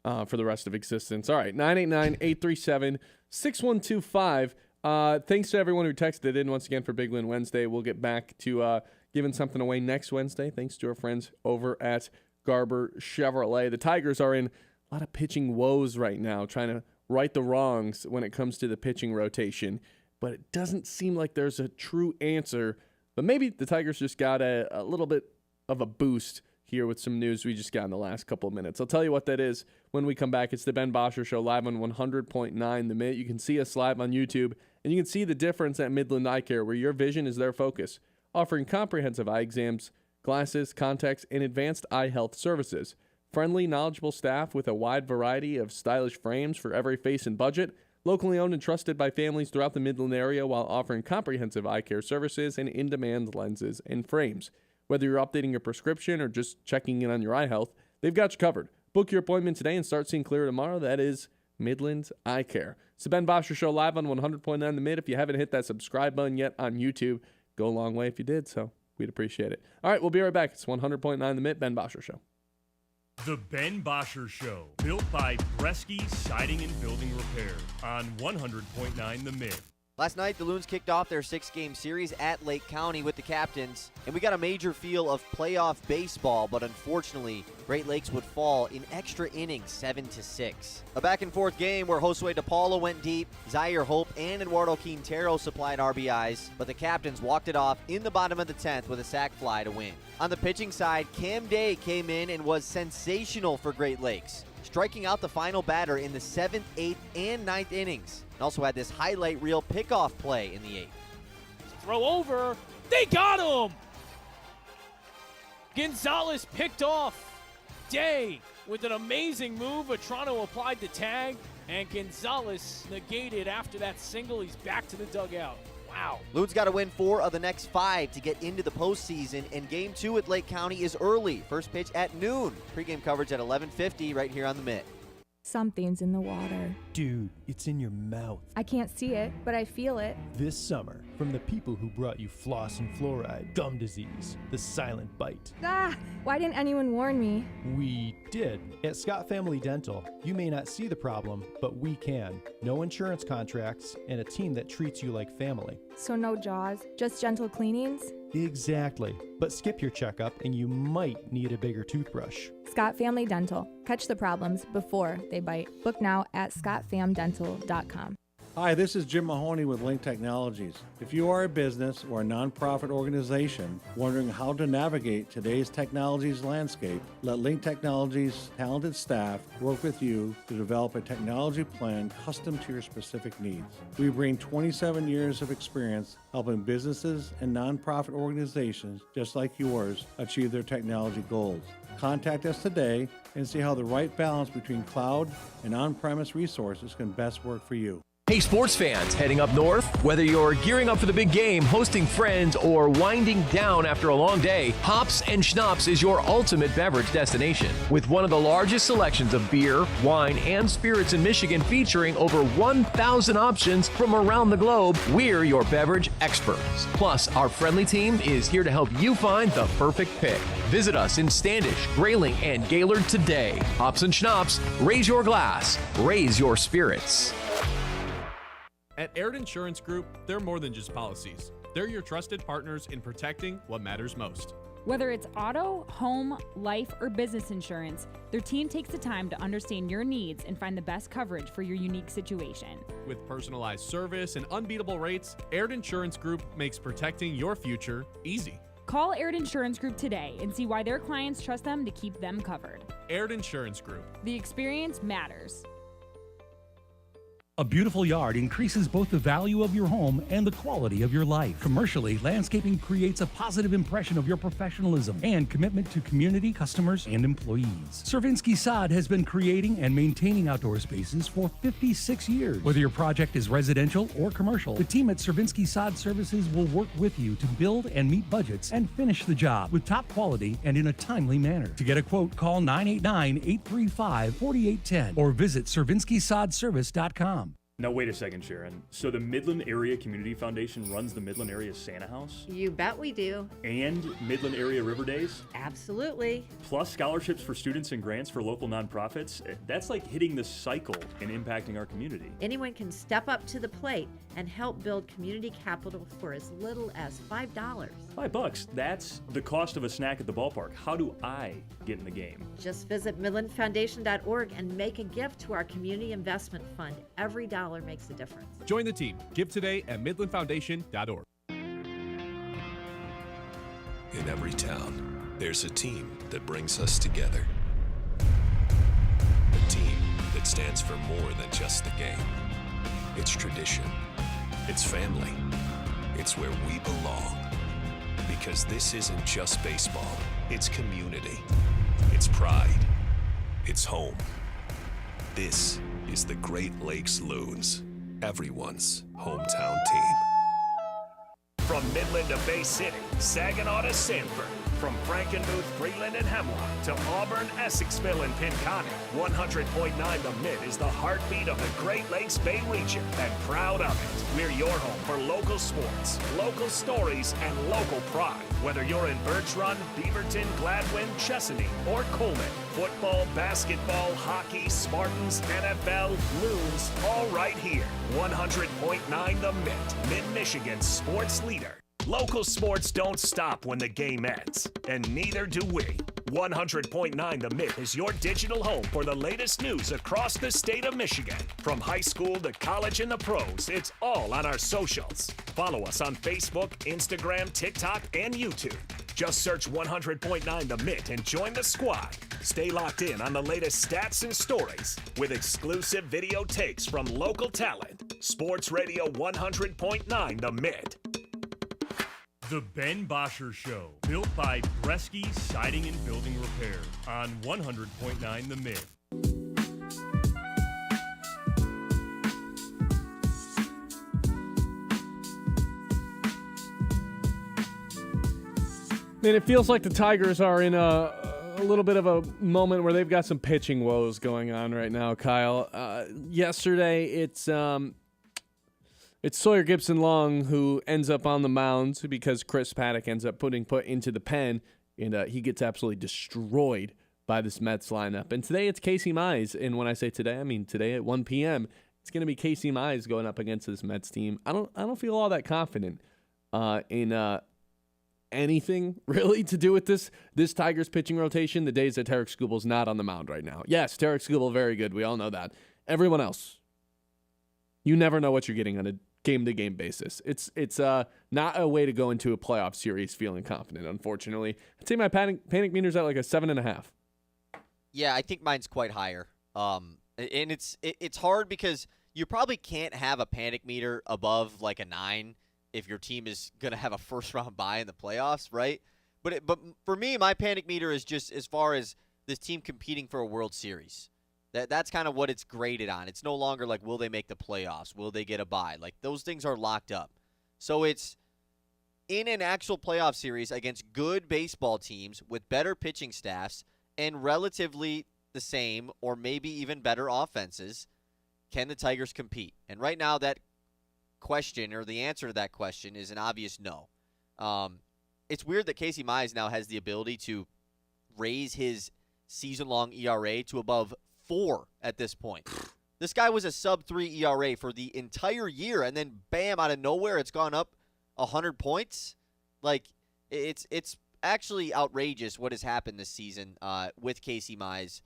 Speaker 9: for the rest of existence. All right, 989-837-6125. Thanks to everyone who texted in once again for Big Win Wednesday. We'll get back to giving something away next Wednesday, thanks to our friends over at Garber Chevrolet. The Tigers are in a lot of pitching woes right now, trying to right the wrongs when it comes to the pitching rotation. But it doesn't seem like there's a true answer. But maybe the Tigers just got a little bit of a boost here with some news we just got in the last couple of minutes. I'll tell you what that is when we come back. It's the Ben Bosscher Show live on 100.9 The Mitt. You can see us live on YouTube, and you can see the difference at Midland Eye Care, where your vision is their focus, offering comprehensive eye exams, glasses, contacts, and advanced eye health services. Friendly, knowledgeable staff with a wide variety of stylish frames for every face and budget. Locally owned and trusted by families throughout the Midland area while offering comprehensive eye care services and in-demand lenses and frames. Whether you're updating your prescription or just checking in on your eye health, they've got you covered. Book your appointment today and start seeing clearer tomorrow. That is Midland Eye Care. It's the Ben Bosscher Show live on 100.9 The Mitt. If you haven't hit that subscribe button yet on YouTube, go a long way if you did, so we'd appreciate it. All right, we'll be right back. It's 100.9 The Mitt, Ben Bosscher Show.
Speaker 10: The Ben Bosscher Show, built by Bresky Siding and Building Repair on 100.9 The Mitt.
Speaker 8: Last night, the Loons kicked off their 6-game series at Lake County with the captains, and we got a major feel of playoff baseball, but unfortunately, Great Lakes would fall in extra innings 7-6. A back-and-forth game where Josue DePaulo went deep, Zaire Hope and Eduardo Quintero supplied RBIs, but the captains walked it off in the bottom of the 10th with a sac fly to win. On the pitching side, Cam Day came in and was sensational for Great Lakes, striking out the final batter in the 7th, 8th, and 9th innings. And also had this highlight reel pickoff play in the 8th.
Speaker 1: Throw over. They got him! Gonzalez picked off Day with an amazing move. Vetrano applied the tag, and Gonzalez negated after that single. He's back to the dugout. Wow.
Speaker 8: Loon's got to win 4 of the next 5 to get into the postseason, and Game 2 at Lake County is early. First pitch at noon. Pre-game coverage at 11:50 right here on the Mitt.
Speaker 3: Something's in the water.
Speaker 5: Dude, it's in your mouth.
Speaker 3: I can't see it, but I feel it.
Speaker 5: This summer, from the people who brought you floss and fluoride, gum disease, the silent bite.
Speaker 3: Ah! Why didn't anyone warn me?
Speaker 5: We did. At Scott Family Dental, you may not see the problem, but we can. No insurance contracts and a team that treats you like family.
Speaker 3: So no jaws, just gentle cleanings?
Speaker 5: Exactly. But skip your checkup and you might need a bigger toothbrush.
Speaker 3: Scott Family Dental. Catch the problems before they bite. Book now at scottfamdental.com.
Speaker 17: Hi, this is Jim Mahoney with Link Technologies. If you are a business or a nonprofit organization wondering how to navigate today's technologies landscape, let Link Technologies' talented staff work with you to develop a technology plan custom to your specific needs. We bring 27 years of experience helping businesses and nonprofit organizations just like yours achieve their technology goals. Contact us today and see how the right balance between cloud and on-premise resources can best work for you.
Speaker 19: Hey sports fans, heading up north? Whether you're gearing up for the big game, hosting friends, or winding down after a long day, Hops and Schnapps is your ultimate beverage destination. With one of the largest selections of beer, wine, and spirits in Michigan featuring over 1,000 options from around the globe, we're your beverage experts. Plus, our friendly team is here to help you find the perfect pick. Visit us in Standish, Grayling, and Gaylord today. Hops and Schnapps, raise your glass, raise your spirits.
Speaker 20: At Aird Insurance Group, they're more than just policies. They're your trusted partners in protecting what matters most.
Speaker 22: Whether it's auto, home, life, or business insurance, their team takes the time to understand your needs and find the best coverage for your unique situation.
Speaker 20: With personalized service and unbeatable rates, Aird Insurance Group makes protecting your future easy.
Speaker 22: Call Aird Insurance Group today and see why their clients trust them to keep them covered.
Speaker 20: Aird Insurance Group.
Speaker 22: The experience matters.
Speaker 6: A beautiful yard increases both the value of your home and the quality of your life. Commercially, landscaping creates a positive impression of your professionalism and commitment to community, customers, and employees. Cervinsky Sod has been creating and maintaining outdoor spaces for 56 years. Whether your project is residential or commercial, the team at Cervinsky Sod Services will work with you to build and meet budgets and finish the job with top quality and in a timely manner. To get a quote, call 989-835-4810 or visit CervinskySodService.com.
Speaker 10: Now, wait a second, Sharon. So the Midland Area Community Foundation runs the Midland Area Santa House?
Speaker 23: You bet we do.
Speaker 10: And Midland Area River Days?
Speaker 23: Absolutely.
Speaker 10: Plus scholarships for students and grants for local nonprofits? That's like hitting the cycle and impacting our community.
Speaker 23: Anyone can step up to the plate and help build community capital for as little as $5.
Speaker 10: $5? That's the cost of a snack at the ballpark. How do I get in the game?
Speaker 23: Just visit MidlandFoundation.org and make a gift to our community investment fund. Every dollar makes a difference.
Speaker 20: Join the team. Give today at MidlandFoundation.org.
Speaker 12: In every town, there's a team that brings us together. A team that stands for more than just the game. It's tradition. It's family. It's where we belong. Because this isn't just baseball. It's community. It's pride. It's home. This is the Great Lakes Loons, everyone's hometown team.
Speaker 7: From Midland to Bay City, Saginaw to Sanford, from Frankenmuth, Freeland, and Hemlock to Auburn, Essexville, and Pinconning, 100.9 The Mitt is the heartbeat of the Great Lakes Bay region, and proud of it. We're your home for local sports, local stories, and local pride. Whether you're in Birch Run, Beaverton, Gladwin, Chesaning, or Coleman, football, basketball, hockey, Spartans, NFL, Loons, all right here. 100.9 The Mitt, Mid-Michigan's sports leader. Local sports don't stop when the game ends, and neither do we. 100.9 The Mitt is your digital home for the latest news across the state of Michigan. From high school to college and the pros, it's all on our socials. Follow us on Facebook, Instagram, TikTok, and YouTube. Just search 100.9 The Mitt and join the squad. Stay locked in on the latest stats and stories with exclusive video takes from local talent. Sports Radio 100.9 The Mitt.
Speaker 10: The Ben Bosscher Show, built by Bresky Siding and Building Repair on 100.9 The Mitt.
Speaker 9: Man, it feels like the Tigers are in a little bit of a moment where they've got some pitching woes going on right now, Kyle. Yesterday, it's Sawyer Gibson-Long who ends up on the mound because Chris Paddock ends up put into the pen, and he gets absolutely destroyed by this Mets lineup. And today it's Casey Mize, and when I say today, I mean today at 1 p.m., it's going to be Casey Mize going up against this Mets team. I don't feel all that confident in anything really to do with this Tigers pitching rotation the days that Tarek Skubal's not on the mound right now. Yes, Tarek Skubal, very good. We all know that. Everyone else, you never know what you're getting on a game-to-game basis. It's not a way to go into a playoff series feeling confident, unfortunately. I'd say my panic meter's at like a 7.5.
Speaker 8: Yeah, I think mine's quite higher. And it's hard because you probably can't have a panic meter above like a 9 if your team is going to have a first-round bye in the playoffs, right? But for me, my panic meter is just as far as this team competing for a World Series. That's kind of what it's graded on. It's no longer like, will they make the playoffs? Will they get a bye? Like, those things are locked up. So it's in an actual playoff series against good baseball teams with better pitching staffs and relatively the same or maybe even better offenses, can the Tigers compete? And right now that question, or the answer to that question, is an obvious no. It's weird that Casey Mize now has the ability to raise his season-long ERA to above 4 at this point. This guy was a sub-3 ERA for the entire year, and then bam, out of nowhere, it's gone up 100 points. Like, it's actually outrageous what has happened this season with Casey Mize.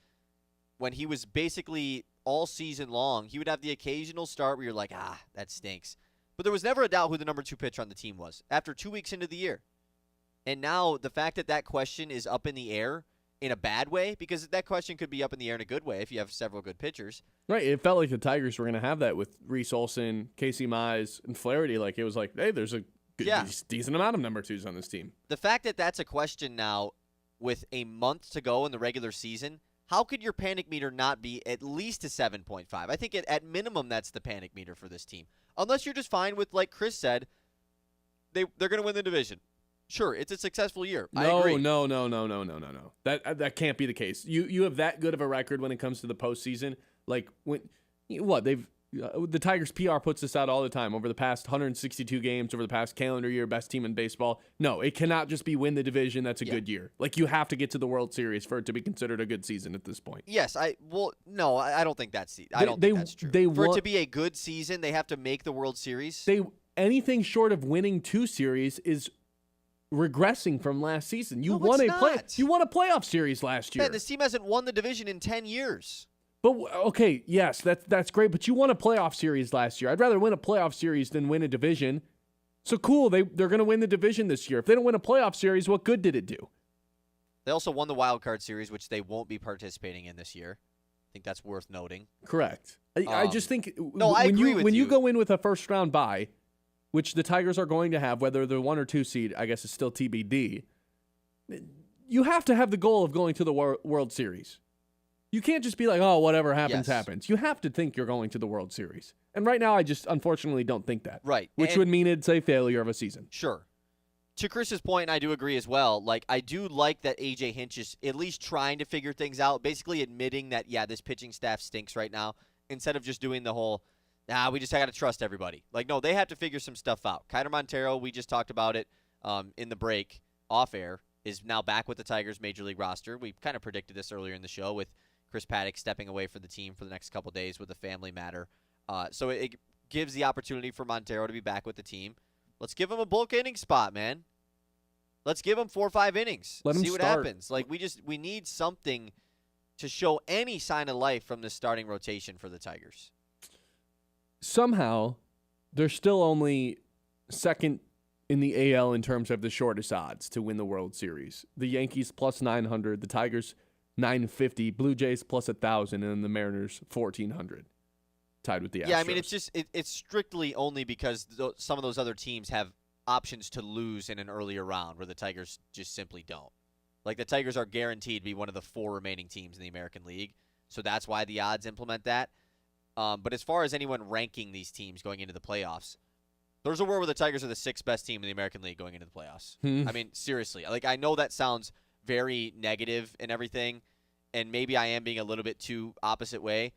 Speaker 8: When he was basically all season long, he would have the occasional start where you're like, that stinks. But there was never a doubt who the number 2 pitcher on the team was after 2 weeks into the year. And now the fact that question is up in the air in a bad way, because that question could be up in the air in a good way if you have several good pitchers.
Speaker 9: Right. It felt like the Tigers were going to have that with Reese Olson, Casey Mize, and Flaherty. Like, it was like, hey, there's a decent amount of number 2s on this team.
Speaker 8: The fact that that's a question now with a month to go in the regular season, how could your panic meter not be at least a 7.5? I think at minimum that's the panic meter for this team. Unless you're just fine with, like Chris said, they're going to win the division. Sure, it's a succful year. I agree.
Speaker 9: No. That can't be the case. You have that good of a record when it comes to the postseason. Like, the Tigers PR puts this out all the time over the past 162 games, over the past calendar year, best team in baseball. No, it cannot just be win the division. That's a good year. Like, you have to get to the World Series for it to be considered a good season at this point.
Speaker 8: Yes, I don't think that's true. For it to be a good season, they have to make the World Series.
Speaker 9: Anything short of winning 2 series is regressing from last season. You won a playoff series last year.
Speaker 8: Man, this team hasn't won the division in 10 years.
Speaker 9: But okay, yes, that's great. But you won a playoff series last year. I'd rather win a playoff series than win a division. So cool, they're going to win the division this year. If they don't win a playoff series, what good did it do?
Speaker 8: They also won the wild card series, which they won't be participating in this year. I think that's worth noting.
Speaker 9: Correct. I just think
Speaker 8: I agree with
Speaker 9: when you go in with a first round bye, which the Tigers are going to have, whether they're 1 or 2 seed, I guess it's still TBD. You have to have the goal of going to the World Series. You can't just be like, oh, whatever happens, happens. You have to think you're going to the World Series. And right now, I just unfortunately don't think that.
Speaker 8: Right.
Speaker 9: Which would mean it's a failure of a season.
Speaker 8: Sure. To Chris's point, and I do agree as well, like, I do like that A.J. Hinch is at least trying to figure things out, basically admitting that, this pitching staff stinks right now, instead of just doing the whole, we just got to trust everybody. Like, no, they have to figure some stuff out. Kiner Montero, we just talked about it in the break, off air, is now back with the Tigers' Major League roster. We kind of predicted this earlier in the show with Chris Paddock stepping away for the team for the next couple days with a family matter. So it gives the opportunity for Montero to be back with the team. Let's give him a bulk inning spot, man. Let's give him 4 or 5 innings.
Speaker 9: Let him
Speaker 8: see what
Speaker 9: start.
Speaker 8: happens. Like, we need something to show any sign of life from the starting rotation for the Tigers.
Speaker 9: Somehow, they're still only second in the AL in terms of the shortest odds to win the World Series. The Yankees plus 900, the Tigers 950, Blue Jays plus 1,000, and then the Mariners 1,400, tied with the Astros.
Speaker 8: Yeah, I mean, it's just it's strictly only because some of those other teams have options to lose in an earlier round where the Tigers just simply don't. Like, the Tigers are guaranteed to be one of the 4 remaining teams in the American League, so that's why the odds implement that. But as far as anyone ranking these teams going into the playoffs, There's a world where the Tigers are the 6th best team in the American League going into the playoffs. I mean, seriously. Like, I know that sounds very negative and everything, and maybe I am being a little bit too opposite way,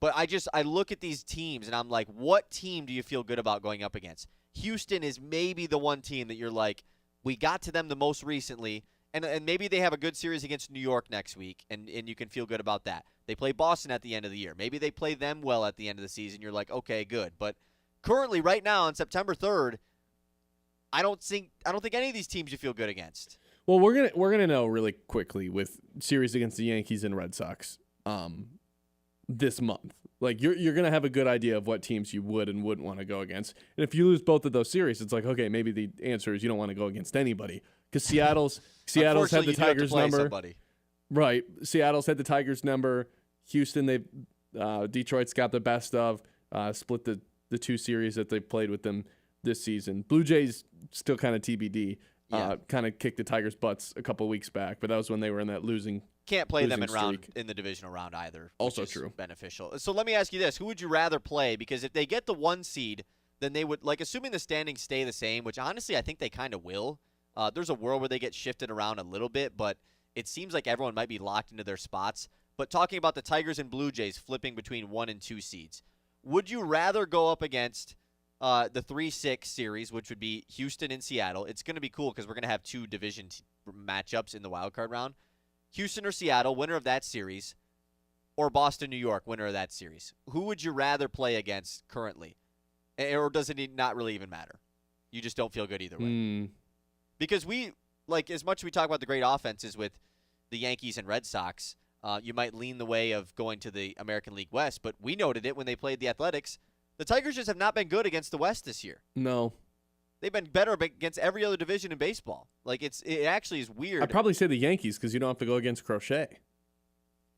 Speaker 8: but I look at these teams, and I'm like, what team do you feel good about going up against? Houston is maybe the one team that you're like, we got to them the most recently, and maybe they have a good series against New York next week, and you can feel good about that. They play Boston at the end of the year. Maybe they play them well at the end of the season. You're like, okay, good. But currently, right now, on September 3rd, I don't think any of these teams you feel good against.
Speaker 9: Well, we're gonna know really quickly with series against the Yankees and Red Sox this month. Like, you're gonna have a good idea of what teams you would and wouldn't want to go against. And if you lose both of those series, it's like, okay, maybe the answer is you don't want to go against anybody because Seattle's had the Tigers number.
Speaker 8: Somebody.
Speaker 9: Right. Seattle's had the Tigers number. Houston, Detroit's got the best of. Split the 2 series that they've played with them this season. Blue Jays still kind of TBD. Kind of kicked the Tigers' butts a couple weeks back, but that was when they were in that losing.
Speaker 8: Can't play them
Speaker 9: streak.
Speaker 8: in the divisional round either.
Speaker 9: Also
Speaker 8: which is
Speaker 9: true.
Speaker 8: Beneficial. So let me ask you this: who would you rather play? Because if they get the 1 seed, then they would, like, assuming the standings stay the same, which honestly I think they kind of will. There's a world where they get shifted around a little bit, but it seems like everyone might be locked into their spots. But talking about the Tigers and Blue Jays flipping between 1 and 2 seeds, would you rather go up against the 3-6 series, which would be Houston and Seattle? It's going to be cool because we're going to have 2 division matchups in the wildcard round. Houston or Seattle, winner of that series, or Boston, New York, winner of that series. Who would you rather play against currently? Or does it not really even matter? You just don't feel good either way. Because as much as we talk about the great offenses with the Yankees and Red Sox, you might lean the way of going to the American League West, but we noted it when they played the Athletics. The Tigers just have not been good against the West this year.
Speaker 9: No.
Speaker 8: They've been better against every other division in baseball. Like, it actually is weird.
Speaker 9: I'd probably say the Yankees because you don't have to go against Crochet.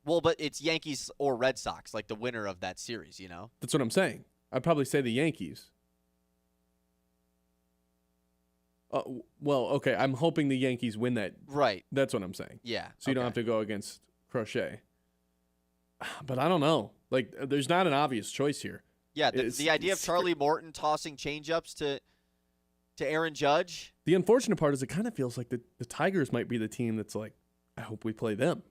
Speaker 8: Well, but it's Yankees or Red Sox, like the winner of that series, you know?
Speaker 9: That's what I'm saying. I'd probably say the Yankees. Well, okay, I'm hoping the Yankees win that.
Speaker 8: Right.
Speaker 9: That's what I'm saying.
Speaker 8: Yeah.
Speaker 9: So you don't have to go against Crochet. But I don't know. Like, there's not an obvious choice here.
Speaker 8: Yeah, the idea of Charlie Morton tossing changeups to Aaron Judge.
Speaker 9: The unfortunate part is it kind of feels like the Tigers might be the team that's like, I hope we play them.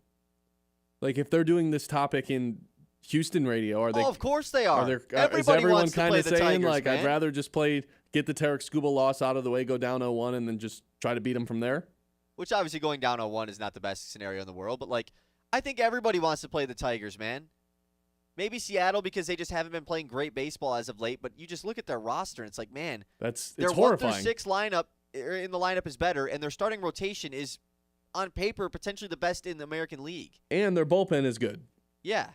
Speaker 9: Like, if they're doing this topic in Houston radio, are they?
Speaker 8: Oh, of course they are.
Speaker 9: Is everyone kind of saying,
Speaker 8: Tigers,
Speaker 9: like,
Speaker 8: man.
Speaker 9: I'd rather just get the Tarek Skubal loss out of the way, go down 0-1, and then just try to beat them from there?
Speaker 8: Which, obviously, going down 0-1 is not the best scenario in the world, but, like, I think everybody wants to play the Tigers, man. Maybe Seattle because they just haven't been playing great baseball as of late, but you just look at their roster and it's like, man,
Speaker 9: it's
Speaker 8: their
Speaker 9: horrifying.
Speaker 8: 1-6 lineup in the lineup is better, and their starting rotation is, on paper, potentially the best in the American League.
Speaker 9: And their bullpen is good.
Speaker 8: Yeah.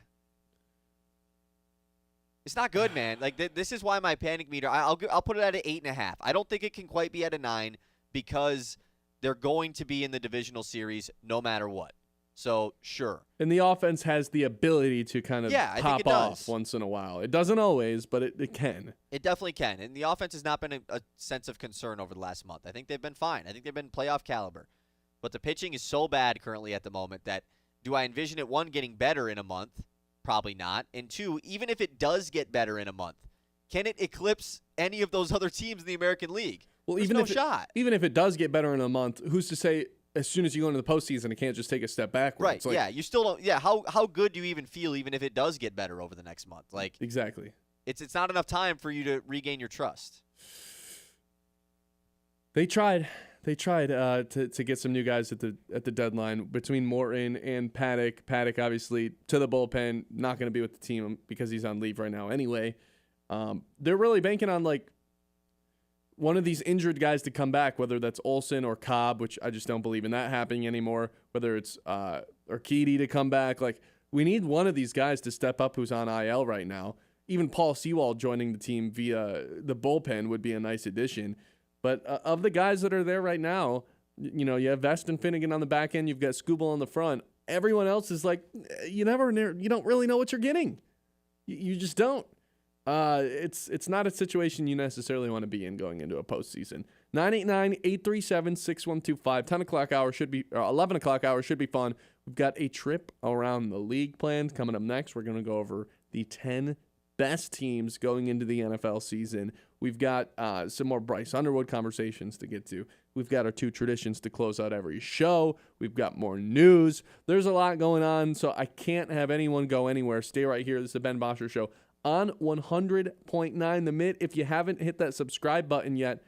Speaker 8: It's not good, man. Like, this is why my panic meter, I'll put it at an 8.5. I don't think it can quite be at a 9 because they're going to be in the divisional series no matter what. So, sure.
Speaker 9: And the offense has the ability to kind of pop off once in a while. It doesn't always, but it can.
Speaker 8: It definitely can. And the offense has not been a sense of concern over the last month. I think they've been fine. I think they've been playoff caliber. But the pitching is so bad currently at the moment that do I envision it, 1, getting better in a month? Probably not. And 2, even if it does get better in a month, can it eclipse any of those other teams in the American League?
Speaker 9: Well,
Speaker 8: There's no shot.
Speaker 9: Even if it does get better in a month, who's to say as soon as you go into the postseason, it can't just take a step backwards?
Speaker 8: Right,
Speaker 9: like,
Speaker 8: yeah. You still don't – yeah, how good do you even feel even if it does get better over the next month? Like,
Speaker 9: exactly.
Speaker 8: It's not enough time for you to regain your trust.
Speaker 9: They tried. They tried to get some new guys at the deadline between Morton and Paddock. Paddock, obviously, to the bullpen, not going to be with the team because he's on leave right now anyway. They're really banking on, like, one of these injured guys to come back, whether that's Olsen or Cobb, which I just don't believe in that happening anymore, whether it's Urquidy to come back. Like, we need one of these guys to step up who's on IL right now. Even Paul Sewald joining the team via the bullpen would be a nice addition. But of the guys that are there right now, you know, you have Vest and Finnegan on the back end. You've got Skubal on the front. Everyone else is like, you don't really know what you're getting. You just don't. It's not a situation you necessarily want to be in going into a postseason. 989-837-6125. 10 o'clock hour should be, or 11 o'clock hour should be fun. We've got a trip around the league planned coming up next. We're going to go over the 10 best teams going into the NFL season. We've got some more Bryce Underwood conversations to get to. We've got our 2 traditions to close out every show. We've got more news. There's a lot going on, so I can't have anyone go anywhere. Stay right here. This is the Ben Bosscher Show on 100.9 The Mitt. If you haven't hit that subscribe button yet,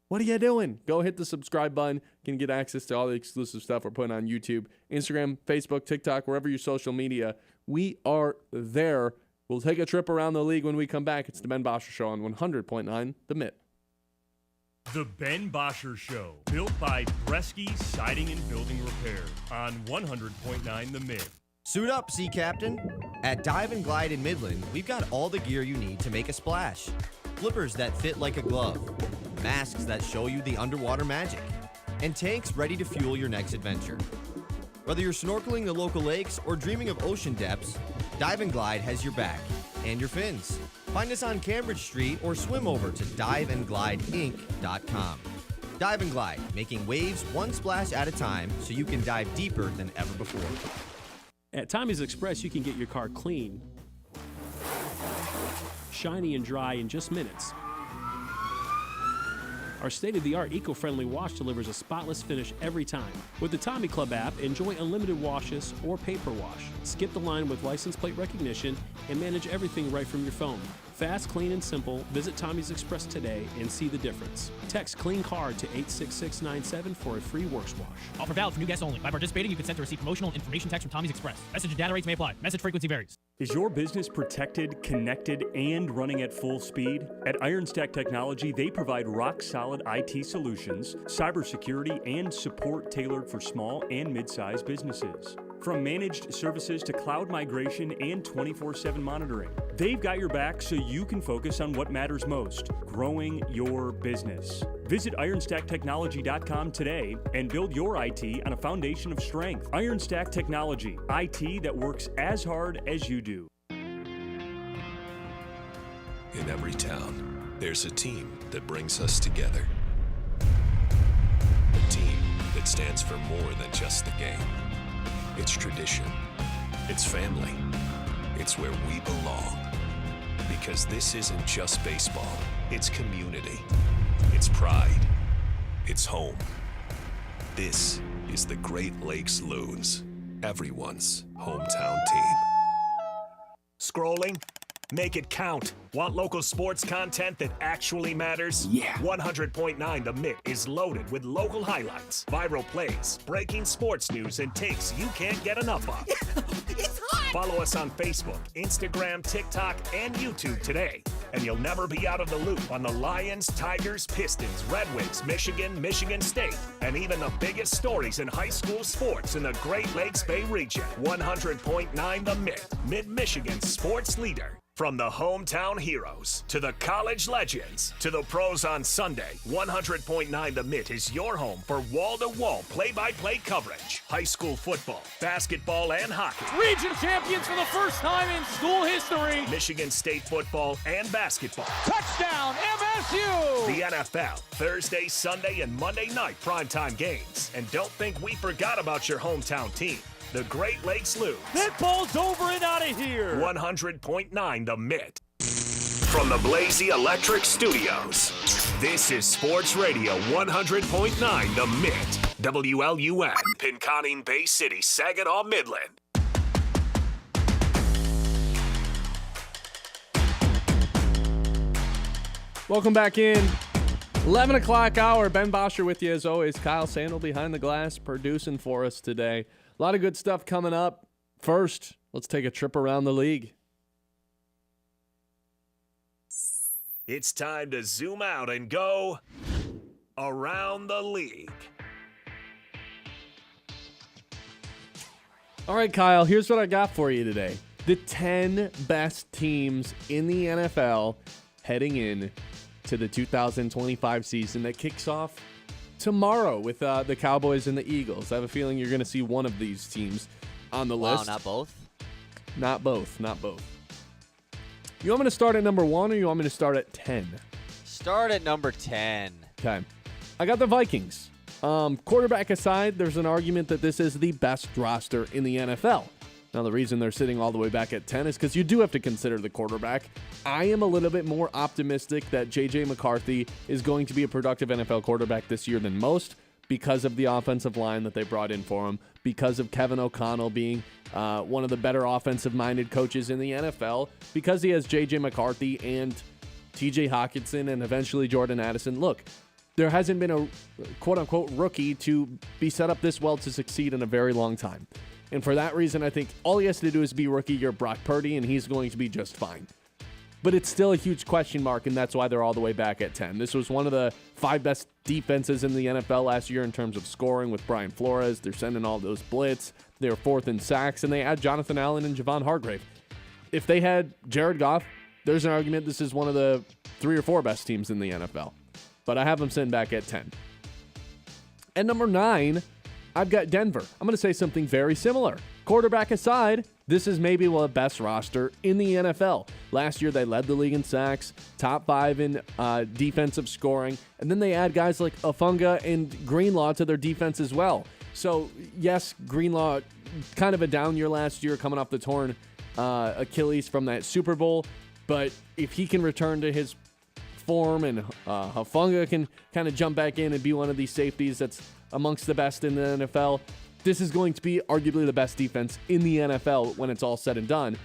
Speaker 9: what are you doing? Go hit the subscribe button. You can get access to all the exclusive stuff we're putting on YouTube, Instagram, Facebook, TikTok, wherever your social media. We are there. We'll take a trip around the league when we come back. It's the Ben Bosscher Show on 100.9 The Mitt.
Speaker 10: The Ben Bosscher Show, built by Bresky Siding and Building Repair on 100.9 The Mitt.
Speaker 2: Suit up, Sea Captain. At Dive and Glide in Midland, we've got all the gear you need to make a splash. Flippers that fit like a glove, masks that show you the underwater magic, and tanks ready to fuel your next adventure. Whether you're snorkeling the local lakes or dreaming of ocean depths, Dive and Glide has your back and your fins. Find us on Cambridge Street or swim over to diveandglideinc.com. Dive and Glide, making waves one splash at a time so you can dive deeper than ever before.
Speaker 4: At Tommy's Express, you can get your car clean, shiny and dry in just minutes. Our state-of-the-art eco-friendly wash delivers a spotless finish every time. With the Tommy Club app, enjoy unlimited washes or paper wash. Skip the line with license plate recognition and manage everything right from your phone. Fast, clean, and simple. Visit Tommy's Express today and see the difference. Text CLEAN CAR to 86697 for a free works wash.
Speaker 1: Offer valid for new guests only. By participating, you consent to receive promotional information text from Tommy's Express. Message and data rates may apply. Message frequency varies.
Speaker 10: Is your business protected, connected, and running at full speed? At IronStack Technology, they provide rock-solid IT solutions, cybersecurity, and support tailored for small and mid-sized businesses. From managed services to cloud migration and 24/7 monitoring, they've got your back so you can focus on what matters most, growing your business. Visit IronStackTechnology.com today and build your IT on a foundation of strength. IronStack Technology, IT that works as hard as you do.
Speaker 12: In every town, there's a team that brings us together. A team that stands for more than just the game. It's tradition. It's family. It's where we belong. Because this isn't just baseball. It's community. It's pride. It's home. This is the Great Lakes Loons, everyone's hometown team.
Speaker 7: Scrolling? Make it count. Want local sports content that actually matters? Yeah. 100.9 The Mitt is loaded with local highlights, viral plays, breaking sports news, and takes you can't get enough of.
Speaker 21: It's hot!
Speaker 7: Follow us on Facebook, Instagram, TikTok, and YouTube today, and you'll never be out of the loop on the Lions, Tigers, Pistons, Red Wings, Michigan State, and even the biggest stories in high school sports in the Great Lakes Bay region. 100.9 The Mitt, Mid-Michigan's sports leader. From the hometown heroes to the college legends to the pros on Sunday, 100.9 The Mitt is your home for wall-to-wall play-by-play coverage. High school football, basketball, and hockey.
Speaker 1: Region champions for the first time in school history.
Speaker 7: Michigan State football and basketball.
Speaker 1: Touchdown, MSU!
Speaker 7: The NFL, Thursday, Sunday, and Monday night primetime games. And don't think we forgot about your hometown team. The Great Lakes Loons.
Speaker 1: That ball's over and out of here.
Speaker 7: 100.9 The Mitt. From the Blazy Electric Studios, this is Sports Radio 100.9 The Mitt. WLUN, Pinconning Bay City, Saginaw, Midland.
Speaker 9: Welcome back in. 11 o'clock hour. Ben Bosscher with you as always. Kyle Sandel behind the glass producing for us today. A lot of good stuff coming up. First, let's take a trip around the league.
Speaker 7: It's time to zoom out and go around the league.
Speaker 9: All right, Kyle, here's what I got for you today. The 10 best teams in the NFL heading in to the 2025 season that kicks off tomorrow with the Cowboys and the Eagles. I have a feeling you're going to see one of these teams on the list.
Speaker 8: Wow, not both?
Speaker 9: Not both. You want me to start at number 1 or you want me to start at 10?
Speaker 8: Start at number 10.
Speaker 9: Okay. I got the Vikings. Quarterback aside, there's an argument that this is the best roster in the NFL. Now, the reason they're sitting all the way back at 10 is because you do have to consider the quarterback. I am a little bit more optimistic that J.J. McCarthy is going to be a productive NFL quarterback this year than most because of the offensive line that they brought in for him, because of Kevin O'Connell being one of the better offensive-minded coaches in the NFL, because he has J.J. McCarthy and T.J. Hawkinson and eventually Jordan Addison. Look, there hasn't been a quote-unquote rookie to be set up this well to succeed in a very long time. And for that reason, I think all he has to do is be rookie year Brock Purdy, and he's going to be just fine. But it's still a huge question mark, and that's why they're all the way back at 10. This was one of the 5 best defenses in the NFL last year in terms of scoring with Brian Flores. They're sending all those blitz. They were 4th in sacks, and they had Jonathan Allen and Javon Hargrave. If they had Jared Goff, there's an argument this is one of the 3 or 4 best teams in the NFL. But I have them sitting back at 10. At number 9, I've got Denver. I'm going to say something very similar. Quarterback aside, this is maybe the best roster in the NFL. Last year, they led the league in sacks, top 5 in defensive scoring, and then they add guys like Afunga and Greenlaw to their defense as well. So, yes, Greenlaw, kind of a down year last year, coming off the torn Achilles from that Super Bowl, but if he can return to his form and Hufanga can kind of jump back in and be one of these safeties that's amongst the best in the NFL, this is going to be arguably the best defense in the NFL when it's all said and done.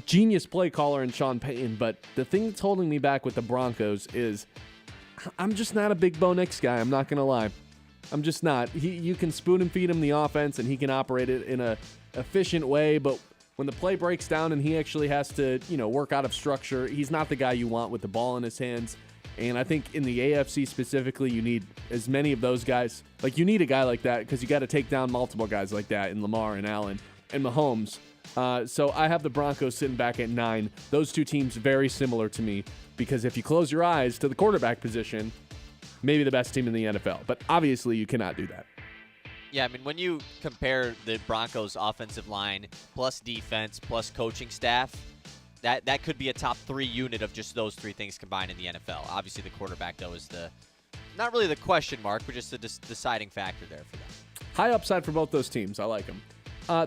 Speaker 9: Genius play caller in Sean Payton, but the thing that's holding me back with the Broncos is I'm just not a big Bo Nix guy. I'm not going to lie. I'm just not. You can spoon and feed him the offense, and he can operate it in a efficient way, but when the play breaks down and he actually has to, work out of structure, he's not the guy you want with the ball in his hands. And I think in the AFC specifically, you need as many of those guys. Like, you need a guy like that because you got to take down multiple guys like that in Lamar and Allen and Mahomes. So I have the Broncos sitting back at 9. Those two teams very similar to me because if you close your eyes to the quarterback position, maybe the best team in the NFL. But obviously you cannot do that.
Speaker 8: Yeah, I mean, when you compare the Broncos' offensive line plus defense plus coaching staff, that could be a top 3 unit of just those 3 things combined in the NFL. Obviously, the quarterback, though, is not really the question mark, but just the deciding factor there for them.
Speaker 9: High upside for both those teams. I like them.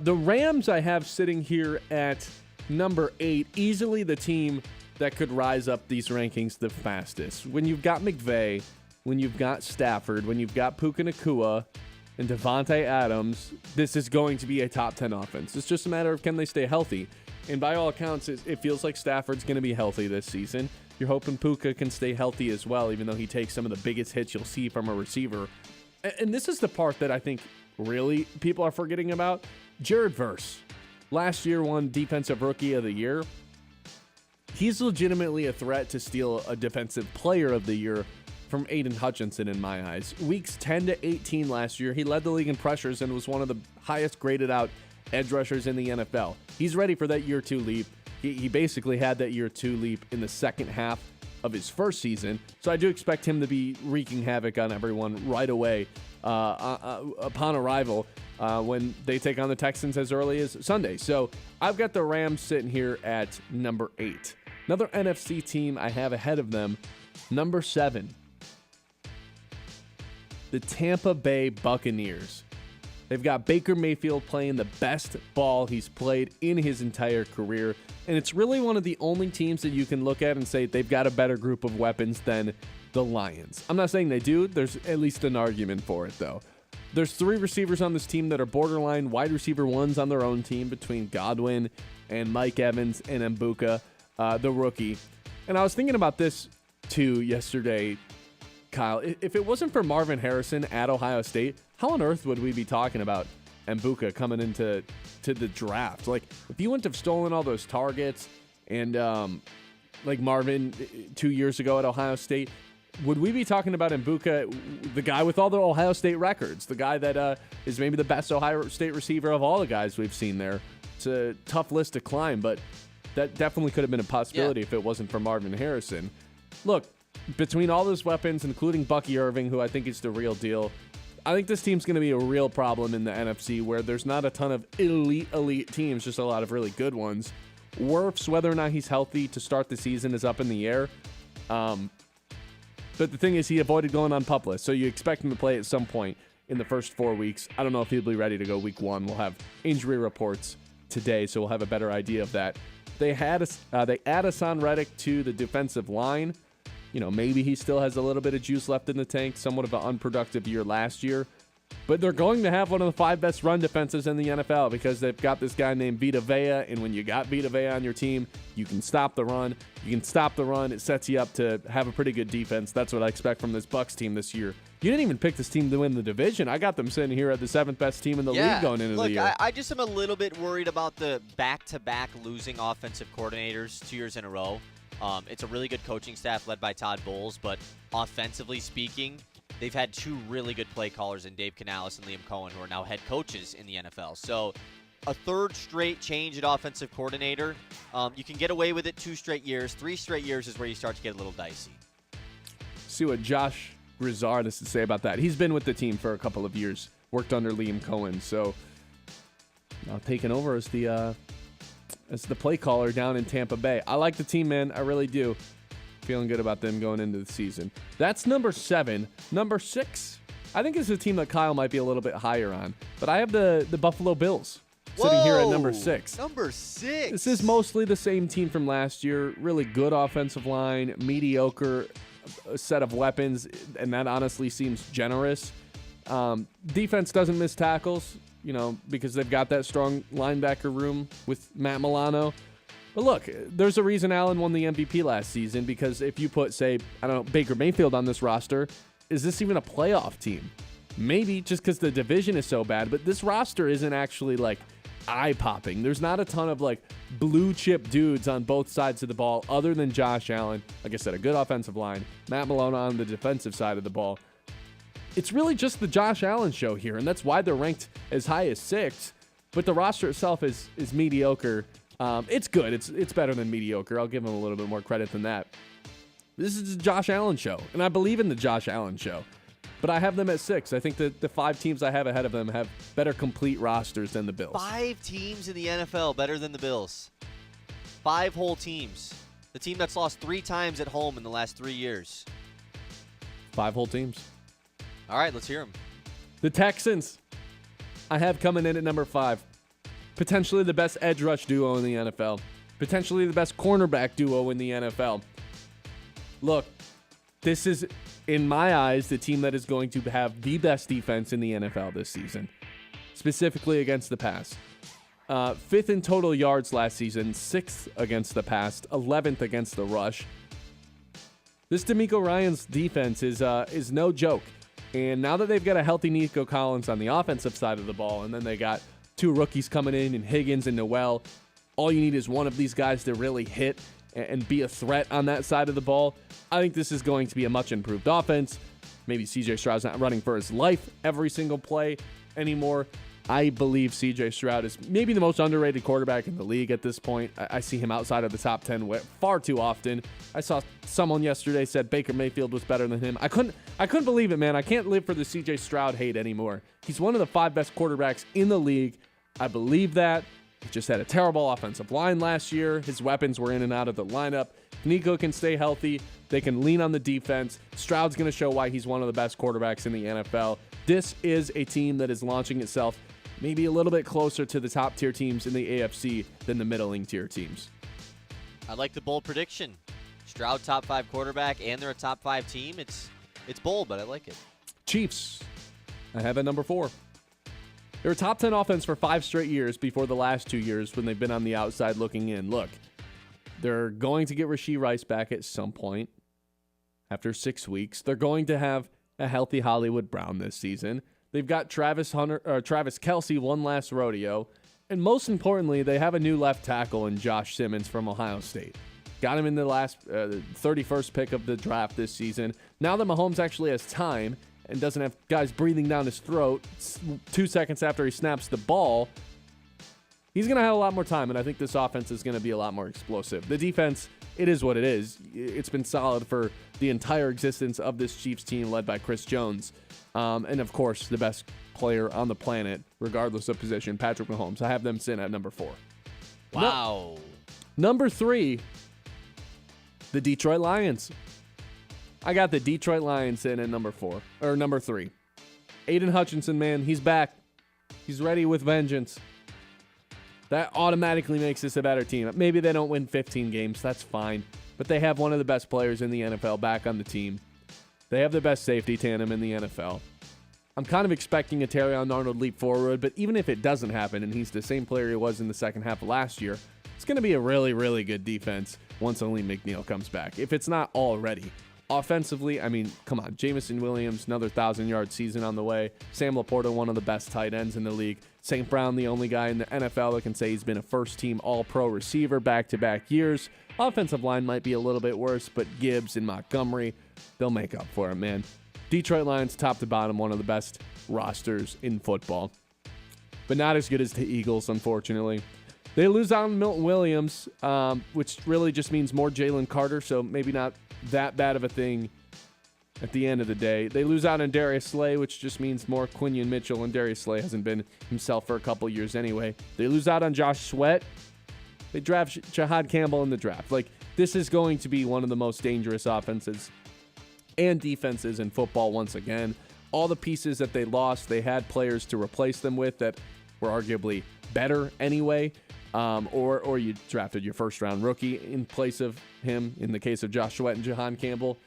Speaker 9: The Rams I have sitting here at number 8, easily the team that could rise up these rankings the fastest. When you've got McVay, when you've got Stafford, when you've got Puka Nacua and Devontae Adams, this is going to be a top 10 offense. It's just a matter of can they stay healthy. And by all accounts, it feels like Stafford's going to be healthy this season. You're hoping Puka can stay healthy as well, even though he takes some of the biggest hits you'll see from a receiver. And this is the part that I think really people are forgetting about. Jared Verse, last year won Defensive Rookie of the Year. He's legitimately a threat to steal a Defensive Player of the Year from Aiden Hutchinson in my eyes. Weeks 10 to 18 last year, he led the league in pressures and was one of the highest graded out edge rushers in the NFL. He's ready for that year 2 leap. He basically had that year 2 leap in the second half of his first season. So I do expect him to be wreaking havoc on everyone right away upon arrival when they take on the Texans as early as Sunday. So I've got the Rams sitting here at number 8. Another NFC team I have ahead of them, number 7. The Tampa Bay Buccaneers. They've got Baker Mayfield playing the best ball he's played in his entire career. And it's really one of the only teams that you can look at and say they've got a better group of weapons than the Lions. I'm not saying they do. There's at least an argument for it, though. There's 3 receivers on this team that are borderline wide receiver 1s on their own team between Godwin and Mike Evans and Mbuka, the rookie. And I was thinking about this, too, yesterday, Kyle. If it wasn't for Marvin Harrison at Ohio State, how on earth would we be talking about Mbuka coming into the draft? Like, if he wouldn't have stolen all those targets and like Marvin 2 years ago at Ohio State, would we be talking about Mbuka, the guy with all the Ohio State records, the guy that is maybe the best Ohio State receiver of all the guys we've seen there? It's a tough list to climb, but that definitely could have been a possibility if it wasn't for Marvin Harrison. Look, between all those weapons, including Bucky Irving, who I think is the real deal, I think this team's going to be a real problem in the NFC where there's not a ton of elite teams, just a lot of really good ones. Wirfs, whether or not he's healthy to start the season, is up in the air. But the thing is, he avoided going on PUP list, so you expect him to play at some point in the first 4 weeks. I don't know if he'll be ready to go week 1. We'll have injury reports today, so we'll have a better idea of that. They add Hassan Reddick to the defensive line. Maybe he still has a little bit of juice left in the tank, somewhat of an unproductive year last year. But they're going to have one of the 5 best run defenses in the NFL because they've got this guy named Vita Vea, and when you got Vita Vea on your team, you can stop the run. It sets you up to have a pretty good defense. That's what I expect from this Bucs team this year. You didn't even pick this team to win the division. I got them sitting here at the 7th best team in the league going into the year.
Speaker 8: I just am a little bit worried about the back-to-back losing offensive coordinators 2 years in a row. It's a really good coaching staff led by Todd Bowles, but offensively speaking, they've had 2 really good play callers in Dave Canales and Liam Cohen, who are now head coaches in the NFL. So a 3rd straight change at offensive coordinator, you can get away with it 2 straight years. 3 straight years is where you start to get a little dicey.
Speaker 9: See what Josh Grizzard has to say about that. He's been with the team for a couple of years, worked under Liam Cohen, so now taking over as the play caller down in Tampa Bay. I like the team, man. I really do. Feeling good about them going into the season. That's number 7. Number 6, I think is a team that Kyle might be a little bit higher on, but I have the Buffalo Bills sitting here at number 6.
Speaker 8: Number 6.
Speaker 9: This is mostly the same team from last year. Really good offensive line, mediocre set of weapons, and that honestly seems generous. Defense doesn't miss tackles, because they've got that strong linebacker room with Matt Milano. But look, there's a reason Allen won the MVP last season, because if you put, say, Baker Mayfield on this roster, is this even a playoff team? Maybe, just because the division is so bad, but this roster isn't actually, eye-popping. There's not a ton of, blue-chip dudes on both sides of the ball other than Josh Allen. Like I said, a good offensive line. Matt Milano on the defensive side of the ball. It's really just the Josh Allen show here, and that's why they're ranked as high as 6. But the roster itself is mediocre. It's good. It's better than mediocre. I'll give him a little bit more credit than that. This is the Josh Allen show, and I believe in the Josh Allen show. But I have them at 6. I think that the 5 teams I have ahead of them have better complete rosters than the Bills.
Speaker 8: 5 teams in the NFL better than the Bills. 5 whole teams. The team that's lost 3 times at home in the last 3 years.
Speaker 9: 5 whole teams.
Speaker 8: All right, let's hear them.
Speaker 9: The Texans, I have coming in at number 5. Potentially the best edge rush duo in the NFL. Potentially the best cornerback duo in the NFL. Look, this is, in my eyes, the team that is going to have the best defense in the NFL this season, specifically against the pass. 5th in total yards last season, 6th against the pass, 11th against the rush. This D'Amico Ryans defense is no joke. And now that they've got a healthy Nico Collins on the offensive side of the ball, and then they got 2 rookies coming in Higgins and Noel, all you need is one of these guys to really hit and be a threat on that side of the ball. I think this is going to be a much improved offense. Maybe CJ Stroud's not running for his life every single play anymore. I believe CJ Stroud is maybe the most underrated quarterback in the league at this point. I see him outside of the top 10 far too often. I saw someone yesterday said Baker Mayfield was better than him. I couldn't believe it, man. I can't live for the CJ Stroud hate anymore. He's one of the 5 best quarterbacks in the league. I believe that. He just had a terrible offensive line last year. His weapons were in and out of the lineup. Nico can stay healthy. They can lean on the defense. Stroud's going to show why he's one of the best quarterbacks in the NFL. This is a team that is launching itself maybe a little bit closer to the top tier teams in the AFC than the middling tier teams.
Speaker 8: I like the bold prediction. Stroud top 5 quarterback, and they're a top 5 team. It's bold, but I like it.
Speaker 9: Chiefs, I have at number 4. They're a top 10 offense for 5 straight years before the last 2 years when they've been on the outside looking in. Look, they're going to get Rashee Rice back at some point after 6 weeks. They're going to have a healthy Hollywood Brown this season. They've got Travis Kelce one last rodeo. And most importantly, they have a new left tackle in Josh Simmons from Ohio State. Got him in the last 31st pick of the draft this season. Now that Mahomes actually has time and doesn't have guys breathing down his throat 2 seconds after he snaps the ball, he's going to have a lot more time, and I think this offense is going to be a lot more explosive. The defense, it is what it is. It's been solid for the entire existence of this Chiefs team led by Chris Jones. And, of course, the best player on the planet, regardless of position, Patrick Mahomes. I have them sitting at number 4.
Speaker 8: Wow.
Speaker 9: Number 3, the Detroit Lions. I got the Detroit Lions in at number 3. Aiden Hutchinson, man, he's back. He's ready with vengeance. That automatically makes this a better team. Maybe they don't win 15 games. That's fine. But they have one of the best players in the NFL back on the team. They have the best safety tandem in the NFL. I'm kind of expecting a Terrion Arnold leap forward, but even if it doesn't happen and he's the same player he was in the second half of last year, it's going to be a really, really good defense once Aleem McNeil comes back, if it's not already. Offensively, I mean, come on. Jamison Williams, another 1,000-yard season on the way. Sam Laporta, one of the best tight ends in the league. St. Brown, the only guy in the NFL that can say he's been a first-team All-Pro receiver back-to-back years. Offensive line might be a little bit worse, but Gibbs and Montgomery, they'll make up for it, man. Detroit Lions, top to bottom, one of the best rosters in football. But not as good as the Eagles, unfortunately. They lose out on Milton Williams, which really just means more Jalen Carter, so maybe not that bad of a thing at the end of the day. They lose out on Darius Slay, which just means more Quinion Mitchell, and Darius Slay hasn't been himself for a couple years anyway. They lose out on Josh Sweat. They draft Jahad Campbell in the draft. Like, this is going to be one of the most dangerous offenses and defenses in football once again. All the pieces that they lost, they had players to replace them with that were arguably better anyway. Or you drafted your first-round rookie in place of him, in the case of Josh Sweat and Jahan Campbell.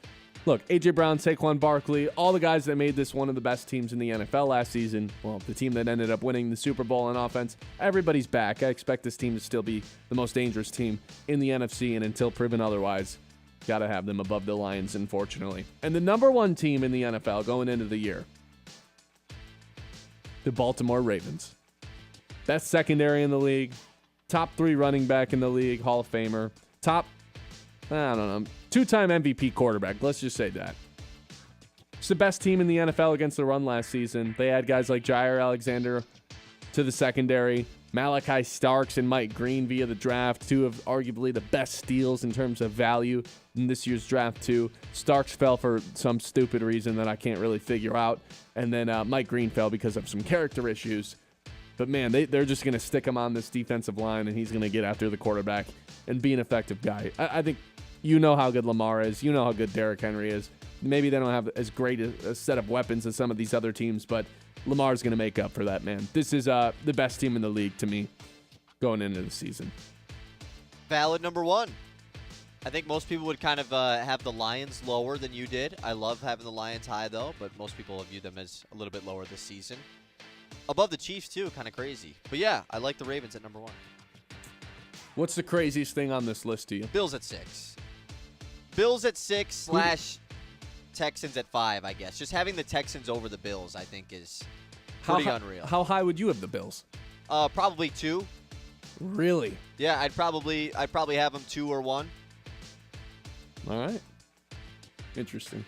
Speaker 9: Look, A.J. Brown, Saquon Barkley, all the guys that made this one of the best teams in the NFL last season, well, the team that ended up winning the Super Bowl on offense, everybody's back. I expect this team to still be the most dangerous team in the NFC, and until proven otherwise, got to have them above the Lions, unfortunately. And the number one team in the NFL going into the year, the Baltimore Ravens. Best secondary in the league. Top 3 running back in the league, Hall of Famer. Top, I don't know, 2-time MVP quarterback. Let's just say that. It's the best team in the NFL against the run last season. They had guys like Jair Alexander to the secondary, Malachi Starks and Mike Green via the draft, two of arguably the best steals in terms of value in this year's draft too. Starks fell for some stupid reason that I can't really figure out, and then Mike Green fell because of some character issues. But, man, they're just going to stick him on this defensive line, and he's going to get after the quarterback and be an effective guy. I think you know how good Lamar is. You know how good Derrick Henry is. Maybe they don't have as great a set of weapons as some of these other teams, but Lamar's going to make up for that, man. This is the best team in the league to me going into the season.
Speaker 8: Valid number one. I think most people would kind of have the Lions lower than you did. I love having the Lions high, though, but most people have viewed them as a little bit lower this season. Above the Chiefs, too. Kind of crazy. But, yeah, I like the Ravens at number one.
Speaker 9: What's the craziest thing on this list to you?
Speaker 8: Bills at 6. Bills at 6 / Texans at 5, I guess. Just having the Texans over the Bills, I think, is pretty unreal.
Speaker 9: How high would you have the Bills?
Speaker 8: Probably 2.
Speaker 9: Really?
Speaker 8: Yeah, I'd probably have them 2 or 1.
Speaker 9: All right. Interesting.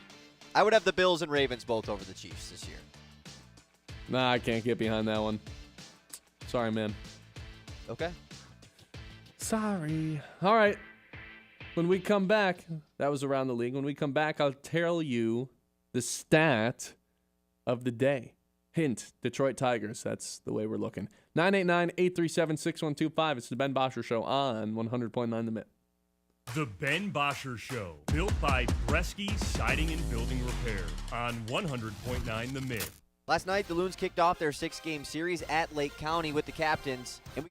Speaker 8: I would have the Bills and Ravens both over the Chiefs this year.
Speaker 9: Nah, I can't get behind that one. Sorry, man.
Speaker 8: Okay.
Speaker 9: Sorry. All right. When we come back, that was around the league. When we come back, I'll tell you the stat of the day. Hint, Detroit Tigers. That's the way we're looking. 989-837-6125. It's the Ben Bosscher Show on 100.9 The Mitt.
Speaker 10: The Ben Bosscher Show, built by Bresky Siding and Building Repair on 100.9 The Mitt.
Speaker 8: Last night, the Loons kicked off their 6-game series at Lake County with the Captains, and we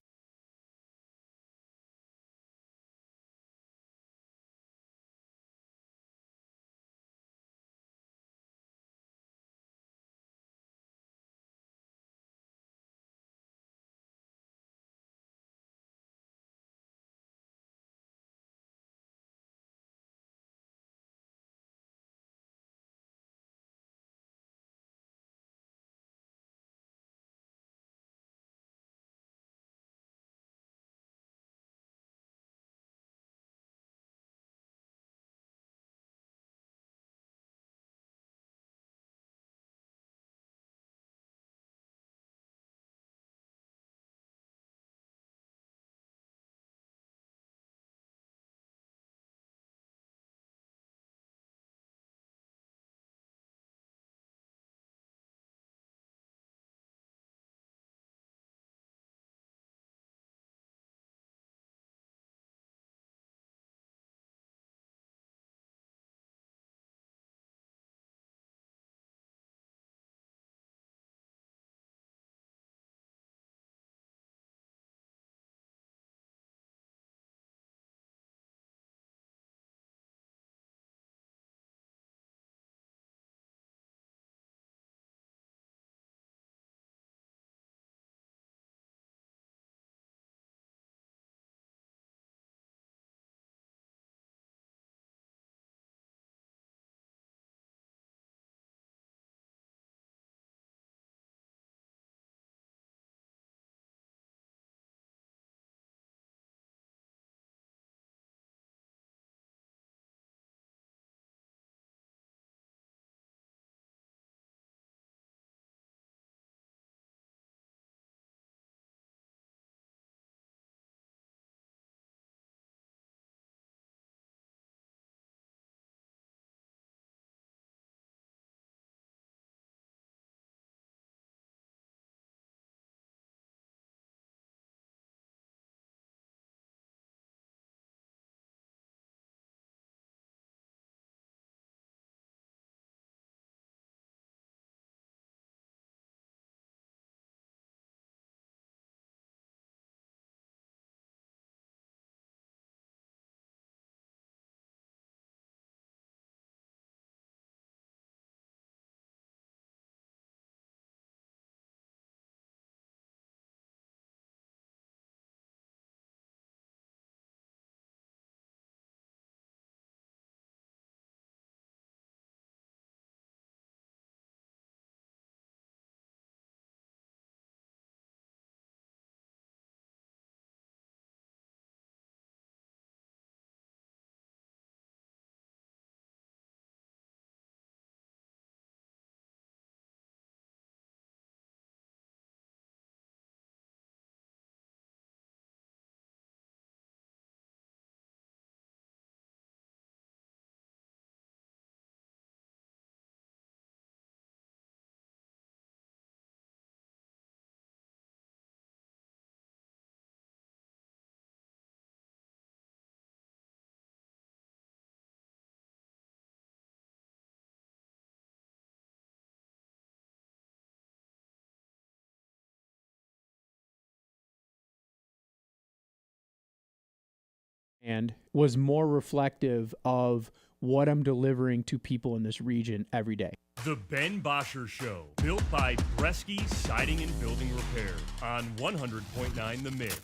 Speaker 13: and was more reflective of what I'm delivering to people in this region every day.
Speaker 10: The Ben Bosscher Show, built by Bresky Siding and Building Repair on 100.9 The Mitt.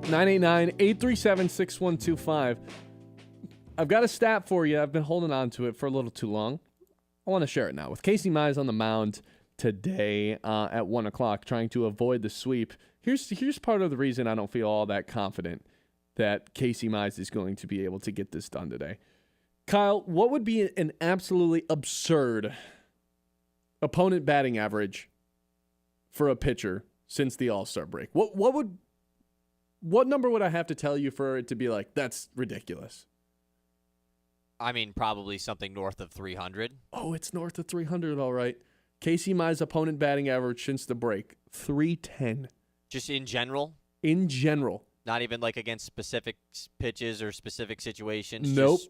Speaker 9: (989) 837-6125. I've got a stat for you. I've been holding on to it for a little too long. I want to share it now. With Casey Mize on the mound today at 1 o'clock trying to avoid the sweep, here's part of the reason I don't feel all that confident that Casey Mize is going to be able to get this done today. Kyle, what would be an absolutely absurd opponent batting average for a pitcher since the All-Star break? What number would I have to tell you for it to be like, that's ridiculous?
Speaker 8: I mean, probably something north of 300.
Speaker 9: Oh, it's north of 300, all right. Casey Mize opponent batting average since the break, 310.
Speaker 8: Just in general?
Speaker 9: In general.
Speaker 8: Not even like against specific pitches or specific situations?
Speaker 9: Nope.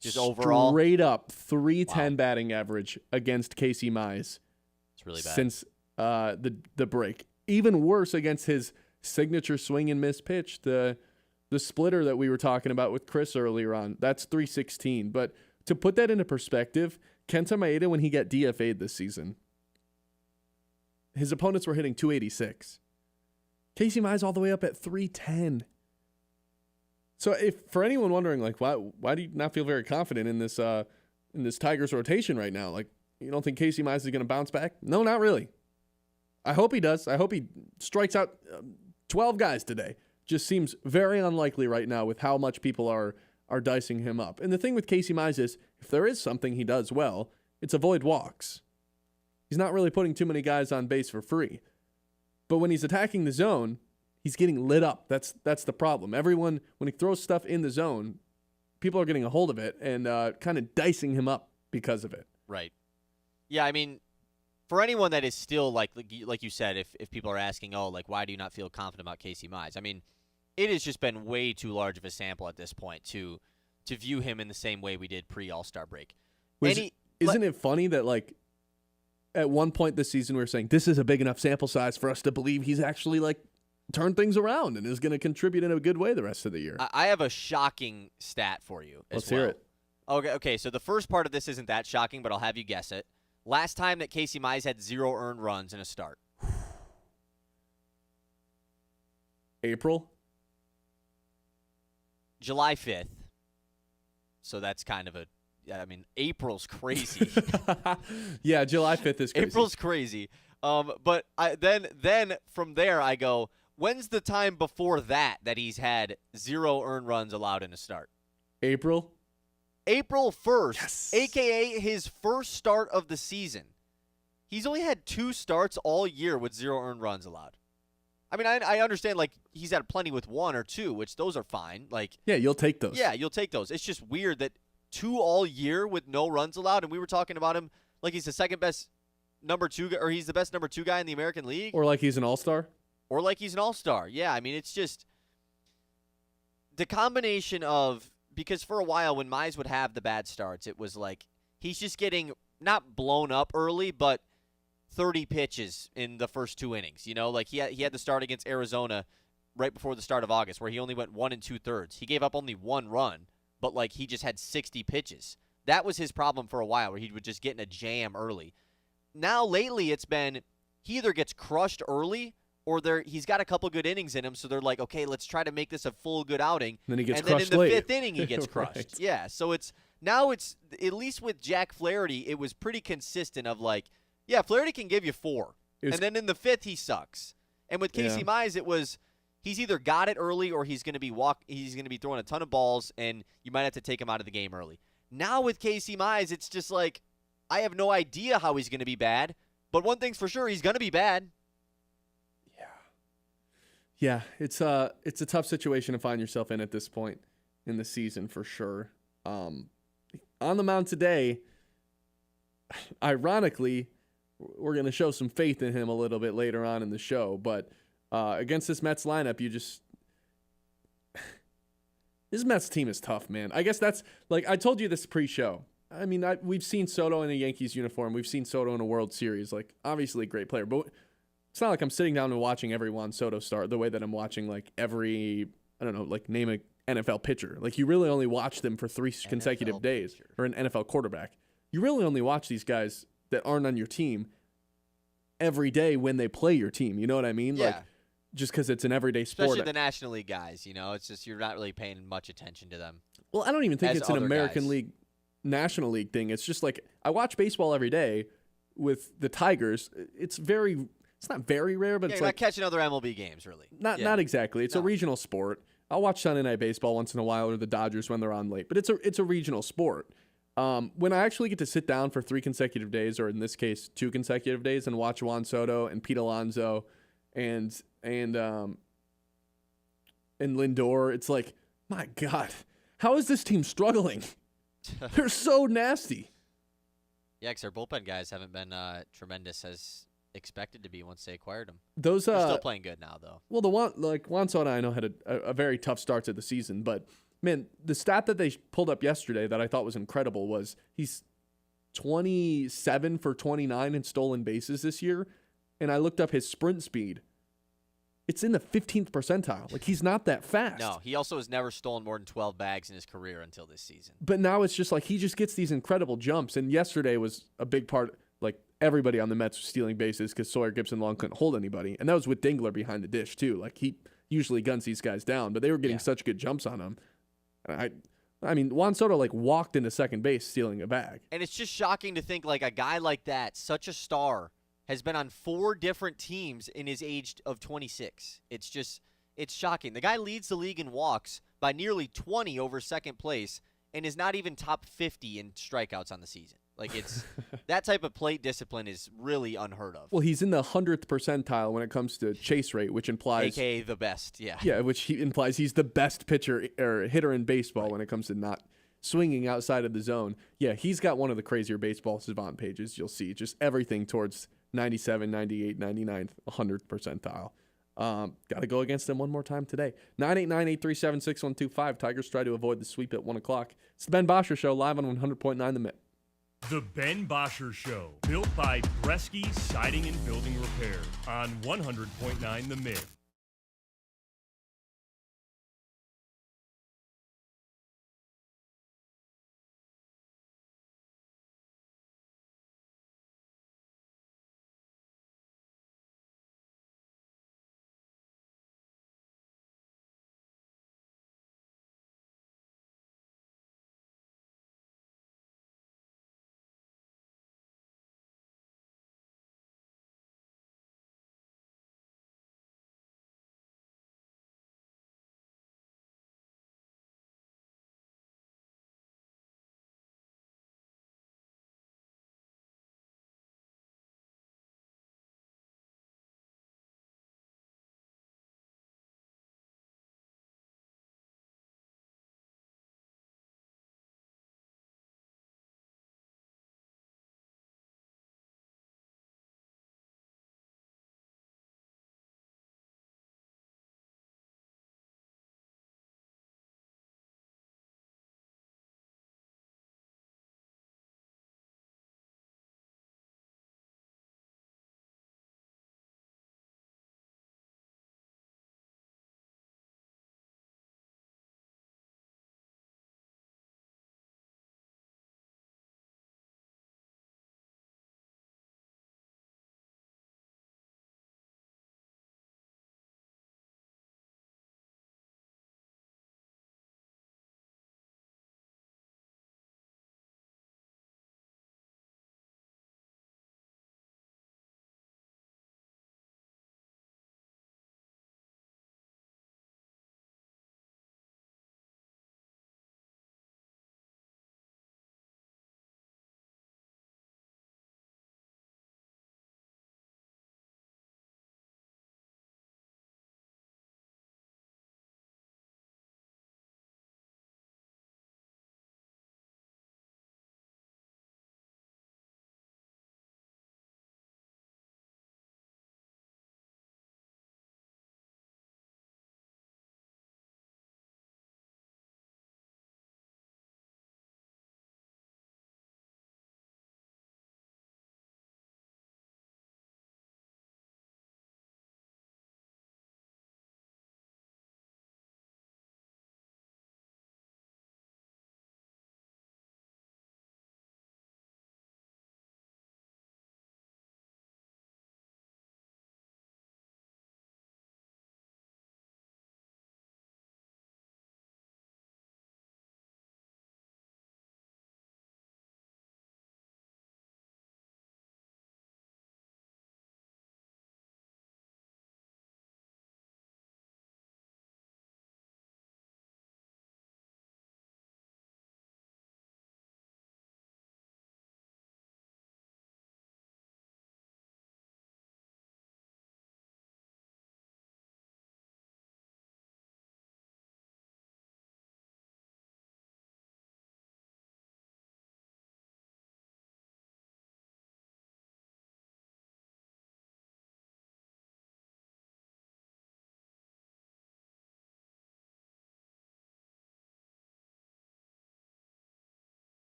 Speaker 8: Just overall?
Speaker 9: Straight up, 310 batting average against Casey Mize.
Speaker 8: It's really bad.
Speaker 9: Since the break. Even worse against his signature swing and miss pitch, the splitter that we were talking about with Chris earlier on. That's 316. But to put that into perspective, Kenta Maeda, when he got DFA'd this season, his opponents were hitting 286. Casey Mize all the way up at 310. So if for anyone wondering, like, why do you not feel very confident in this Tigers rotation right now? Like, you don't think Casey Mize is going to bounce back? No, not really. I hope he does. I hope he strikes out 12 guys today. Just seems very unlikely right now with how much people are dicing him up. And the thing with Casey Mize is, if there is something he does well, it's avoid walks. He's not really putting too many guys on base for free. But when he's attacking the zone, he's getting lit up. That's the problem. Everyone, when he throws stuff in the zone, people are getting a hold of it and kind of dicing him up because of it.
Speaker 8: Right. Yeah, I mean, for anyone that is still, like you said, if people are asking, oh, like, why do you not feel confident about Casey Mize? I mean, it has just been way too large of a sample at this point to view him in the same way we did pre-All-Star break.
Speaker 9: Isn't it funny that, like, at one point this season we were saying this is a big enough sample size for us to believe he's actually, like, turned things around and is going to contribute in a good way the rest of the year?
Speaker 8: I have a shocking stat for you as
Speaker 9: Let's
Speaker 8: well.
Speaker 9: hear it.
Speaker 8: Okay, so the first part of this isn't that shocking, but I'll have you guess it. Last time that Casey Mize had 0 earned runs in a start.
Speaker 9: April?
Speaker 8: July 5th. So that's kind of April's crazy.
Speaker 9: Yeah, July 5th is crazy.
Speaker 8: April's crazy. But then from there I go, when's the time before that he's had 0 earned runs allowed in a start?
Speaker 9: April
Speaker 8: 1st,
Speaker 9: yes.
Speaker 8: a.k.a. his first start of the season. He's only had 2 starts all year with 0 earned runs allowed. I mean, I understand, like, he's had plenty with 1 or 2, which those are fine. Like,
Speaker 9: yeah, you'll take those.
Speaker 8: Yeah, you'll take those. It's just weird that 2 all year with no runs allowed, and we were talking about him like he's the second best number 2, or he's the best number 2 guy in the American League.
Speaker 9: Or like he's an all-star.
Speaker 8: Or like he's an all-star. Yeah, I mean, it's just the combination of, because for a while when Mize would have the bad starts, it was like he's just getting not blown up early, but 30 pitches in the first 2 innings. You know, like he had the start against Arizona right before the start of August where he only went 1 2/3. He gave up only 1 run, but like he just had 60 pitches. That was his problem for a while, where he would just get in a jam early. Now lately it's been he either gets crushed early or he's got a couple good innings in him, so they're like, okay, let's try to make this a full good outing.
Speaker 9: Then he gets
Speaker 8: and
Speaker 9: crushed
Speaker 8: then in the
Speaker 9: late.
Speaker 8: 5th inning he gets crushed.
Speaker 9: Right.
Speaker 8: Yeah, so it's at least with Jack Flaherty, it was pretty consistent of like, yeah, Flaherty can give you 4. And then in the 5th, he sucks. And with Casey Mize, it was he's either got it early or he's going to be throwing a ton of balls, and you might have to take him out of the game early. Now with Casey Mize, it's just like I have no idea how he's going to be bad, but one thing's for sure, he's going to be bad.
Speaker 9: Yeah, it's a tough situation to find yourself in at this point in the season for sure. On the mound today, ironically, we're going to show some faith in him a little bit later on in the show, but against this Mets lineup, This Mets team is tough, man. I guess that's like I told you this pre-show. I mean, we've seen Soto in a Yankees uniform. We've seen Soto in a World Series. Like, obviously a great player, but it's not like I'm sitting down and watching every Juan Soto start the way that I'm watching like every, I don't know, like name a NFL pitcher. Like, you really only watch them for 3 consecutive days, or an NFL quarterback. You really only watch these guys that aren't on your team every day when they play your team. You know what I mean?
Speaker 8: Yeah.
Speaker 9: Like, just because it's an everyday sport.
Speaker 8: Especially the National League guys, it's just you're not really paying much attention to them.
Speaker 9: Well, I don't even think it's an American
Speaker 8: guys.
Speaker 9: League, National League thing. It's just like I watch baseball every day with the Tigers. It's not very rare, but
Speaker 8: Yeah,
Speaker 9: it's
Speaker 8: you're
Speaker 9: like
Speaker 8: not catching other MLB games, really.
Speaker 9: not exactly. It's a regional sport. I'll watch Sunday Night Baseball once in a while, or the Dodgers when they're on late. But it's a regional sport. When I actually get to sit down for 3 consecutive days, or in this case 2 consecutive days, and watch Juan Soto and Pete Alonso and Lindor, it's like, my God, how is this team struggling? They're so nasty.
Speaker 8: Yeah, because their bullpen guys haven't been tremendous as expected to be once they acquired them.
Speaker 9: They're
Speaker 8: still playing good now, though.
Speaker 9: Well, Juan Soto, I know, had a very tough start to the season, but man, the stat that they pulled up yesterday that I thought was incredible was he's 27 for 29 in stolen bases this year, and I looked up his sprint speed. It's in the 15th percentile. Like, he's not that fast.
Speaker 8: No, he also has never stolen more than 12 bags in his career until this season.
Speaker 9: But now it's just like he just gets these incredible jumps, and yesterday was a big part. Like, everybody on the Mets was stealing bases because Sawyer Gipson-Long couldn't hold anybody, and that was with Dingler behind the dish too. Like, he usually guns these guys down, but they were getting such good jumps on him. I mean, Juan Soto like walked into second base stealing a bag.
Speaker 8: And it's just shocking to think like a guy like that, such a star, has been on 4 different teams in his age of 26. It's shocking. The guy leads the league in walks by nearly 20 over second place and is not even top 50 in strikeouts on the season. Like, it's that type of plate discipline is really unheard of.
Speaker 9: Well, he's in the 100th percentile when it comes to chase rate, which implies
Speaker 8: AKA the best, yeah.
Speaker 9: Yeah, which implies he's the best pitcher or hitter in baseball when it comes to not swinging outside of the zone. Yeah, he's got one of the crazier baseball savant pages you'll see. Just everything towards 97, 98, 99th, 100th percentile. Got to go against them one more time today. 989-837-6125. Tigers try to avoid the sweep at 1 o'clock. It's the Ben Bosscher Show, live on 100.9 The Mitt.
Speaker 10: The Ben Bosscher Show, built by Bresky Siding and Building Repair on 100.9 The Mitt.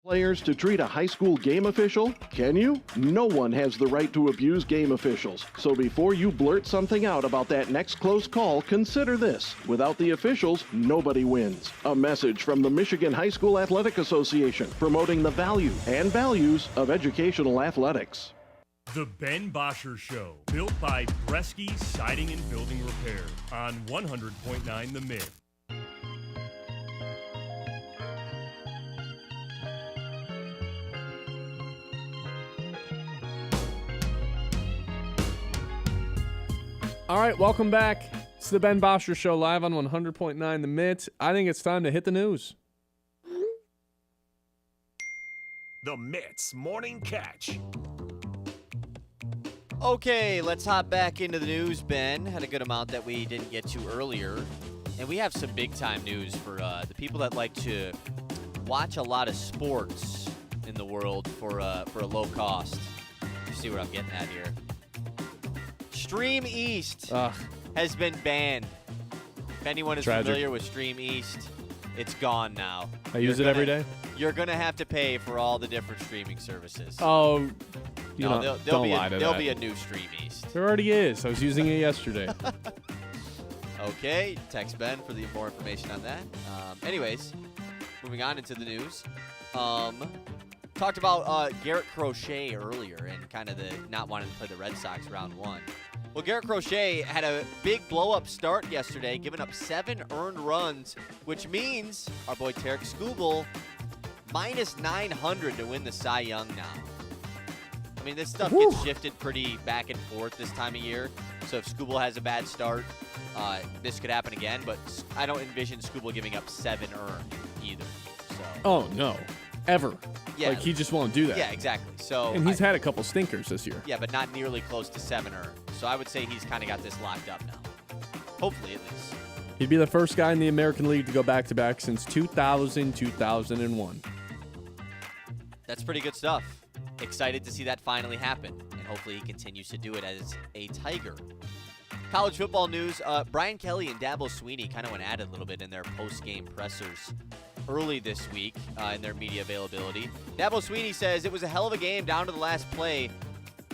Speaker 14: Players to treat a high school game official? Can you? No one has the right to abuse game officials. So before you blurt something out about that next close call, consider this. Without the officials, nobody wins. A message from the Michigan High School Athletic Association promoting the value and values of educational athletics.
Speaker 10: The Ben Bosscher Show, built by Bresky Siding and Building Repair on 100.9 The Mitt.
Speaker 9: All right, welcome back. It's the Ben Bosscher Show live on 100.9 The Mitt. I think it's time to hit the news.
Speaker 7: The Mitt's Morning Catch.
Speaker 8: Okay, let's hop back into the news, Ben. Had a good amount that we didn't get to earlier. And we have some big-time news for the people that like to watch a lot of sports in the world for a low cost. You see what I'm getting at here. Stream East has been banned. If anyone is familiar with Stream East, it's gone now.
Speaker 9: I use it every day.
Speaker 8: You're going to have to pay for all the different streaming services.
Speaker 9: Oh, don't lie to that.
Speaker 8: There'll be a new Stream East.
Speaker 9: There already is. I was using it yesterday.
Speaker 8: Okay, text Ben for more information on that. Anyways, moving on into the news. Talked about Garrett Crochet earlier and kind of the not wanting to play the Red Sox round one. Well, Garrett Crochet had a big blow-up start yesterday, giving up 7 earned runs, which means our boy Tarek Skubal minus 900 to win the Cy Young now. I mean, this stuff gets shifted pretty back and forth this time of year. So if Skubal has a bad start, this could happen again. But I don't envision Skubal giving up 7 earned either. So.
Speaker 9: Oh, no. Ever.
Speaker 8: Yeah.
Speaker 9: Like, he just won't do that.
Speaker 8: Yeah, exactly. So
Speaker 9: and he's had a couple stinkers this year.
Speaker 8: Yeah, but not nearly close to 7 earned. So I would say he's kind of got this locked up now. Hopefully, at least.
Speaker 9: He'd be the first guy in the American League to go back-to-back since 2000-2001.
Speaker 8: That's pretty good stuff. Excited to see that finally happen, and hopefully he continues to do it as a Tiger. College football news, Brian Kelly and Dabo Swinney kind of went at it a little bit in their post-game pressers early this week in their media availability. Dabo Swinney says it was a hell of a game down to the last play.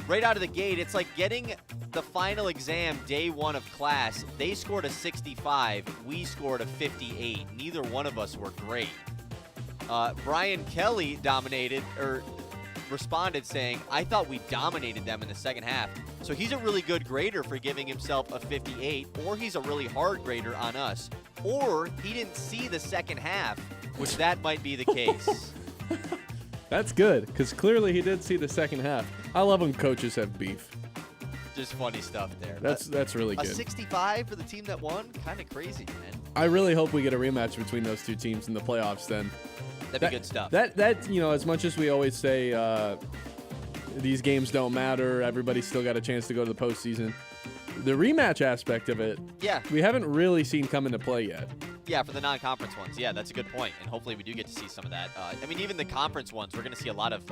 Speaker 8: Right out of the gate, it's like getting the final exam day one of class. They scored a 65. We scored a 58. Neither one of us were great. Brian Kelly responded saying, I thought we dominated them in the second half. So he's a really good grader for giving himself a 58, or he's a really hard grader on us, or he didn't see the second half, which that might be the case.
Speaker 9: That's good, because clearly he did see the second half. I love when coaches have beef.
Speaker 8: Just funny stuff there.
Speaker 9: That's really good.
Speaker 8: A 65 for the team that won? Kind of crazy, man.
Speaker 9: I really hope we get a rematch between those two teams in the playoffs then.
Speaker 8: That'd be good stuff.
Speaker 9: That as much as we always say these games don't matter, everybody's still got a chance to go to the postseason. The rematch aspect of it, we haven't really seen come into play yet.
Speaker 8: Yeah, for the non-conference ones. Yeah, that's a good point. And hopefully we do get to see some of that. I mean, even the conference ones, we're going to see a lot of,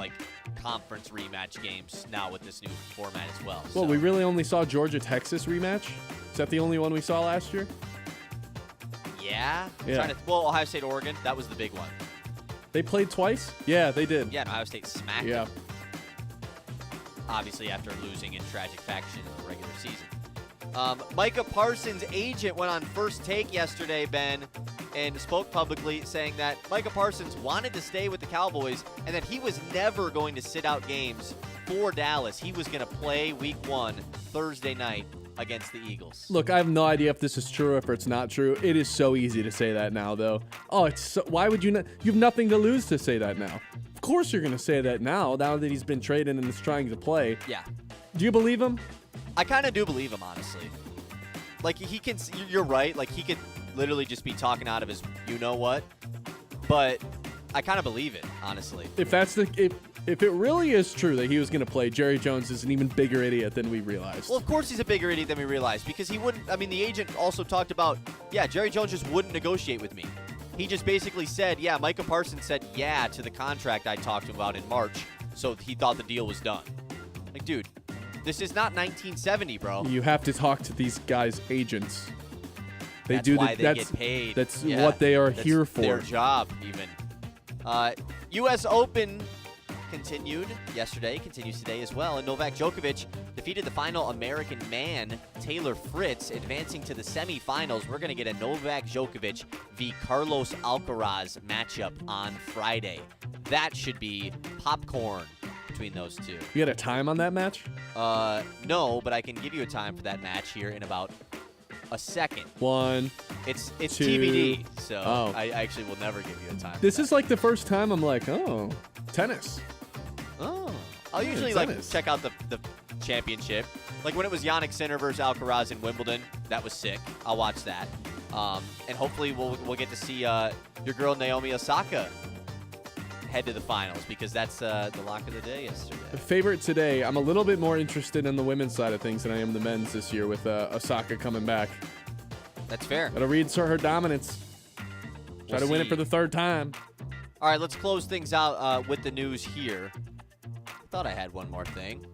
Speaker 8: conference rematch games now with this new format as well.
Speaker 9: Well, we really only saw Georgia-Texas rematch. Is that the only one we saw last year?
Speaker 8: Yeah.
Speaker 9: Yeah.
Speaker 8: Ohio State-Oregon, that was the big one.
Speaker 9: They played twice? Yeah, they did.
Speaker 8: Yeah, and Ohio State smacked them. Obviously, after losing in tragic fashion in the regular season. Micah Parsons' agent went on First Take yesterday, Ben, and spoke publicly saying that Micah Parsons wanted to stay with the Cowboys and that he was never going to sit out games for Dallas. He was going to play Week 1 Thursday night against the Eagles.
Speaker 9: Look, I have no idea if this is true or if it's not true. It is so easy to say that now, though. Oh, why would you not? You have nothing to lose to say that now. Of course you're going to say that now that he's been traded and is trying to play.
Speaker 8: Yeah.
Speaker 9: Do you believe him?
Speaker 8: I kind of do believe him, honestly. He can. You're right. He could literally just be talking out of his you-know-what. But I kind of believe it, honestly.
Speaker 9: If it really is true that he was going to play, Jerry Jones is an even bigger idiot than we realized.
Speaker 8: Well, of course he's a bigger idiot than we realized because he wouldn't. I mean, the agent also talked about, Jerry Jones just wouldn't negotiate with me. He just basically said, Micah Parsons said to the contract I talked about in March, so he thought the deal was done. Dude, this is not 1970, bro.
Speaker 9: You have to talk to these guys' agents. That's
Speaker 8: why they get paid.
Speaker 9: That's what they are here for.
Speaker 8: Their job, even. U.S. Open continued yesterday, continues today as well, and Novak Djokovic defeated the final American man, Taylor Fritz, advancing to the semifinals. We're going to get a Novak Djokovic v. Carlos Alcaraz matchup on Friday. That should be popcorn between those two.
Speaker 9: You got a time on that match?
Speaker 8: No, but I can give you a time for that match here in about a second. It's
Speaker 9: two.
Speaker 8: TBD, so I actually will never give you a time.
Speaker 9: This is like the first time I'm like, oh, tennis.
Speaker 8: Oh. I'll
Speaker 9: Yeah,
Speaker 8: usually
Speaker 9: tennis.
Speaker 8: check out the championship. Like when it was Jannik Sinner versus Alcaraz in Wimbledon, that was sick. I'll watch that. And hopefully we'll get to see your girl Naomi Osaka head to the finals, because that's the lock of the day yesterday.
Speaker 9: The favorite today, I'm a little bit more interested in the women's side of things than I am the men's this year with Osaka coming back.
Speaker 8: That's fair.
Speaker 9: Gotta reinsert her dominance. Try to win it for the third time.
Speaker 8: All right, let's close things out with the news here. I thought I had one more thing.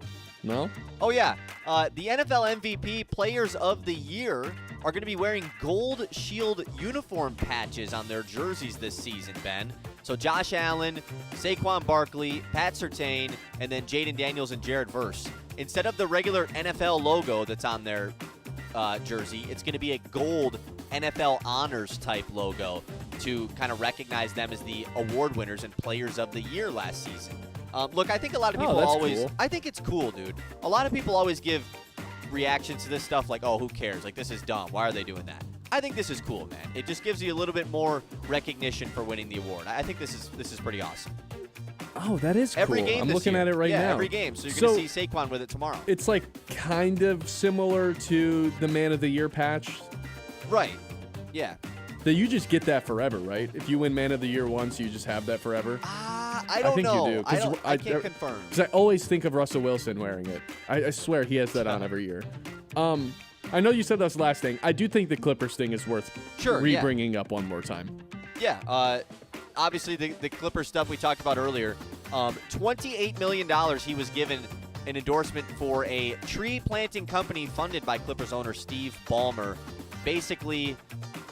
Speaker 9: No?
Speaker 8: Oh, yeah. The NFL MVP Players of the Year are going to be wearing Gold Shield uniform patches on their jerseys this season, Ben. So Josh Allen, Saquon Barkley, Pat Surtain, and then Jaden Daniels and Jared Verse. Instead of the regular NFL logo that's on their jersey, it's going to be a gold NFL honors type logo to kind of recognize them as the award winners and Players of the Year last season. Look, I think a lot of people
Speaker 9: cool.
Speaker 8: I think it's cool, dude. A lot of people always give reactions to this stuff like, oh, who cares? Like, this is dumb. Why are they doing that? I think this is cool, man. It just gives you a little bit more recognition for winning the award. I think this is pretty awesome.
Speaker 9: Oh, that is cool.
Speaker 8: Every game
Speaker 9: I'm
Speaker 8: this
Speaker 9: looking
Speaker 8: year.
Speaker 9: at it right now.
Speaker 8: Yeah, every game. So you're going to see Saquon with it tomorrow.
Speaker 9: It's like kind of similar to the Man of the Year patch.
Speaker 8: Right. Yeah.
Speaker 9: That you just get that forever, right? If you win Man of the Year once, you just have that forever.
Speaker 8: I don't
Speaker 9: think
Speaker 8: know.
Speaker 9: you do.
Speaker 8: I can't confirm.
Speaker 9: Because I always think of Russell Wilson wearing it. I swear he has that on every year. I know you said that was the last thing. I do think the Clippers thing is worth re-bringing up one more time.
Speaker 8: Yeah. Obviously, the Clippers stuff we talked about earlier. $28 million he was given an endorsement for a tree planting company funded by Clippers owner Steve Ballmer. Basically,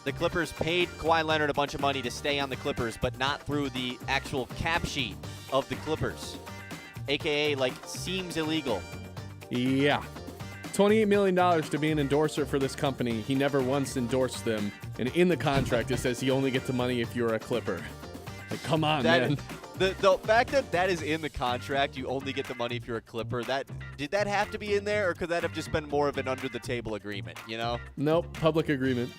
Speaker 8: the Clippers paid Kawhi Leonard a bunch of money to stay on the Clippers, but not through the actual cap sheet of the Clippers. AKA, seems illegal.
Speaker 9: Yeah. $28 million to be an endorser for this company. He never once endorsed them. And in the contract, it says he only gets the money if you're a Clipper. Like, come on, man.
Speaker 8: The fact that is in the contract, you only get the money if you're a Clipper, did that have to be in there, or could that have just been more of an under-the-table agreement, you know?
Speaker 9: Nope, public agreement.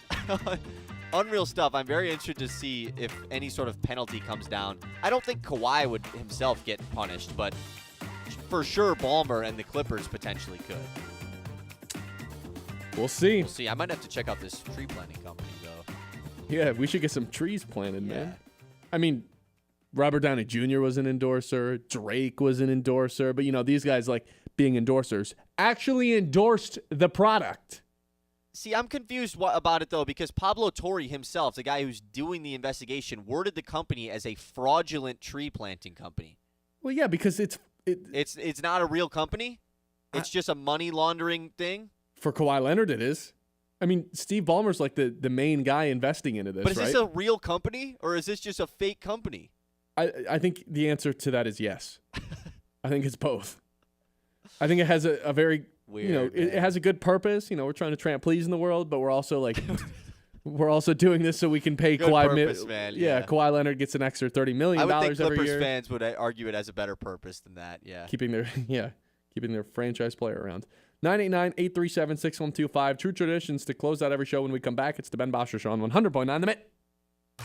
Speaker 8: Unreal stuff. I'm very interested to see if any sort of penalty comes down. I don't think Kawhi would himself get punished, but for sure Ballmer and the Clippers potentially could.
Speaker 9: We'll see.
Speaker 8: I might have to check out this tree planting company, though.
Speaker 9: Yeah, we should get some trees planted, man. I mean, Robert Downey Jr. was an endorser. Drake was an endorser. But, these guys, being endorsers, actually endorsed the product.
Speaker 8: See, I'm confused about it, though, because Pablo Torre himself, the guy who's doing the investigation, worded the company as a fraudulent tree planting company.
Speaker 9: Well, yeah, because it's
Speaker 8: not a real company? It's just a money laundering thing?
Speaker 9: For Kawhi Leonard, it is. I mean, Steve Ballmer's the main guy investing into this,
Speaker 8: But is
Speaker 9: right?
Speaker 8: this a real company, or is this just a fake company?
Speaker 9: I think the answer to that is yes. I think it's both. I think it has a very,
Speaker 8: weird,
Speaker 9: it has a good purpose. We're trying to please in the world, but we're also we're also doing this so we can pay
Speaker 8: Good
Speaker 9: Kawhi.
Speaker 8: purpose, man, yeah.
Speaker 9: Kawhi Leonard gets an extra $30 million
Speaker 8: I would think
Speaker 9: every
Speaker 8: Clippers
Speaker 9: year.
Speaker 8: fans would argue it has a better purpose than that, yeah.
Speaker 9: Keeping their franchise player around. 989-837-6125. True traditions to close out every show when we come back. It's the Ben Bosscher Show on 100.9 The Mitt.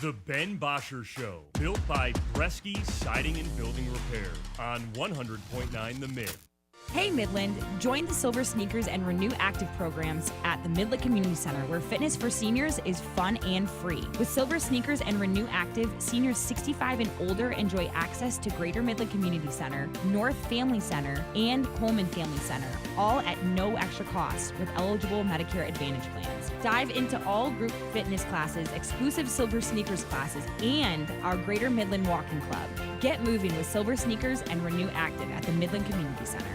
Speaker 10: The Ben Bosscher Show, built by Bresky Siding and Building Repair on 100.9 The Mitt.
Speaker 22: Hey Midland, join the Silver Sneakers and Renew Active programs at the Midland Community Center, where fitness for seniors is fun and free. With Silver Sneakers and Renew Active, seniors 65 and older enjoy access to Greater Midland Community Center, North Family Center, and Coleman Family Center, all at no extra cost with eligible Medicare Advantage plans. Dive into all group fitness classes, exclusive Silver Sneakers classes, and our Greater Midland Walking Club. Get moving with Silver Sneakers and Renew Active at the Midland Community Center.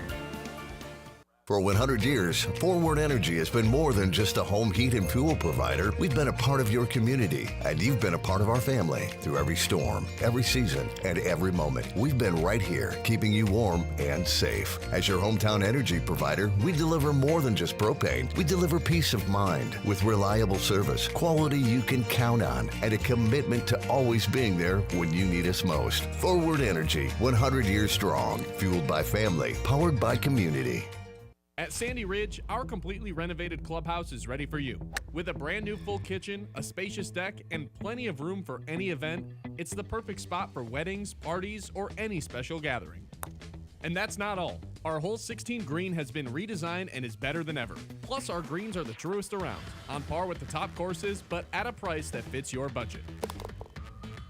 Speaker 11: For 100 years, Forward Energy has been more than just a home heat and fuel provider. We've been a part of your community, and you've been a part of our family through every storm, every season, and every moment. We've been right here, keeping you warm and safe. As your hometown energy provider, we deliver more than just propane. We deliver peace of mind with reliable service, quality you can count on, and a commitment to always being there when you need us most. Forward Energy, 100 years strong, fueled by family, powered by community.
Speaker 20: At Sandy Ridge, our completely renovated clubhouse is ready for you. With a brand new full kitchen, a spacious deck, and plenty of room for any event, it's the perfect spot for weddings, parties, or any special gathering. And that's not all. Our whole 16 green has been redesigned and is better than ever. Plus, our greens are the truest around, on par with the top courses, but at a price that fits your budget.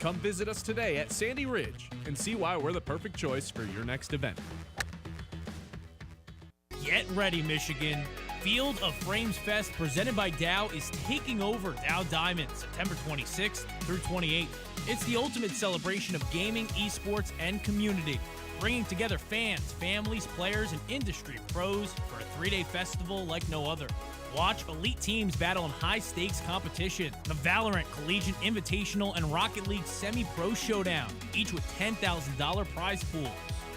Speaker 20: Come visit us today at Sandy Ridge and see why we're the perfect choice for your next event.
Speaker 1: Get ready, Michigan. Field of Frames Fest presented by Dow is taking over Dow Diamond September 26th through 28th. It's the ultimate celebration of gaming, esports, and community, bringing together fans, families, players, and industry pros for a 3-day festival like no other. Watch elite teams battle in high-stakes competition, the Valorant Collegiate Invitational and Rocket League Semi-Pro Showdown, each with $10,000 prize pools,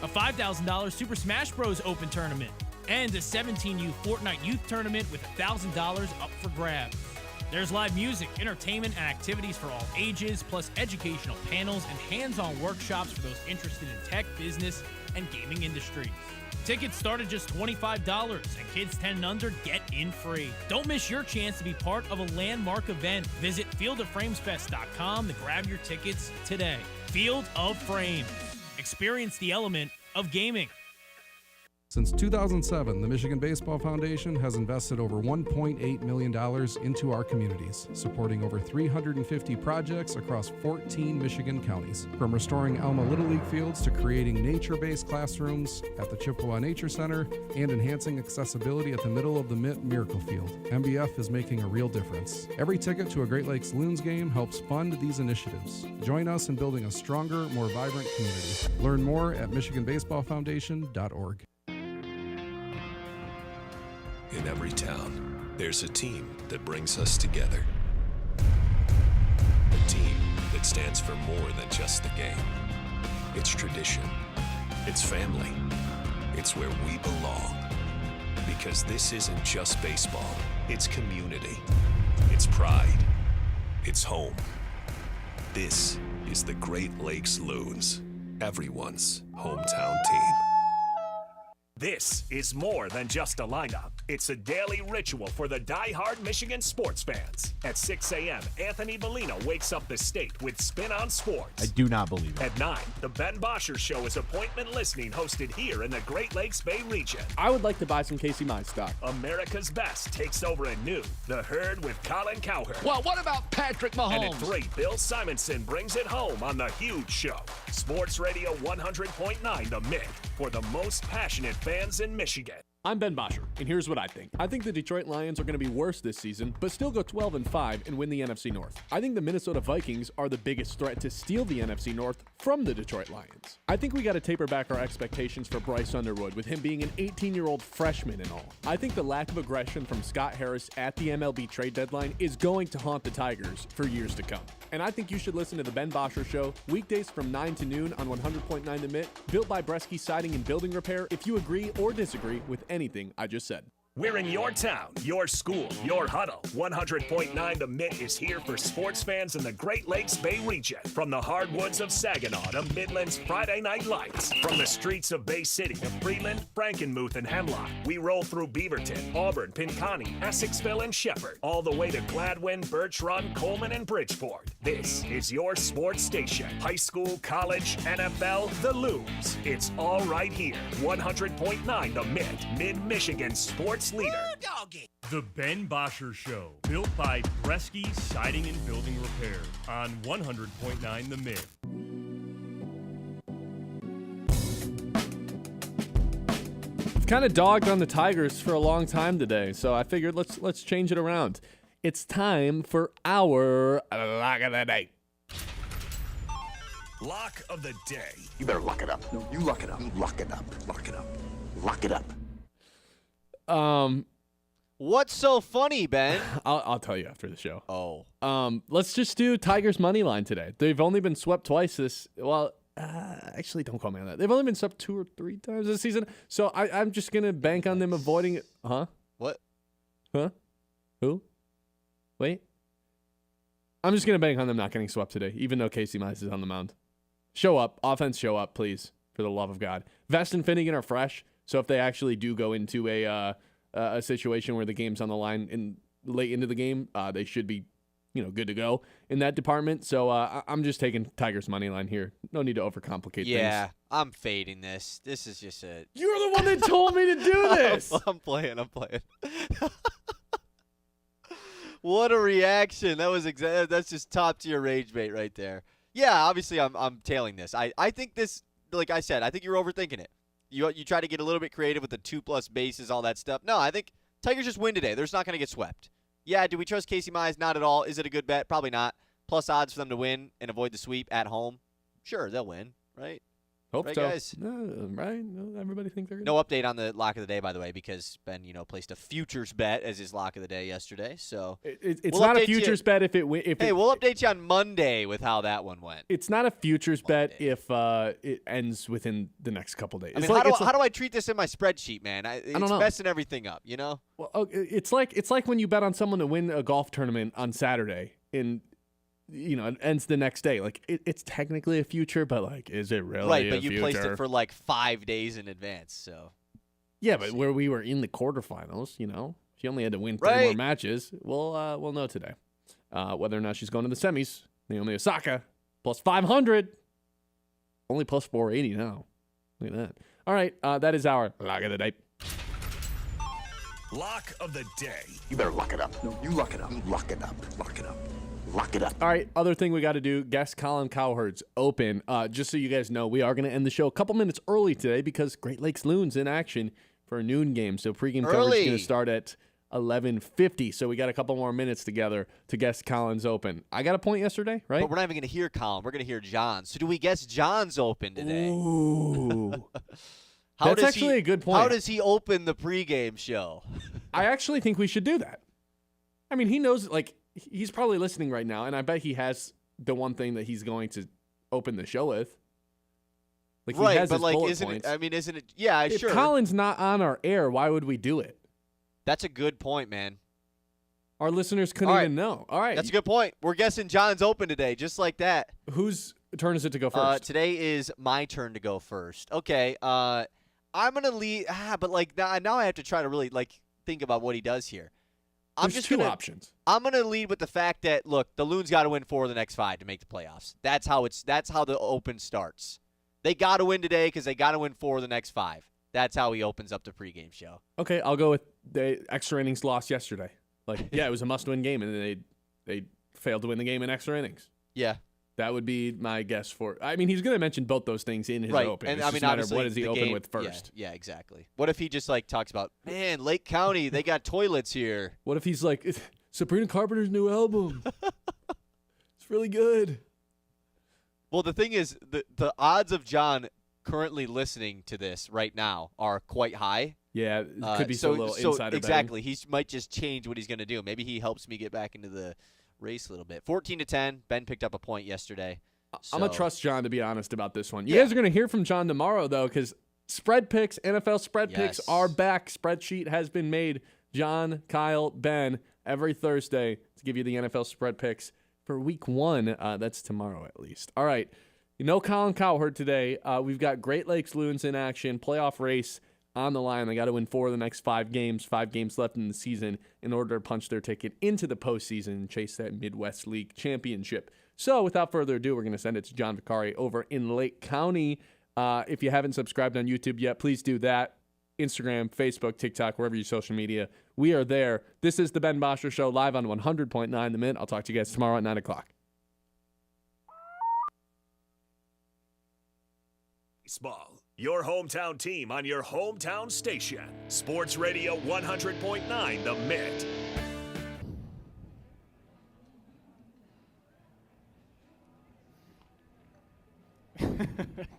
Speaker 1: a $5,000 Super Smash Bros. Open Tournament, and a 17U Fortnite Youth Tournament with $1,000 up for grabs. There's live music, entertainment, and activities for all ages, plus educational panels and hands-on workshops for those interested in tech, business, and gaming industries. Tickets start at just $25, and kids 10 and under get in free. Don't miss your chance to be part of a landmark event. Visit fieldofframesfest.com to grab your tickets today. Field of Frames. Experience the element of gaming.
Speaker 15: Since 2007, the Michigan Baseball Foundation has invested over $1.8 million into our communities, supporting over 350 projects across 14 Michigan counties. From restoring Alma Little League fields to creating nature-based classrooms at the Chippewa Nature Center and enhancing accessibility at the middle of the Mitt Miracle Field, MBF is making a real difference. Every ticket to a Great Lakes Loons game helps fund these initiatives. Join us in building a stronger, more vibrant community. Learn more at MichiganBaseballFoundation.org.
Speaker 12: In every town, there's a team that brings us together. A team that stands for more than just the game. It's tradition. It's family. It's where we belong. Because this isn't just baseball. It's community. It's pride. It's home. This is the Great Lakes Loons, everyone's hometown team.
Speaker 7: This is more than just a lineup. It's a daily ritual for the die-hard Michigan sports fans. At 6 a.m., Anthony Bellino wakes up the state with Spin on Sports.
Speaker 16: I do not believe it.
Speaker 7: At 9, the Ben Bosscher Show is appointment listening hosted here in the Great Lakes Bay region.
Speaker 9: I would like to buy some Casey Mize stock.
Speaker 7: America's Best takes over at noon. The Herd with Colin Cowherd.
Speaker 21: Well, what about Patrick Mahomes?
Speaker 7: And at 3, Bill Simonson brings it home on The Huge Show. Sports Radio 100.9 The Mitt, for the most passionate fans in Michigan.
Speaker 9: I'm Ben Bosscher, and here's what I think. I think the Detroit Lions are going to be worse this season, but still go 12-5 and win the NFC North. I think the Minnesota Vikings are the biggest threat to steal the NFC North from the Detroit Lions. I think we got to taper back our expectations for Bryce Underwood, with him being an 18-year-old freshman and all. I think the lack of aggression from Scott Harris at the MLB trade deadline is going to haunt the Tigers for years to come. And I think you should listen to the Ben Bosscher Show weekdays from 9 to noon on 100.9 The Mitt, built by Bresky Siding and Building Repair, if you agree or disagree with anything I just said.
Speaker 7: We're in your town, your school, your huddle. 100.9 The Mitt is here for sports fans in the Great Lakes Bay region. From the hardwoods of Saginaw to Midland's Friday Night Lights. From the streets of Bay City to Freeland, Frankenmuth, and Hemlock. We roll through Beaverton, Auburn, Pinconning, Essexville, and Shepherd. All the way to Gladwin, Birch Run, Coleman, and Bridgeport. This is your sports station. High school, college, NFL, the Loons. It's all right here. 100.9 The Mitt, Mid-Michigan sports leader.
Speaker 10: The Ben Bosscher Show, built by Bresky Siding and Building Repair on 100.9 The Mitt.
Speaker 9: I've kind of dogged on the Tigers for a long time today, so I figured let's change it around. It's time for our Lock of the Day.
Speaker 7: Lock of the Day.
Speaker 21: You better lock it up. No, you lock it up. You lock it up. Lock it up. Lock it up.
Speaker 8: What's so funny, Ben?
Speaker 9: I'll tell you after the show.
Speaker 8: Oh.
Speaker 9: Let's just do Tigers money line today. They've only been swept twice actually, don't quote me on that. They've only been swept 2 or 3 times this season. So I'm just going to bank on them avoiding it. Huh?
Speaker 8: What?
Speaker 9: Huh? Who? Wait. I'm just going to bank on them not getting swept today, even though Casey Mize is on the mound. Show up. Offense, show up, please, for the love of God. Vest and Finnegan are fresh, so if they actually do go into a situation where the game's on the line late into the game, they should be good to go in that department. So I'm just taking Tigers money line here. No need to overcomplicate things.
Speaker 8: Yeah, I'm fading this. This is just a...
Speaker 9: You're the one that told me to do this.
Speaker 8: I'm playing. What a reaction. That's just top tier rage bait right there. Yeah, obviously I'm tailing this. I think this, like I said, I think you're overthinking it. You try to get a little bit creative with the 2+ bases, all that stuff. No, I think Tigers just win today. They're just not going to get swept. Yeah, do we trust Casey Mize? Not at all. Is it a good bet? Probably not. Plus odds for them to win and avoid the sweep at home. Sure, they'll win, right?
Speaker 9: Hope
Speaker 8: right,
Speaker 9: so.
Speaker 8: Guys?
Speaker 9: Right? No, everybody thinks they're good.
Speaker 8: No update on the lock of the day, by the way, because Ben, placed a futures bet as his lock of the day yesterday. So
Speaker 9: it's not a futures bet if it wins.
Speaker 8: We'll update you on Monday with how that one went.
Speaker 9: It's not a futures bet if it ends within the next couple days.
Speaker 8: I mean, how do I treat this in my spreadsheet, man? It's messing everything up,
Speaker 9: Well, it's like when you bet on someone to win a golf tournament on Saturday and it ends the next day. Like it's technically a future, but is it really?
Speaker 8: Right, but you placed it for 5 days in advance, so.
Speaker 9: Yeah, but where we were in the quarterfinals, she only had to win 3 more matches. We'll know today whether or not she's going to the semis. Naomi Osaka plus 500, only plus 480 now. Look at that. All right, that is our lock of the day.
Speaker 7: Lock of the day.
Speaker 5: You better lock it up. No, you lock it up. Lock it up. Lock it up. Lock it up.
Speaker 9: All right, other thing we got to do, guest Colin Cowherd's open. Just so you guys know, we are going to end the show a couple minutes early today because Great Lakes Loon's in action for a noon game. So pregame coverage is going to start at 11:50. So we got a couple more minutes together to guess Colin's open. I got a point yesterday, right?
Speaker 8: But we're not even going to hear Colin. We're going to hear John. So do we guess John's open today?
Speaker 9: Ooh. That's actually a good point.
Speaker 8: How does he open the pregame show?
Speaker 9: I actually think we should do that. I mean, he knows, he's probably listening right now, and I bet he has the one thing that he's going to open the show with. He has his bullet
Speaker 8: isn't
Speaker 9: points.
Speaker 8: isn't it? Yeah,
Speaker 9: if
Speaker 8: sure.
Speaker 9: If Colin's not on our air, why would we do it?
Speaker 8: That's a good point, man.
Speaker 9: Our listeners couldn't even know. All right.
Speaker 8: That's a good point. We're guessing John's open today, just like that.
Speaker 9: Whose turn is it to go first?
Speaker 8: Today is my turn to go first. Okay. I'm going to lead. But now I have to try to really think about what he does here.
Speaker 9: There's two options.
Speaker 8: I'm going to lead with the fact that, look, the Loons got to win 4 of the next 5 to make the playoffs. That's how the open starts. They got to win today because they got to win 4 of the next 5. That's how he opens up the pregame show.
Speaker 9: Okay, I'll go with the extra innings lost yesterday. It was a must-win game, and they failed to win the game in extra innings.
Speaker 8: Yeah.
Speaker 9: That would be my guess for. I mean, he's going to mention both those things in his open.
Speaker 8: And
Speaker 9: it's just a matter of what does he open with first.
Speaker 8: Yeah, exactly. What if he just talks about, man, Lake County, they got toilets here.
Speaker 9: What if he's like, Sabrina Carpenter's new album? It's really good.
Speaker 8: Well, the thing is, the odds of John currently listening to this right now are quite high.
Speaker 9: Yeah, it could be a little insider
Speaker 8: exactly.
Speaker 9: betting.
Speaker 8: He might just change what he's going to do. Maybe he helps me get back into the race a little bit. 14-10. Ben picked up a point yesterday.
Speaker 9: I'm going to trust John to be honest about this one. You guys are going to hear from John tomorrow, though, because spread picks, NFL spread picks are back. Spreadsheet has been made. John, Kyle, Ben, every Thursday to give you the NFL spread picks for week 1. That's tomorrow at least. All right. Colin Cowherd today. We've got Great Lakes Loons in action. Playoff race on the line. They got to win 4 of the next 5 games. 5 games left in the season in order to punch their ticket into the postseason and chase that Midwest League championship. So without further ado, we're going to send it to John Vicari over in Lake County. If you haven't subscribed on YouTube yet, please do that. Instagram, Facebook, TikTok, wherever your social media. We are there. This is the Ben Bosscher Show live on 100.9 The Mitt. I'll talk to you guys tomorrow at 9 o'clock.
Speaker 7: Baseball. Your hometown team on your hometown station. Sports Radio 100.9 The Mitt.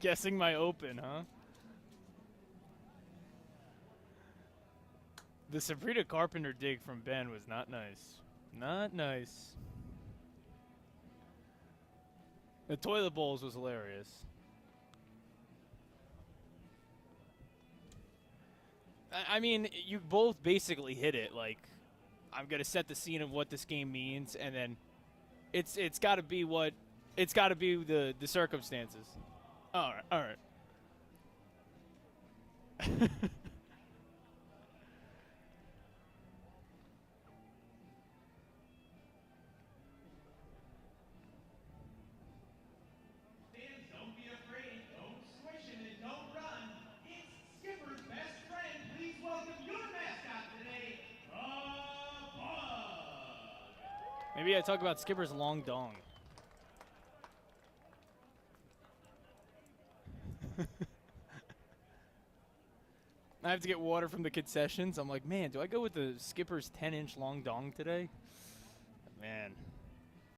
Speaker 16: Guessing my open, huh?
Speaker 3: The Sabrina Carpenter dig from Ben was not nice. Not nice. The toilet bowls was hilarious. I mean, you both basically hit it. Like, I'm gonna set the scene of what this game means, and then it's got to be the circumstances. All right.
Speaker 16: Don't be afraid, don't squish him, and don't run. It's Skipper's best friend. Please welcome your mascot today, the Bug.
Speaker 3: Maybe I talk about Skipper's long dong. I have to get water from the concessions. I'm like, man, do I go with the Skipper's 10-inch long dong today? Man.